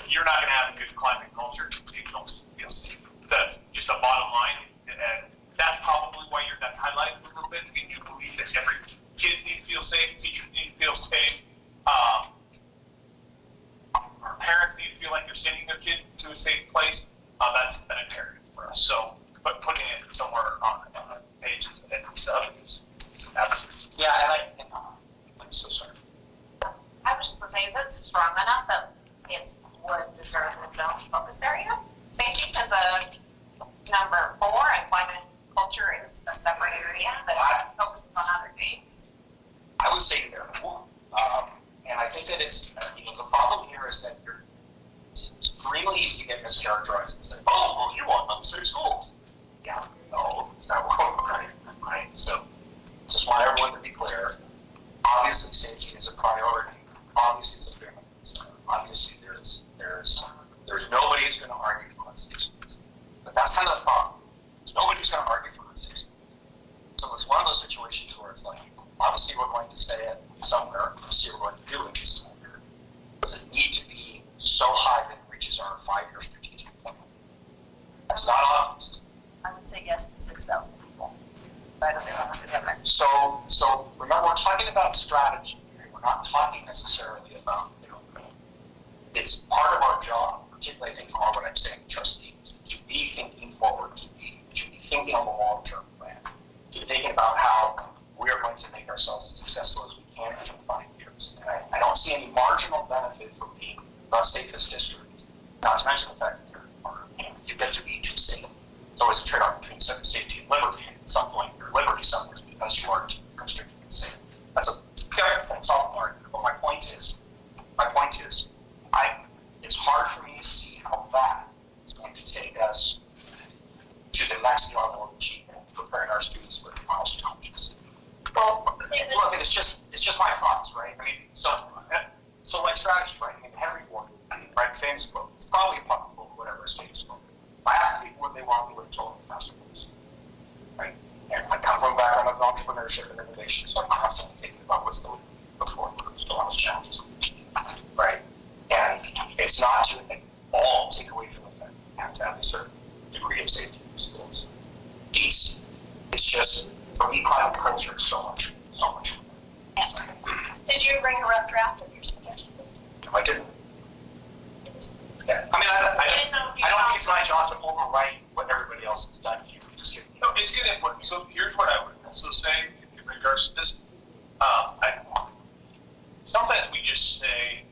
You're not going to have a good climate culture if you don't feel safe. That's just a bottom line, and that's probably why that's highlighted a little bit. You believe that every kids need to feel safe, teachers need to feel safe, our parents need to feel like they're sending their kid to a safe place. That's an imperative for us. So, but putting it somewhere on the page and stuff is absolutely. Yeah, and I'm so sorry. I was just going to say, is it strong enough that it would deserve its own focus area? Safety is a number 4, and climate culture is a separate area that focuses on other things. I would say no. And I think that it's, the problem here is that it's extremely easy to get mischaracterized and say, oh, well, you want unsafe schools. Yeah, no, it's not right. So, just want everyone to be clear. Obviously, safety is a priority. Obviously, it's a big concern. Obviously, there's nobody who's going to argue for unsafe schools. But that's kind of the problem. There's nobody who's going to argue for unsafe schools. So it's one of those situations where it's like, obviously, we're going to say it somewhere. Obviously, we're going to do it somewhere. Does it need to be so high that it reaches our 5-year strategic plan? That's not obvious. I would say yes to 6,000 people. So remember, we're talking about strategy. We're not talking necessarily about, it's part of our job, particularly I think on what I'm saying, trustees, to be thinking forward, to be thinking on the long-term plan, to be thinking about how we are going to make ourselves as successful as we can in 5 years. And I don't see any marginal benefit from being the safest district, not to mention the fact that you get to be too safe. It's always a trade-off between safety and liberty. At some point, your liberty suffers because you are too constricted and safe. That's a very philosophical argument. But my point is, it's hard for me to see how that is going to take us to the next level of achievement, preparing our students for the college challenges. Well, look, it's just my thoughts, right? I mean, so like strategy, right? I mean, Henry Ford, right? Famous quote. It's probably a pocket full, whatever his famous quote. If I asked people what they want, they would have told me faster ways, right? And I come from a background of entrepreneurship and innovation, so I'm constantly thinking about what's the way before those college challenges, right? And it's not to at all take away from the fact that you have to have a certain degree of safety in schools. Peace. It's just, for me, climate culture is so much. Did you bring a rough draft of your suggestions? No, I didn't. Yeah. I mean, I don't think it's my job to overwrite what everybody else has done here. Just kidding. No, it's good input. So here's what I would also say in regards to this. Sometimes we just say,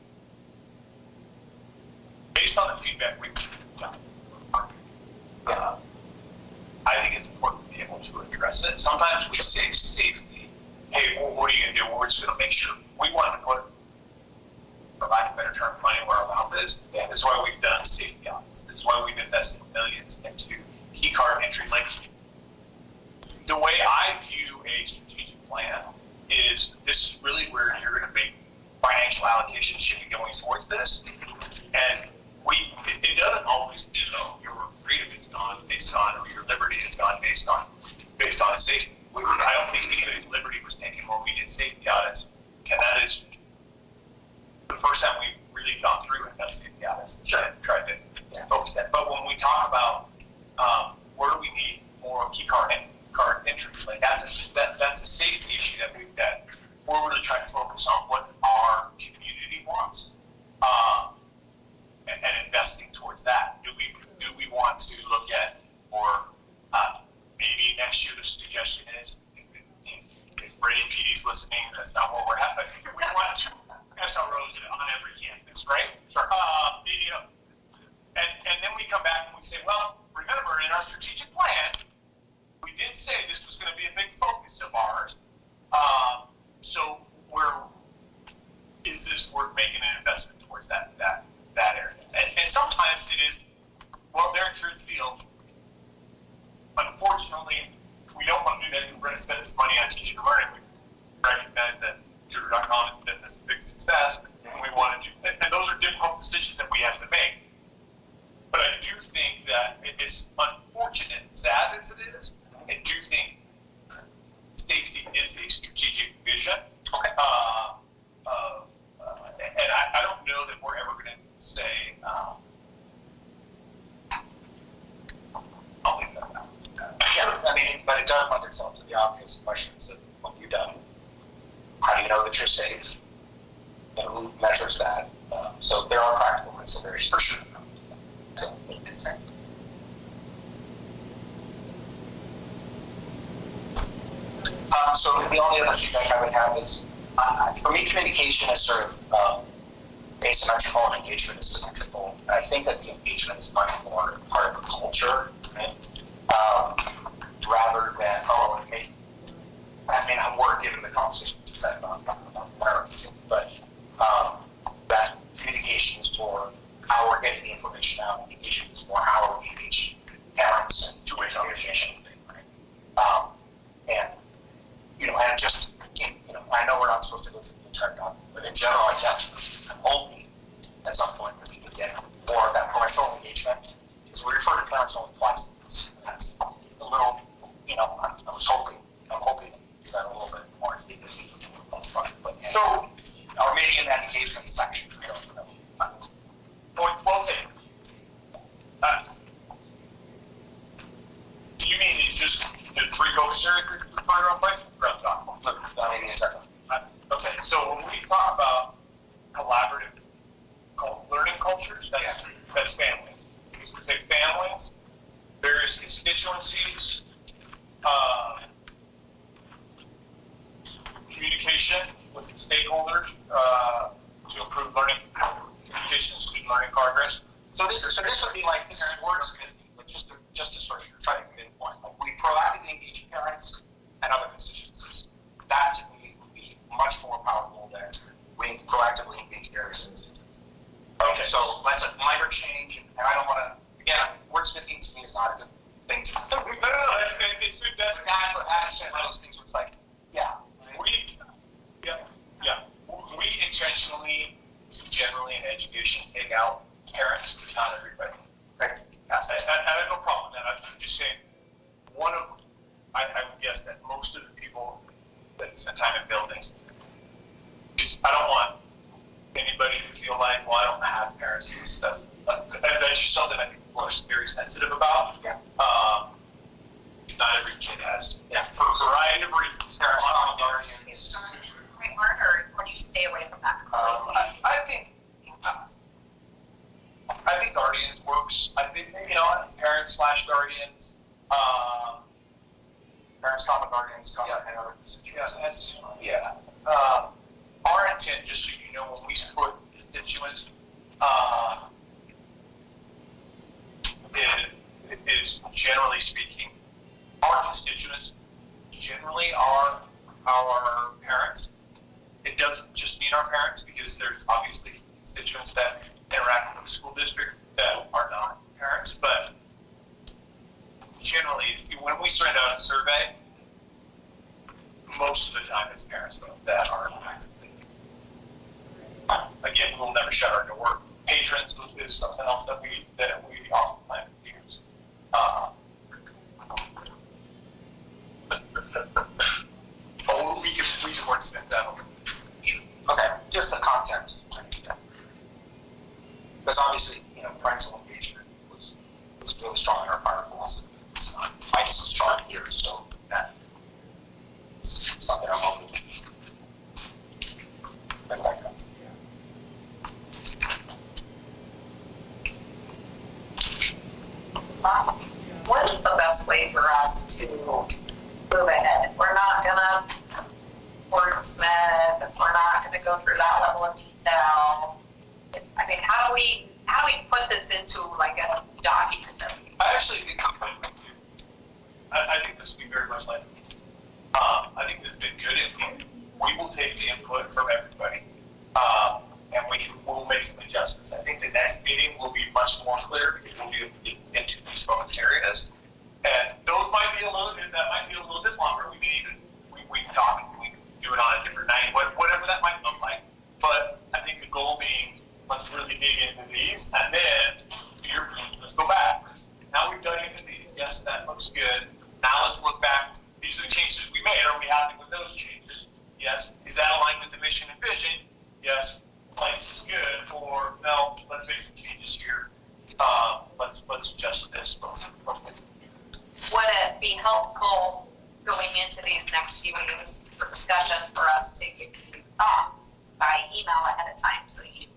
based on the feedback we've gotten, I think it's important to be able to address it. Sometimes we say safety. Hey, well, what are you going to do? Well, we're just going to make sure. We want to put, for lack of a better term, money where our mouth is. Yeah. This is why we've done safety audits. This is why we've invested millions into key card entries. Like, the way I view a strategic plan is this is really where you're going to make financial allocations should be going towards this. And it doesn't always, your freedom is gone based on, or your liberty is gone based on safety. I don't think anybody's liberty was taken when we did safety audits, and that is the first time we've really gone through and done safety audits and tried to focus that. But when we talk about where do we need more key card entries, like that's a safety issue that we're really trying to focus on what our community wants, and campus, right? Sure. And then we come back and we say, well, remember in our strategic plan, we did say this was going to be a big focus of ours. So is this worth making an investment towards that area? And sometimes it is, well, they're in Truth Field. Unfortunately, we don't want to do that. We're going to spend this money on teaching and learning. We recognize that Tutor.com has been this big success, and we want to do that. And those are difficult decisions that we have to make. But I do think that it's unfortunate, sad as it is, I do think safety is a strategic vision. And I don't know that we're ever going to say, I'll leave that out. Yeah, I mean, but it does lend itself to the obvious questions of what you've done. How do you know that you're safe? You know, who measures that? So there are practical considerations for sure. So the only other feedback I would have is, for me, communication is sort of asymmetrical and engagement is symmetrical. I think that the engagement is much more part of the culture, right? Rather than, I'm worried given the conversation about whatever, but that communication is more how we're getting the information out. Communication is more how we engage parents and two-way communication thing, right? And just, I know we're not supposed to go through the entire document, but in general, I'm hoping at some point that we can get more of that parental engagement, because we refer to parents only twice. That's a little, I'm hoping to do that a little bit more. So, or maybe in that engagement section, I don't know. Well taken. Do you mean just the three focus areas for your own place? Okay, so when we talk about collaborative learning cultures, that's families. We say families, various constituencies, communication with stakeholders to improve learning communication, student learning progress. So this would be like, this is wordsmithing, but just to sort of try to pinpoint, like we proactively engage parents and other constituencies. That to me would be much more powerful than we proactively engage parents. Okay, so that's a minor change, and I don't want to, again, wordsmithing to me is not a good thing to do. No, that's kind of action, one of those things where it's like, we intentionally, generally in education, take out parents, but not everybody. Right. And I have no problem with that. I'm just saying, I would guess that most of the people that spend time in buildings, I don't want anybody to feel like, well, I don't have parents and stuff. That's just something I think people are very sensitive about. Yeah. Not every kid has, for a variety of reasons. Parents are guardians. Or do you stay away from that? I think guardians works. I think, parents / guardians, parents, guardians, and other constituencies. Our intent, just so you know, when we put constituents, is generally speaking, our constituents generally are our parents. It doesn't just mean our parents, because there's obviously constituents that interact with the school district that are not parents, but generally, when we send out a survey, most of the time it's parents that are actively. Again, we'll never shut our door. Patrons is something else that we often plan to use. But we can wordsmith that over. Okay, just the context. Because obviously, parental engagement was really strong in our prior philosophy. It's not quite so strong here, so that's something I'm hoping to bring back up. What is the best way for us to move ahead? We're not gonna wordsmith, we're not gonna go through that level of detail. I mean, how do we put this into like a document? I actually think I think this would be very much like, I think this has been good, and we will take the input from everybody, and we'll make some adjustments. I think the next meeting will be much more clear, because we'll be into these focus areas, and those might be a little bit longer. We talk, we do it on a different night, whatever that might look like. But I think the goal being, let's really dig into these, and then let's go back. Now we've dug into these. Yes, that looks good. Now let's look back. These are the changes we made. Are we happy with those changes? Yes. Is that aligned with the mission and vision? Yes. Life is good. Or no, let's make some changes here. Let's adjust this. Would it be helpful going into these next few meetings for discussion for us to give you thoughts by email ahead of time, so you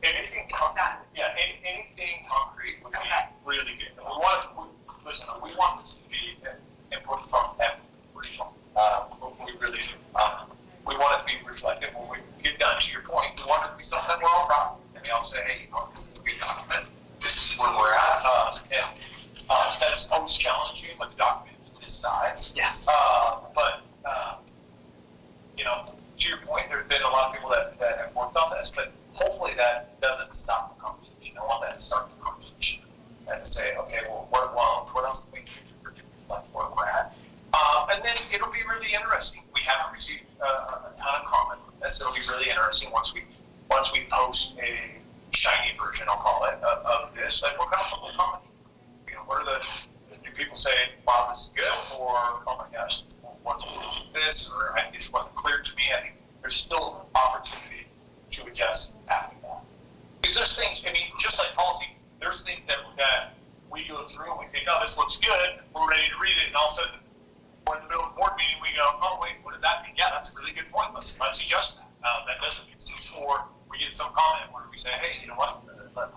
anything concrete? Yeah, anything concrete would be really good. We want this to be input from everybody. We really do. We want it to be reflective when we get done. To your point, we want it to be something we're all proud of. And we all say, hey, this is a good document. This is where we're at. That's always challenging with documents of this size. Yes. But to your point, there's been a lot of people that have worked on this, but hopefully that doesn't stop the conversation. I want that to start the conversation and to say, okay, well, what else can we do to reflect where we're at? And then it'll be really interesting. We haven't received a ton of comment from this. It'll be really interesting once we post a shiny version, I'll call it, of this. Like, what kind of public comment? What are do people say, wow, this is good, or oh my gosh, what's this, or this wasn't clear to me? I think there's still opportunity to adjust after that. Because there's things, just like policy, there's things that we go through and we think, oh, this looks good, we're ready to read it, and all of a sudden, we're in the middle of a board meeting, we go, oh, wait, what does that mean? Yeah, that's a really good point. Let's adjust that. That doesn't make sense. Or we get some comment where we say, hey, you know what,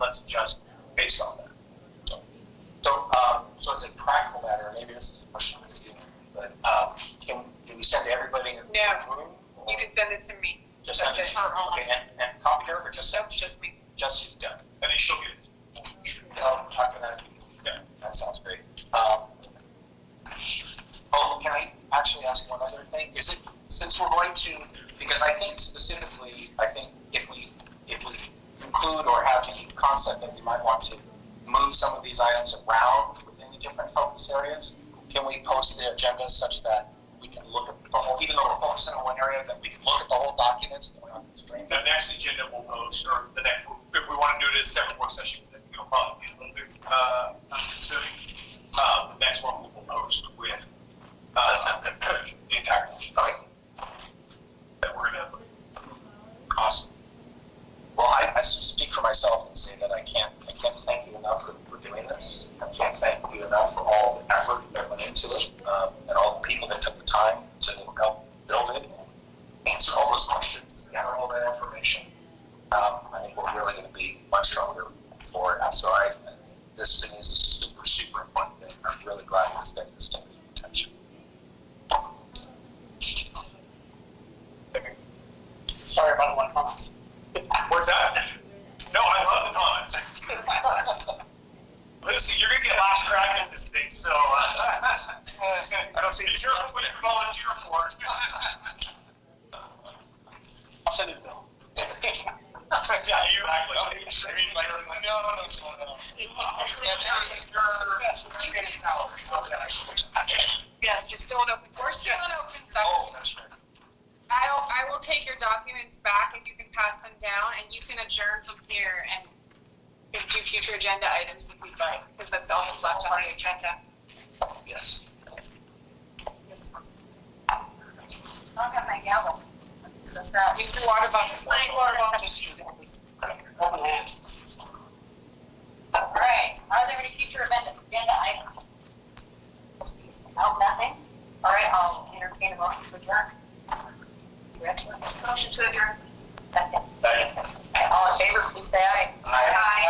let's adjust based on that. So as a practical matter, maybe this is a question for you, but can we send everybody in the room? You can send it to me. Just send it to her. Okay, and copy her, or just send? Just me. Just you, done. And then she'll get it. After that, yeah, that sounds great. Can I actually ask one other thing? Is it, since we're going to, because I think specifically, if we include or have the concept that we might want to move some of these items around within the different focus areas, can we post the agenda such that we can look at the whole, even though we're focusing on one area, that we can look at the whole documents and we're not constrained? The next agenda we'll post, or the next, if we want to do it as separate work sessions, then it'll probably be a little bit consuming. The next one we'll post with the entire thing. Okay. That we're going to. Awesome. Well, I speak for myself and say that I can't thank you enough for doing this. I can't thank you enough for all the effort that went into it, and all the people that took the time to help build it and answer all those questions, gather all that information. I think we're really going to be much stronger for it. So this to me is a super, super important thing. I'm really glad it's getting this type of attention. Sorry about the one comments. What's that? No, I love the comments. Listen, you're going to get last crack at this thing, so I don't see it's your volunteer for it. I'll send it a bill. Yeah, you act like Yes, you're still open. We're still in open session. Oh, that's right. I will take your documents back and you can pass them down and you can adjourn from here and do future agenda items if we like, because that's all that's left on the agenda. Yes. I don't have my gavel. So that You can water bottle. Water bottle. All right. Are there any future agenda items? No, nothing. All right. I'll entertain a motion to adjourn. Motion to adjourn. Second. All in favor, please say aye. Aye.